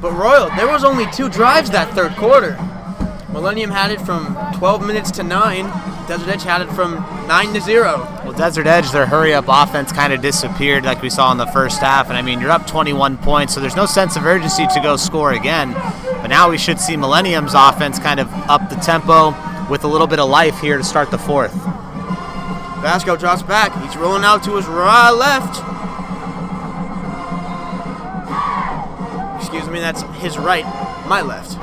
But Royal, there was only 2 drives that third quarter. Millennium had it from 12 minutes to 9. Desert Edge had it from 9-0. Well, Desert Edge, their hurry-up offense kind of disappeared like we saw in the first half. And, I mean, you're up 21 points, so there's no sense of urgency to go score again. But now we should see Millennium's offense kind of up the tempo with a little bit of life here to start the fourth. Vasco drops back. He's rolling out to his left. Excuse me, that's his right, my left.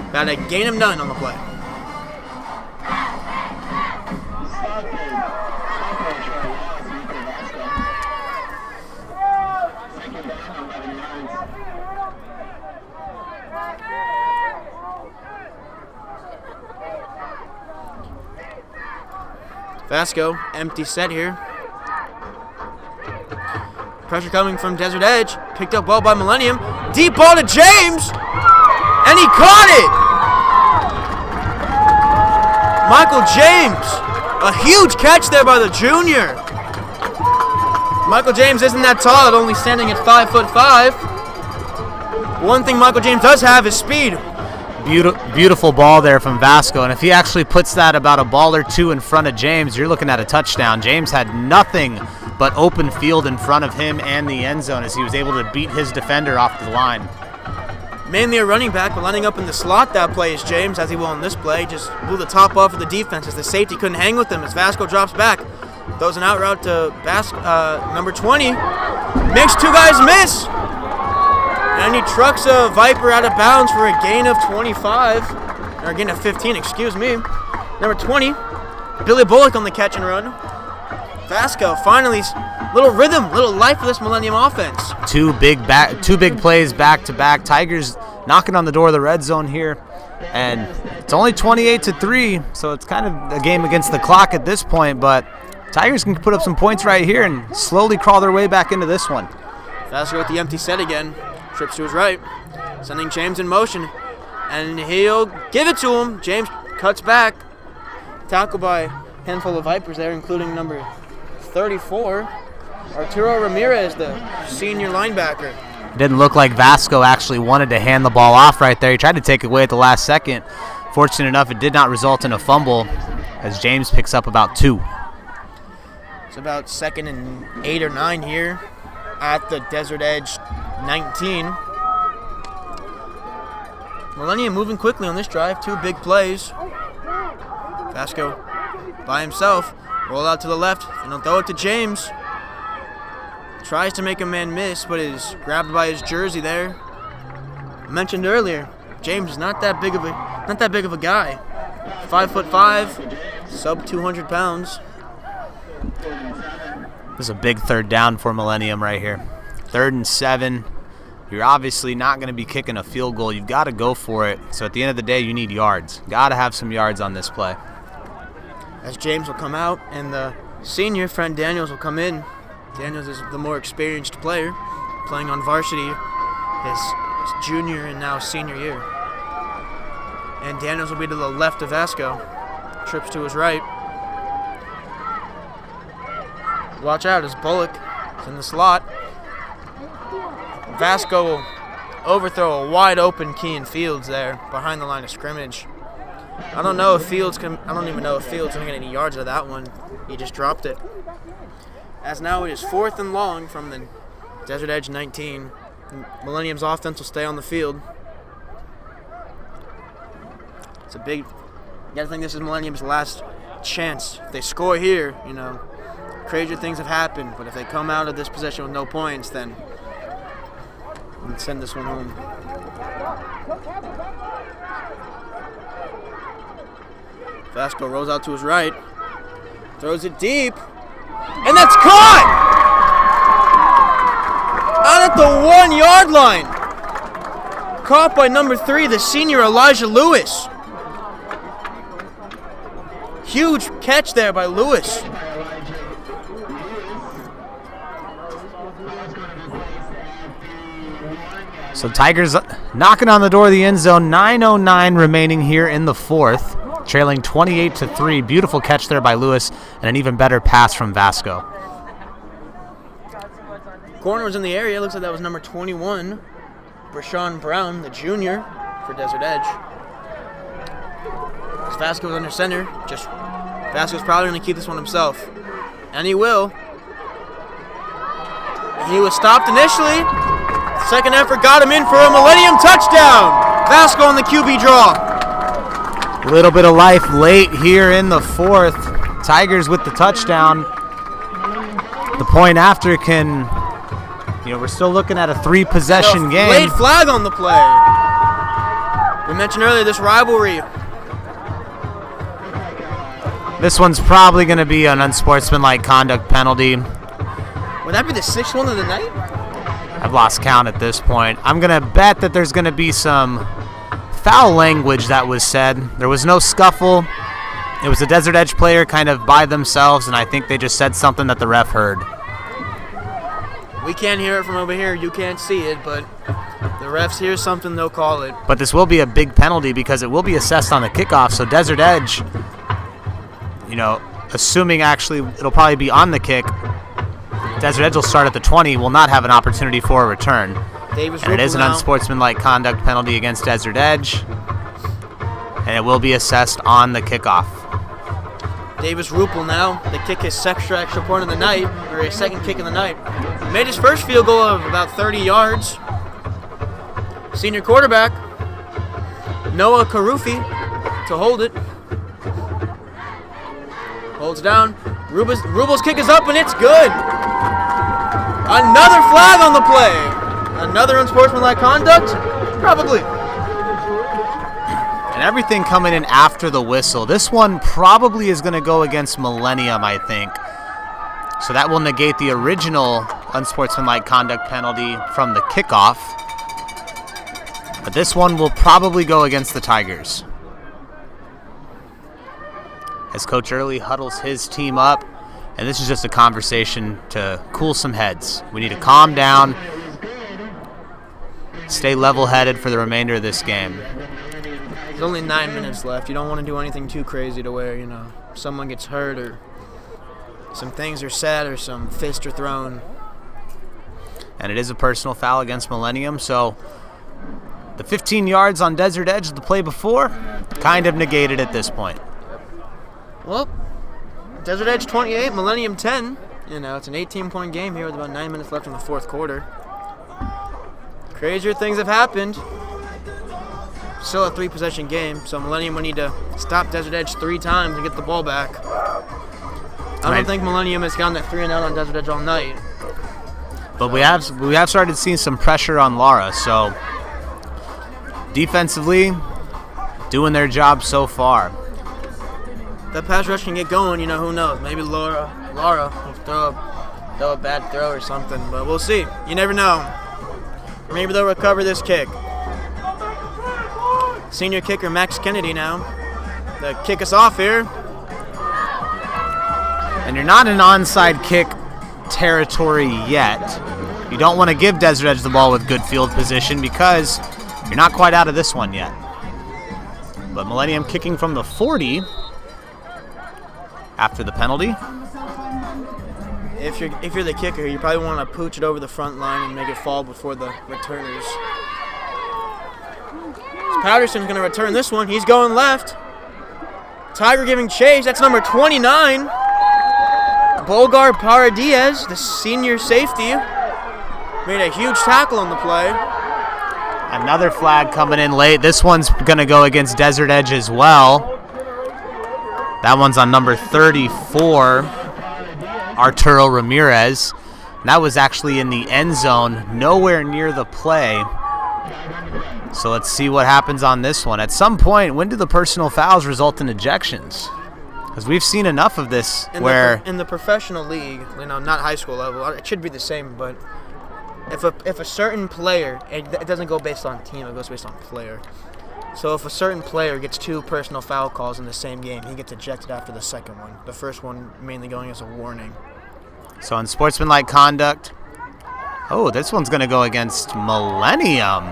About a gain of none on the play. Vasco, empty set here. Pressure coming from Desert Edge. Picked up well by Millennium. Deep ball to James! And he caught it! Michael James! A huge catch there by the junior. Michael James isn't that tall, only standing at 5'5". One thing Michael James does have is speed. Beautiful ball there from Vasco, and if he actually puts that about a ball or two in front of James, you're looking at a touchdown. James had nothing but open field in front of him and the end zone as he was able to beat his defender off the line. Mainly a running back, but lining up in the slot that play is James, as he will in this play. Just blew the top off of the defense as the safety couldn't hang with him as Vasco drops back. Throws an out route to number 20. Makes two guys miss. And he trucks a Viper out of bounds for a gain of 25. Or a gain of 15, excuse me. Number 20, Billy Bullock on the catch and run. Vasco finally, little rhythm, little life for this Millennium offense. Two big plays back to back. Tigers knocking on the door of the red zone here, and it's only 28-3, so it's kind of a game against the clock at this point. But Tigers can put up some points right here and slowly crawl their way back into this one. Vasco with the empty set again, trips to his right, sending James in motion, and he'll give it to him. James cuts back, tackled by a handful of Vipers there, including number 34, Arturo Ramirez, the senior linebacker. It didn't look like Vasco actually wanted to hand the ball off right there. He tried to take it away at the last second. Fortunate enough, it did not result in a fumble as James picks up about 2. It's about 2nd and 8 or 9 here at the Desert Edge 19. Millennium moving quickly on this drive. 2 big plays. Vasco by himself. Roll out to the left, and he'll throw it to James. Tries to make a man miss, but is grabbed by his jersey there. I mentioned earlier, James is not that big of a guy. 5'5", sub 200 pounds. This is a big third down for Millennium right here. 3rd and 7. You're obviously not going to be kicking a field goal. You've got to go for it. So at the end of the day, you need yards. Got to have some yards on this play. As James will come out and the senior friend Daniels will come in. Daniels is the more experienced player, playing on varsity his junior and now senior year. And Daniels will be to the left of Vasco. Trips to his right. Watch out as Bullock is in the slot. Vasco will overthrow a wide open Kean Fields there behind the line of scrimmage. I don't even know if Fields going to get any yards out of that one. He just dropped it. As now it is 4th and long from the Desert Edge 19. Millennium's offense will stay on the field. It's a big. You gotta think this is Millennium's last chance. If they score here, crazier things have happened. But if they come out of this possession with no points, then we can send this one home. Vasco rolls out to his right, throws it deep, and that's caught! Out at the 1-yard line. Caught by number 3, the senior Elijah Lewis. Huge catch there by Lewis. So Tigers knocking on the door of the end zone. 9:09 remaining here in the 4th. Trailing 28-3. Beautiful catch there by Lewis and an even better pass from Vasco. Corner was in the area. Looks like that was number 21, Brashawn Brown, the junior. for Desert Edge. As Vasquez under center, Vasquez probably going to keep this one himself. And he will. He was stopped initially. Second effort got him in for a Millennium touchdown. Vasco on the QB draw. A little bit of life late here in the fourth. Tigers with the touchdown. The point after can, we're still looking at a 3-possession game. Late flag on the play. We mentioned earlier this rivalry. This one's probably going to be an unsportsmanlike conduct penalty. Would that be the 6th one of the night? I've lost count at this point. I'm going to bet that there's going to be some foul language that was said. There was no scuffle. It was a Desert Edge player kind of by themselves, and I think they just said something that the ref heard. We can't hear it from over here. You can't see it, but the refs hear something, they'll call it. But this will be a big penalty because it will be assessed on the kickoff. So Desert Edge, assuming actually it'll probably be on the kick, Desert Edge will start at the 20, will not have an opportunity for a return. And it is an unsportsmanlike conduct penalty against Desert Edge, and it will be assessed on the kickoff. Davis Rupel now, the kick his extra point of the night, or his second kick of the night. Made his first field goal of about 30 yards. Senior quarterback, Noah Karufi, to hold it. Holds down. Rubel's kick is up, and it's good. Another flag on the play. Another unsportsmanlike conduct? Probably. And everything coming in after the whistle. This one probably is going to go against Millennium, I think. So that will negate the original unsportsmanlike conduct penalty from the kickoff. But this one will probably go against the Tigers. As Coach Early huddles his team up, and this is just a conversation to cool some heads. We need to calm down, stay level-headed for the remainder of this game. There's only 9 minutes left. You don't want to do anything too crazy to where, someone gets hurt or some things are said or some fists are thrown. And it is a personal foul against Millennium, so the 15 yards on Desert Edge the play before kind of negated at this point. Well, Desert Edge 28, Millennium 10. It's an 18-point game here with about 9 minutes left in the fourth quarter. Crazier things have happened. Still a 3-possession game, so Millennium will need to stop Desert Edge 3 times and get the ball back. I don't think Millennium has gotten that 3 and out on Desert Edge all night. But we have started seeing some pressure on Lara, so defensively doing their job so far. That pass rush can get going, who knows? Maybe Lara will throw a bad throw or something, but we'll see. You never know. Maybe they'll recover this kick. Senior kicker Max Kennedy now to kick us off here. And you're not in onside kick territory yet. You don't want to give Desert Edge the ball with good field position because you're not quite out of this one yet. But Millennium kicking from the 40 after the penalty. If you're the kicker, you probably want to pooch it over the front line and make it fall before the returners. Patterson's going to return this one. He's going left. Tiger giving chase. That's number 29. Bolgar Paradiez, the senior safety, made a huge tackle on the play. Another flag coming in late. This one's going to go against Desert Edge as well. That one's on number 34, Arturo Ramirez. And that was actually in the end zone, nowhere near the play. So let's see what happens on this one. At some point, when do the personal fouls result in ejections? Because we've seen enough of this in the professional league, not high school level, it should be the same, but if a certain player, it doesn't go based on team, it goes based on player. So if a certain player gets 2 personal foul calls in the same game, he gets ejected after the second one. The first one mainly going as a warning. So in sportsmanlike conduct, this one's going to go against Millennium.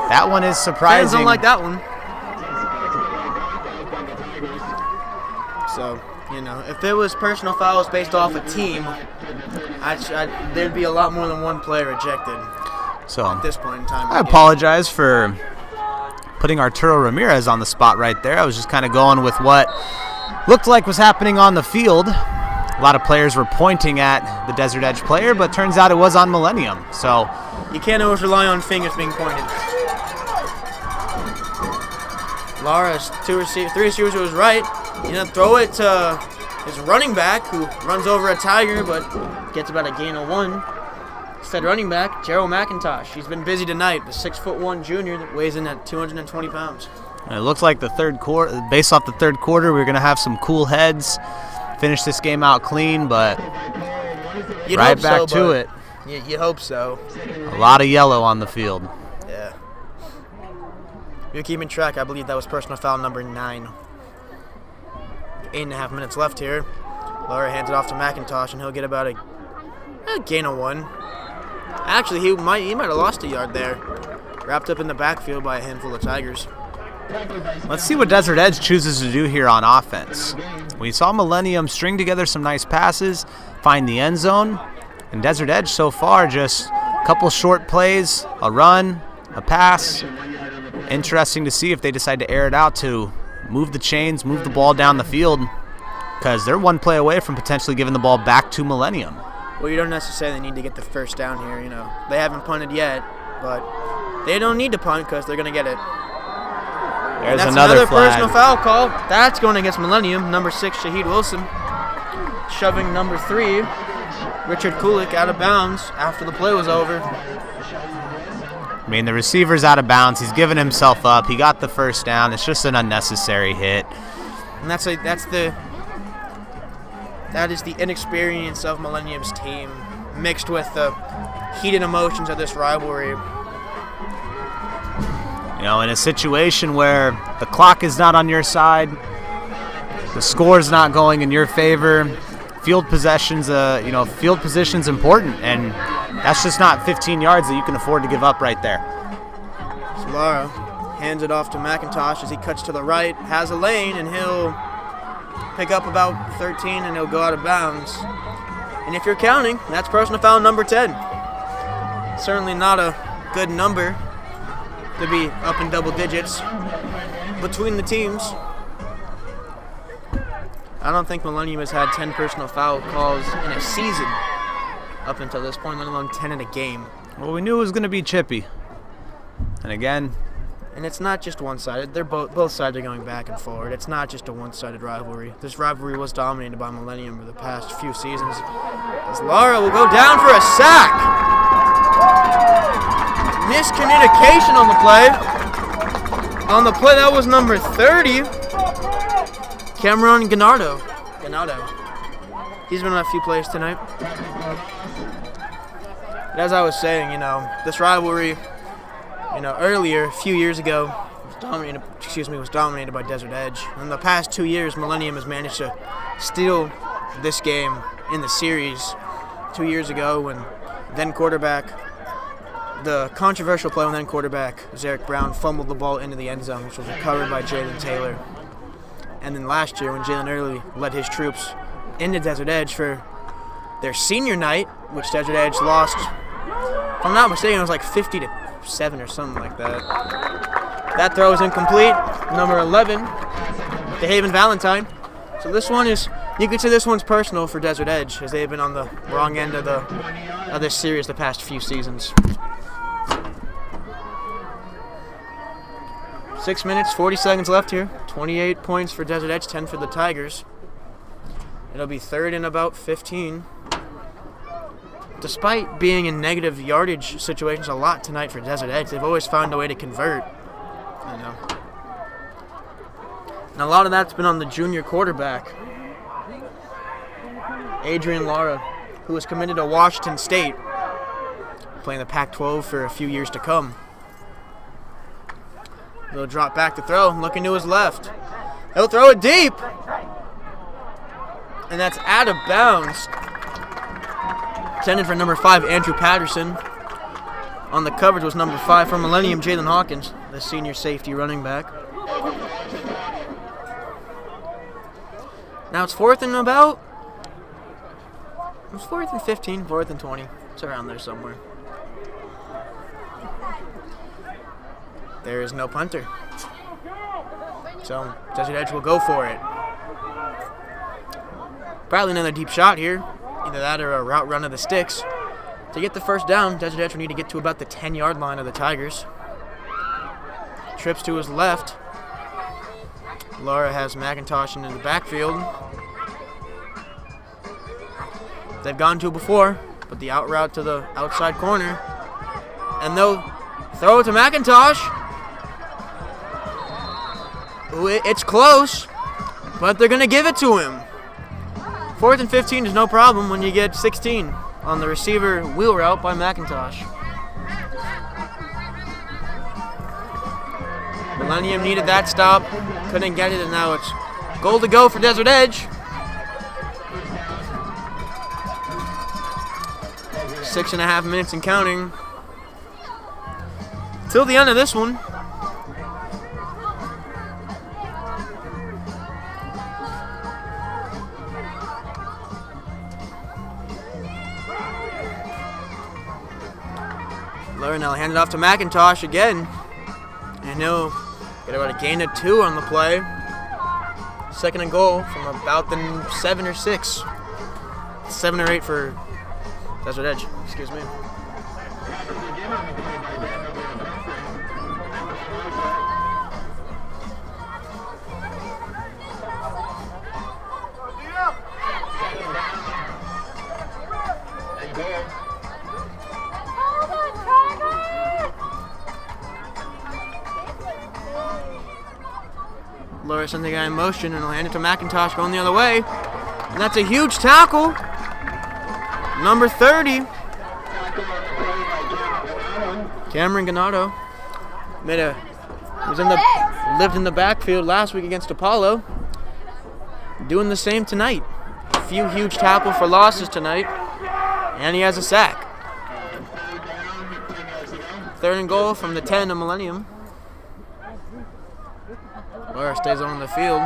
That one is surprising. Fans don't like that one. So, if it was personal fouls based off a team, there'd be a lot more than one player ejected. So at this point in time. I apologize for putting Arturo Ramirez on the spot right there. I was just kind of going with what looked like was happening on the field. A lot of players were pointing at the Desert Edge player, but turns out it was on Millennium. So you can't always rely on fingers being pointed. Lara's three receivers was right. Throw it to his running back, who runs over a Tiger, but gets about a gain of 1. Said running back, Gerald McIntosh. He's been busy tonight. The 6'1" junior that weighs in at 220 pounds. It looks like the third quarter, based off the third quarter, we're going to have some cool heads. Finish this game out clean, but You'd right hope back so, to it. You hope so. A lot of yellow on the field. Yeah. You're keeping track. I believe that was personal foul number 9. 8.5 minutes left here. Lara hands it off to McIntosh, and he'll get about a gain of 1. Actually, he might have lost a yard there. Wrapped up in the backfield by a handful of Tigers. Let's see what Desert Edge chooses to do here on offense. We saw Millennium string together some nice passes, find the end zone, and Desert Edge so far just a couple short plays, a run, a pass. Interesting to see if they decide to air it out to move the chains, move the ball down the field, because they're one play away from potentially giving the ball back to Millennium. Well, you don't necessarily need to get the first down here. They haven't punted yet, but they don't need to punt because they're going to get it. There's That's another flag. personal foul call. That's going against Millennium. Number 6, Shaheed Wilson, shoving number 3, Richard Kulik, out of bounds after the play was over. I mean, the receiver's out of bounds. He's given himself up. He got the first down. It's just an unnecessary hit. And that is the inexperience of Millennium's team, mixed with the heated emotions of this rivalry. In a situation where the clock is not on your side, the score is not going in your favor, field position's important, and that's just not 15 yards that you can afford to give up right there. So Lara hands it off to McIntosh as he cuts to the right, has a lane, and he'll pick up about 13, and he'll go out of bounds. And if you're counting, that's personal foul number 10. Certainly not a good number to be up in double digits between the teams. I don't think Millennium has had 10 personal foul calls in a season up until this point, let alone 10 in a game. Well, we knew it was going to be chippy. And again, and it's not just one-sided. They're both sides are going back and forward. It's not just a one-sided rivalry. This rivalry was dominated by Millennium for the past few seasons. As Lara will go down for a sack. Miscommunication on the play. On the play, that was number 30. Cameron Ganardo. He's been on a few plays tonight. But as I was saying, this rivalry, earlier, a few years ago, was dominated by Desert Edge. In the past 2 years, Millennium has managed to steal this game in the series. 2 years ago, when the controversial play when then quarterback Zarek Brown fumbled the ball into the end zone, which was recovered by Jalen Taylor. And then last year, when Jalen Early led his troops into Desert Edge for their senior night, which Desert Edge lost, if I'm not mistaken, it was like 50-7 or something like that. That throw is incomplete. Number 11, DeHaven Valentine. So this one is, you could say this one's personal for Desert Edge, as they've been on the wrong end of this series the past few seasons. 6 minutes, 40 seconds left here. 28 points for Desert Edge, 10 for the Tigers. It'll be third and about 15. Despite being in negative yardage situations a lot tonight for Desert Edge, they've always found a way to convert. And a lot of that's been on the junior quarterback, Adrian Lara, who was committed to Washington State, playing the Pac-12 for a few years to come. He'll drop back to throw, looking to his left. He'll throw it deep. And that's out of bounds. Intended for number 5, Andrew Patterson. On the coverage was number 5 from Millennium, Jalen Hawkins, the senior safety running back. Now it's fourth and 15, 4th and 20. It's around there somewhere. There is no punter. So Desert Edge will go for it. Probably another deep shot here. Either that or a route run of the sticks. To get the first down, Desert Edge will need to get to about the 10-yard line of the Tigers. Trips to his left. Laura has McIntosh into the backfield. They've gone to it before, but the out route to the outside corner. And they'll throw it to McIntosh. Ooh, it's close, but they're going to give it to him. 4th and 15 is no problem when you get 16 on the receiver wheel route by McIntosh. Millennium needed that stop, couldn't get it, and now it's goal to go for Desert Edge. 6.5 minutes and counting till the end of this one. Laura now hand it off to McIntosh again, and he'll get about a gain of 2 on the play. 2nd and goal from about the 7 or 6. 7 or 8 for Desert Edge, excuse me. Laura sends the guy in motion and will hand it to McIntosh going the other way. And that's a huge tackle. Number 30. Cameron Ganado lived in the backfield last week against Apollo. Doing the same tonight. A few huge tackle for losses tonight. And he has a sack. 3rd and goal from the 10 of Millennium. Laura stays on the field.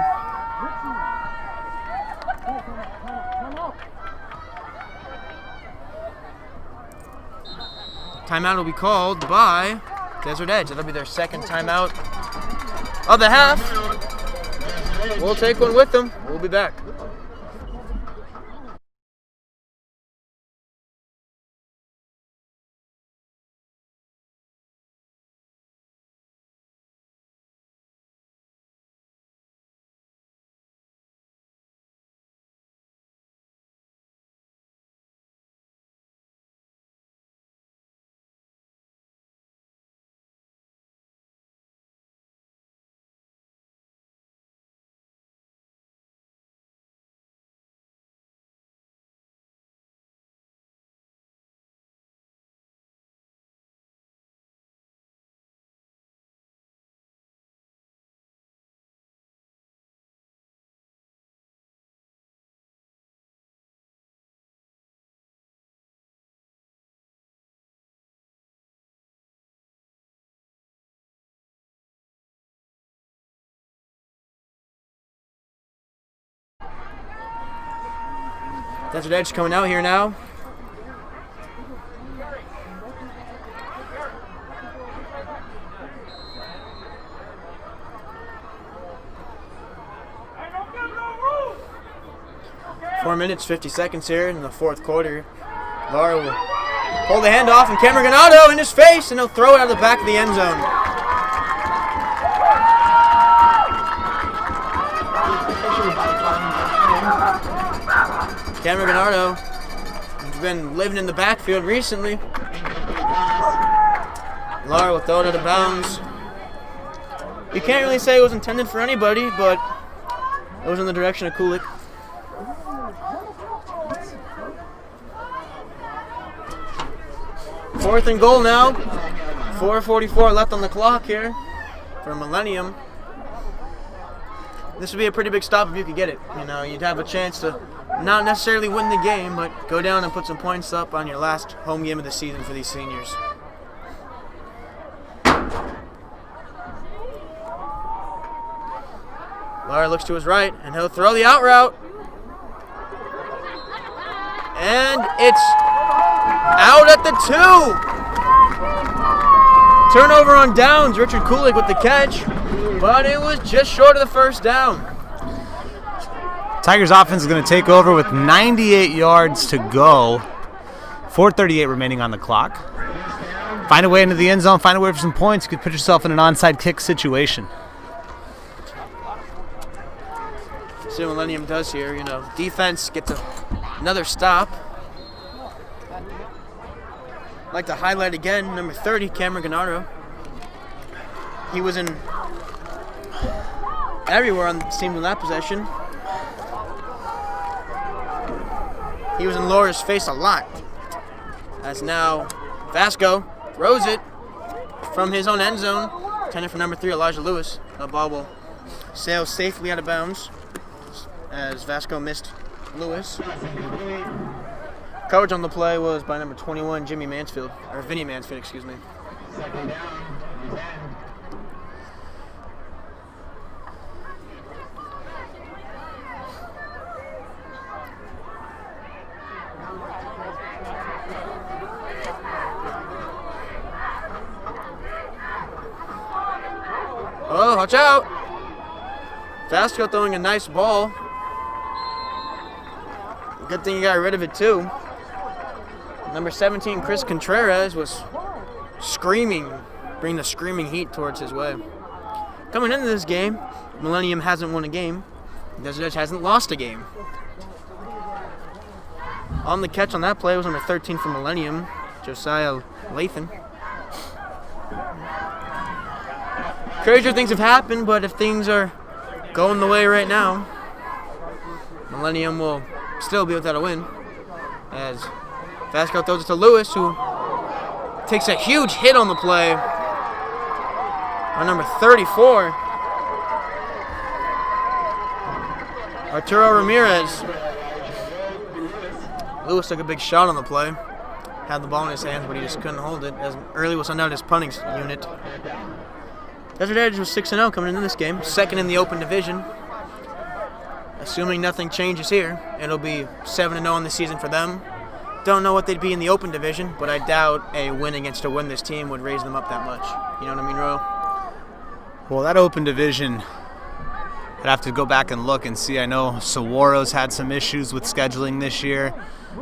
Timeout will be called by Desert Edge. That'll be their 2nd timeout of the half. We'll take one with them. We'll be back. Desert Edge coming out here now. Four minutes, 50 seconds here in the 4th quarter. Laura will pull the handoff, and Cameron Ganado in his face, and he'll throw it out of the back of the end zone. Cameron Ganado has been living in the backfield recently. Laura will throw it out of bounds. You can't really say it was intended for anybody, but it was in the direction of Kulik. Fourth and goal now. 4:44 left on the clock here for Millennium. This would be a pretty big stop if you could get it. You know, you'd have a chance to not necessarily win the game, but go down and put some points up on your last home game of the season for these seniors. Laura looks to his right, and he'll throw the out route. And it's out at the 2. Turnover on downs. Richard Kulik with the catch, but it was just short of the first down. Tigers offense is going to take over with 98 yards to go. 4:38 remaining on the clock. Find a way into the end zone, find a way for some points. You could put yourself in an onside kick situation. See what Millennium does here. Defense gets another stop. I'd like to highlight again number 30, Cameron Gennaro. He was in everywhere on the team in that possession. He was in Laura's face a lot. As now Vasco throws it from his own end zone. Intended for number 3, Elijah Lewis. The ball will sail safely out of bounds as Vasco missed Lewis. Coverage on the play was by number 21, Vinny Mansfield, excuse me. Second down, Oh, watch out! Vasco throwing a nice ball. Good thing he got rid of it too. Number 17, Chris Contreras, was screaming, bringing the screaming heat towards his way. Coming into this game, Millennium hasn't won a game. Desert Edge hasn't lost a game. On the catch on that play was number 13 from Millennium, Josiah Lathan. Crazier things have happened, but if things are going the way right now, Millennium will still be without a win. As Vasco throws it to Lewis, who takes a huge hit on the play on number 34, Arturo Ramirez. Lewis took a big shot on the play. Had the ball in his hands, but he just couldn't hold it, as early was sent out his punting unit. Desert Edge was 6-0 coming into this game, second in the open division. Assuming nothing changes here, it'll be 7-0 on the season for them. Don't know what they'd be in the open division, but I doubt a win against a win this team would raise them up that much. You know what I mean, Ro? Well, that open division, I'd have to go back and look and see. I know Saguaro's had some issues with scheduling this year.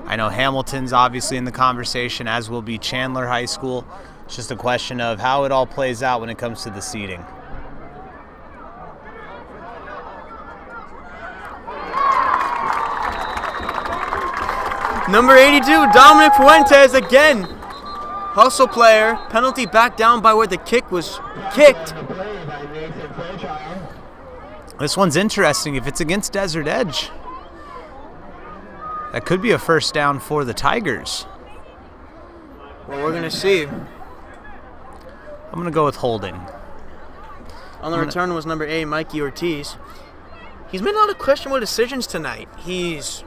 I know Hamilton's obviously in the conversation, as will be Chandler High School. It's just a question of how it all plays out when it comes to the seeding. Number 82, Dominic Fuentes again. Hustle player, penalty back down by where the kick was kicked. This one's interesting. If it's against Desert Edge, that could be a first down for the Tigers. Well, we're going to see. I'm going to go with holding. On the return was number 8, Mikey Ortiz. He's made a lot of questionable decisions tonight. He's,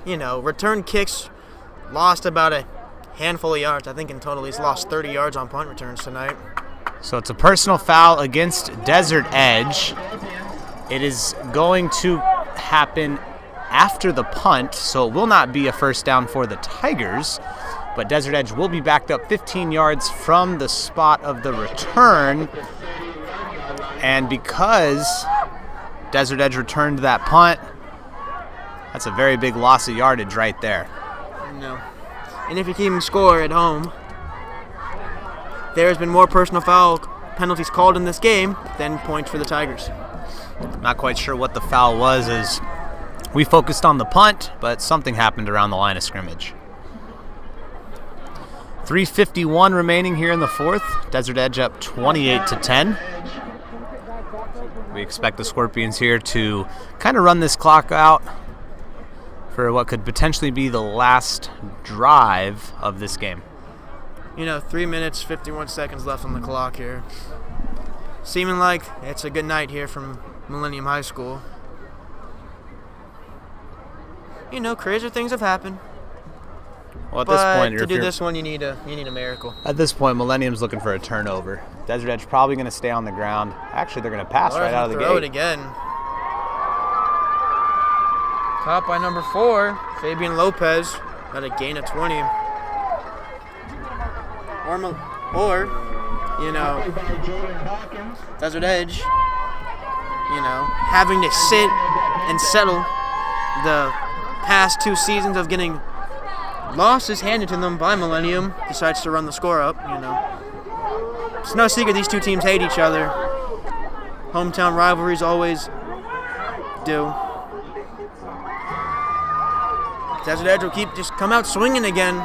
return kicks, lost about a handful of yards. I think in total he's lost 30 yards on punt returns tonight. So it's a personal foul against Desert Edge. It is going to happen after the punt, so it will not be a first down for the Tigers. But Desert Edge will be backed up 15 yards from the spot of the return. And because Desert Edge returned that punt, that's a very big loss of yardage right there. No. And if you keep him score at home, there's been more personal foul penalties called in this game than points for the Tigers. Not quite sure what the foul was, as we focused on the punt, but something happened around the line of scrimmage. 3:51 remaining here in the fourth. Desert Edge up 28-10. We expect the Scorpions here to kind of run this clock out for what could potentially be the last drive of this game. 3 minutes, 51 seconds left on the clock here. Seeming like it's a good night here from Millennium High School. Crazier things have happened. Well, at this point, to do this one, you need a miracle. At this point, Millennium's looking for a turnover. Desert Edge probably going to stay on the ground. Actually, they're going to pass right out of the gate. Throw it again. Caught by number 4, Fabian Lopez, at a gain of 20. Or you know, Desert Edge, you know, having to sit and settle the past 2 seasons of getting losses handed to them by Millennium, decides to run the score up, you know. It's no secret these two teams hate each other. Hometown rivalries always do. Desert Edge will just come out swinging again.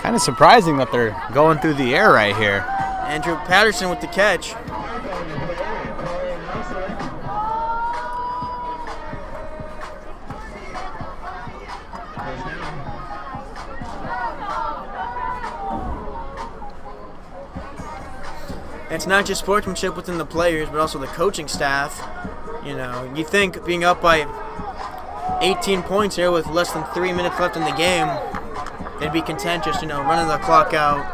Kind of surprising that they're going through the air right here. Andrew Patterson with the catch. It's not just sportsmanship within the players, but also the coaching staff. You know, you think being up by 18 points here with less than 3 minutes left in the game, they'd be content just, you know, running the clock out.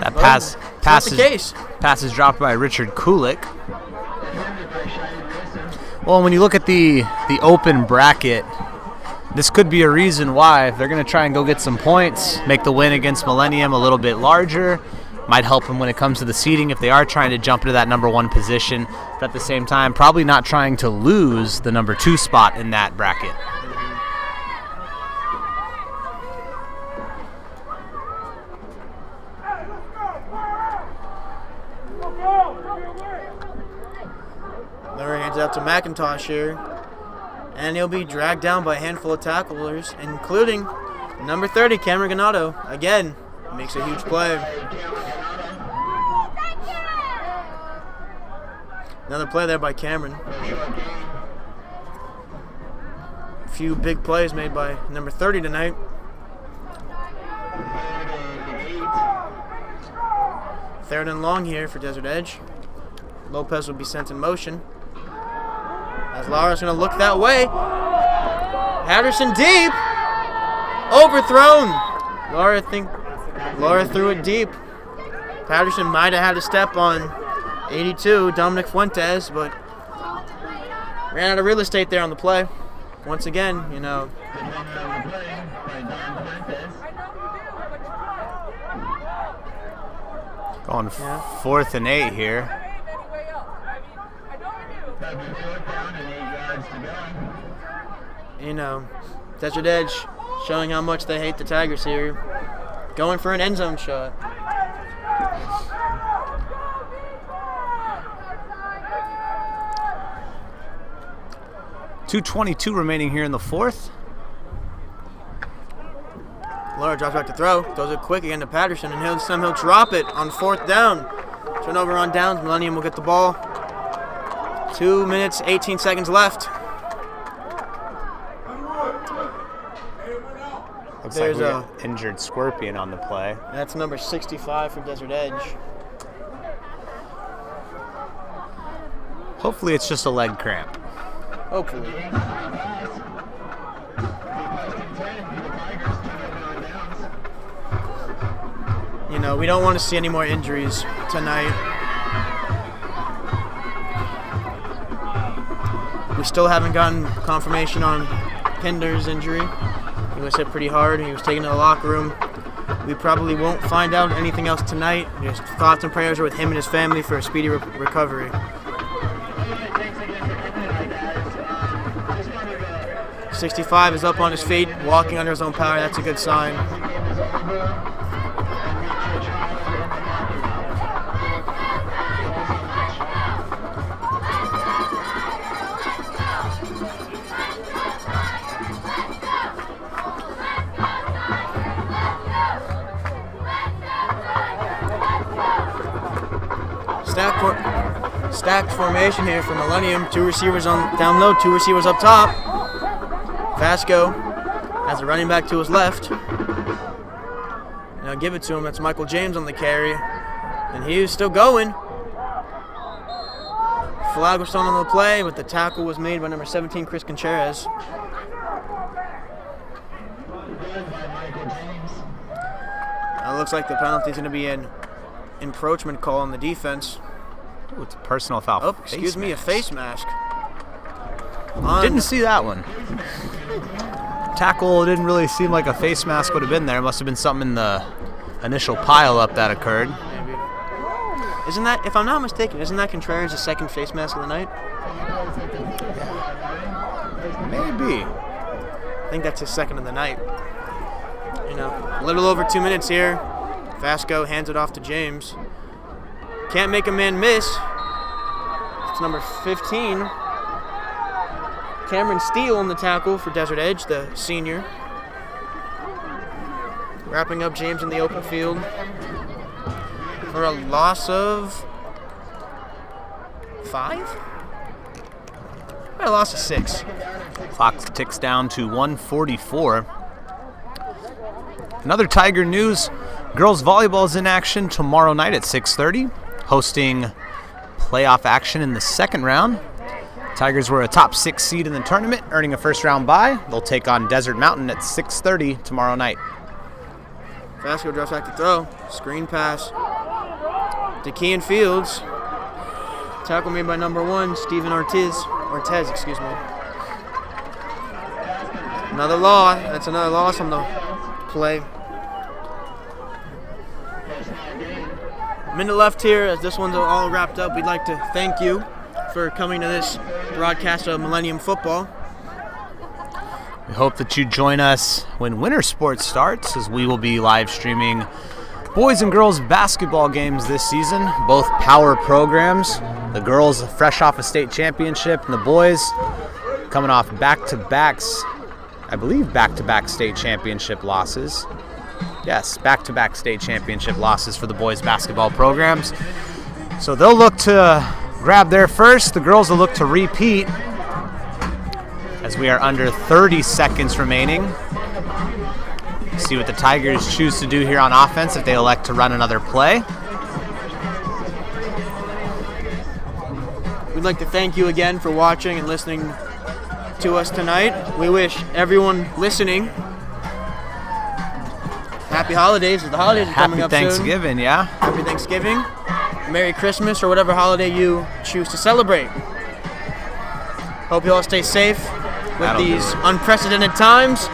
That But pass is dropped by Richard Kulik. Well, when you look at the open bracket, this could be a reason why. If they're going to try and go get some points, make the win against Millennium a little bit larger, might help them when it comes to the seeding if they are trying to jump into that number 1 position. But at the same time, probably not trying to lose the number 2 spot in that bracket. Murray hands out to McIntosh here, and he'll be dragged down by a handful of tacklers, including number 30, Cameron Ganato. Again, makes a huge play. Another play there by Cameron. A few big plays made by number 30 tonight. Third and long here for Desert Edge. Lopez will be sent in motion. As Lara's going to look that way. Patterson deep. Overthrown. Lara threw it deep. Patterson might have had a step on 82, Dominic Fuentes, but ran out of real estate there on the play. Once again, you know. Going 4th and 8 here. You know, Desert Edge showing how much they hate the Tigers here. Going for an end zone shot. .222 remaining here in the 4th. Laura drops back to throw. Throws it quick again to Patterson, and he'll somehow drop it on 4th down. Turnover on downs. Millennium will get the ball. 2 minutes, 18 seconds left. Looks like we got injured Scorpion on the play. That's number 65 for Desert Edge. Hopefully it's just a leg cramp. Hopefully. You know, we don't want to see any more injuries tonight. We still haven't gotten confirmation on Pinder's injury. He was hit pretty hard. He was taken to the locker room. We probably won't find out anything else tonight. Just thoughts and prayers are with him and his family for a speedy recovery. 65 is up on his feet, walking under his own power. That's a good sign. Stacked formation here for Millennium. 2 receivers on down low, 2 receivers up top. Vasco has a running back to his left. Now give it to him. That's Michael James on the carry. And he is still going. Flag was thrown on the play, but the tackle was made by number 17, Chris Contreras. Now it looks like the penalty is going to be an encroachment call on the defense. Ooh, it's a personal foul. Oh, excuse me, a face mask. Didn't see that one. Tackle didn't really seem like a face mask would have been there. Must have been something in the initial pile-up that occurred. Maybe. Isn't that, if I'm not mistaken, isn't that Contreras' the second face mask of the night? Maybe. I think that's his second of the night. You know, a little over 2 minutes here. Vasco hands it off to James. Can't make a man miss. It's number 15. Cameron Steele on the tackle for Desert Edge, the senior. Wrapping up James in the open field for a loss of 5? A loss of 6. Clock ticks down to 1:44. Another Tiger news, girls volleyball is in action tomorrow night at 6:30, hosting playoff action in the second round. Tigers were a top 6 seed in the tournament, earning a first round bye. They'll take on Desert Mountain at 6:30 tomorrow night. Vasco drops back to throw. Screen pass to Kean Fields. Tackle made by number 1, Steven Ortez, excuse me. Another loss. That's another loss on the play. Minute left here as this one's all wrapped up. We'd like to thank you for coming to this broadcast of Millennium Football. We hope that you join us when winter sports starts, as we will be live streaming boys and girls basketball games this season, both power programs. The girls fresh off a state championship, and the boys coming off back-to-backs, I believe back-to-back state championship losses. Yes, back-to-back state championship losses for the boys basketball programs. So they'll look to grab their first. The girls will look to repeat, as we are under 30 seconds remaining. See what the Tigers choose to do here on offense if they elect to run another play. We'd like to thank you again for watching and listening to us tonight. We wish everyone listening happy holidays, as the holidays are coming up soon. Happy Thanksgiving, yeah? Happy Thanksgiving, Merry Christmas, or whatever holiday you choose to celebrate. Hope you all stay safe with these unprecedented times,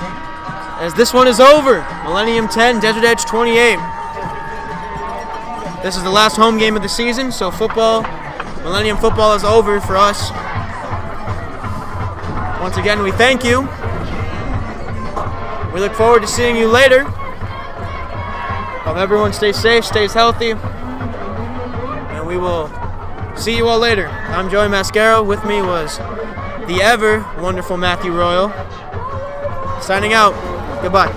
as this one is over. Millennium 10, Desert Edge 28. This is the last home game of the season, so Millennium Football is over for us. Once again, we thank you. We look forward to seeing you later. Hope everyone stays safe, stays healthy, and we will see you all later. I'm Joey Mascaro. With me was the ever wonderful Matthew Royal. Signing out. Goodbye.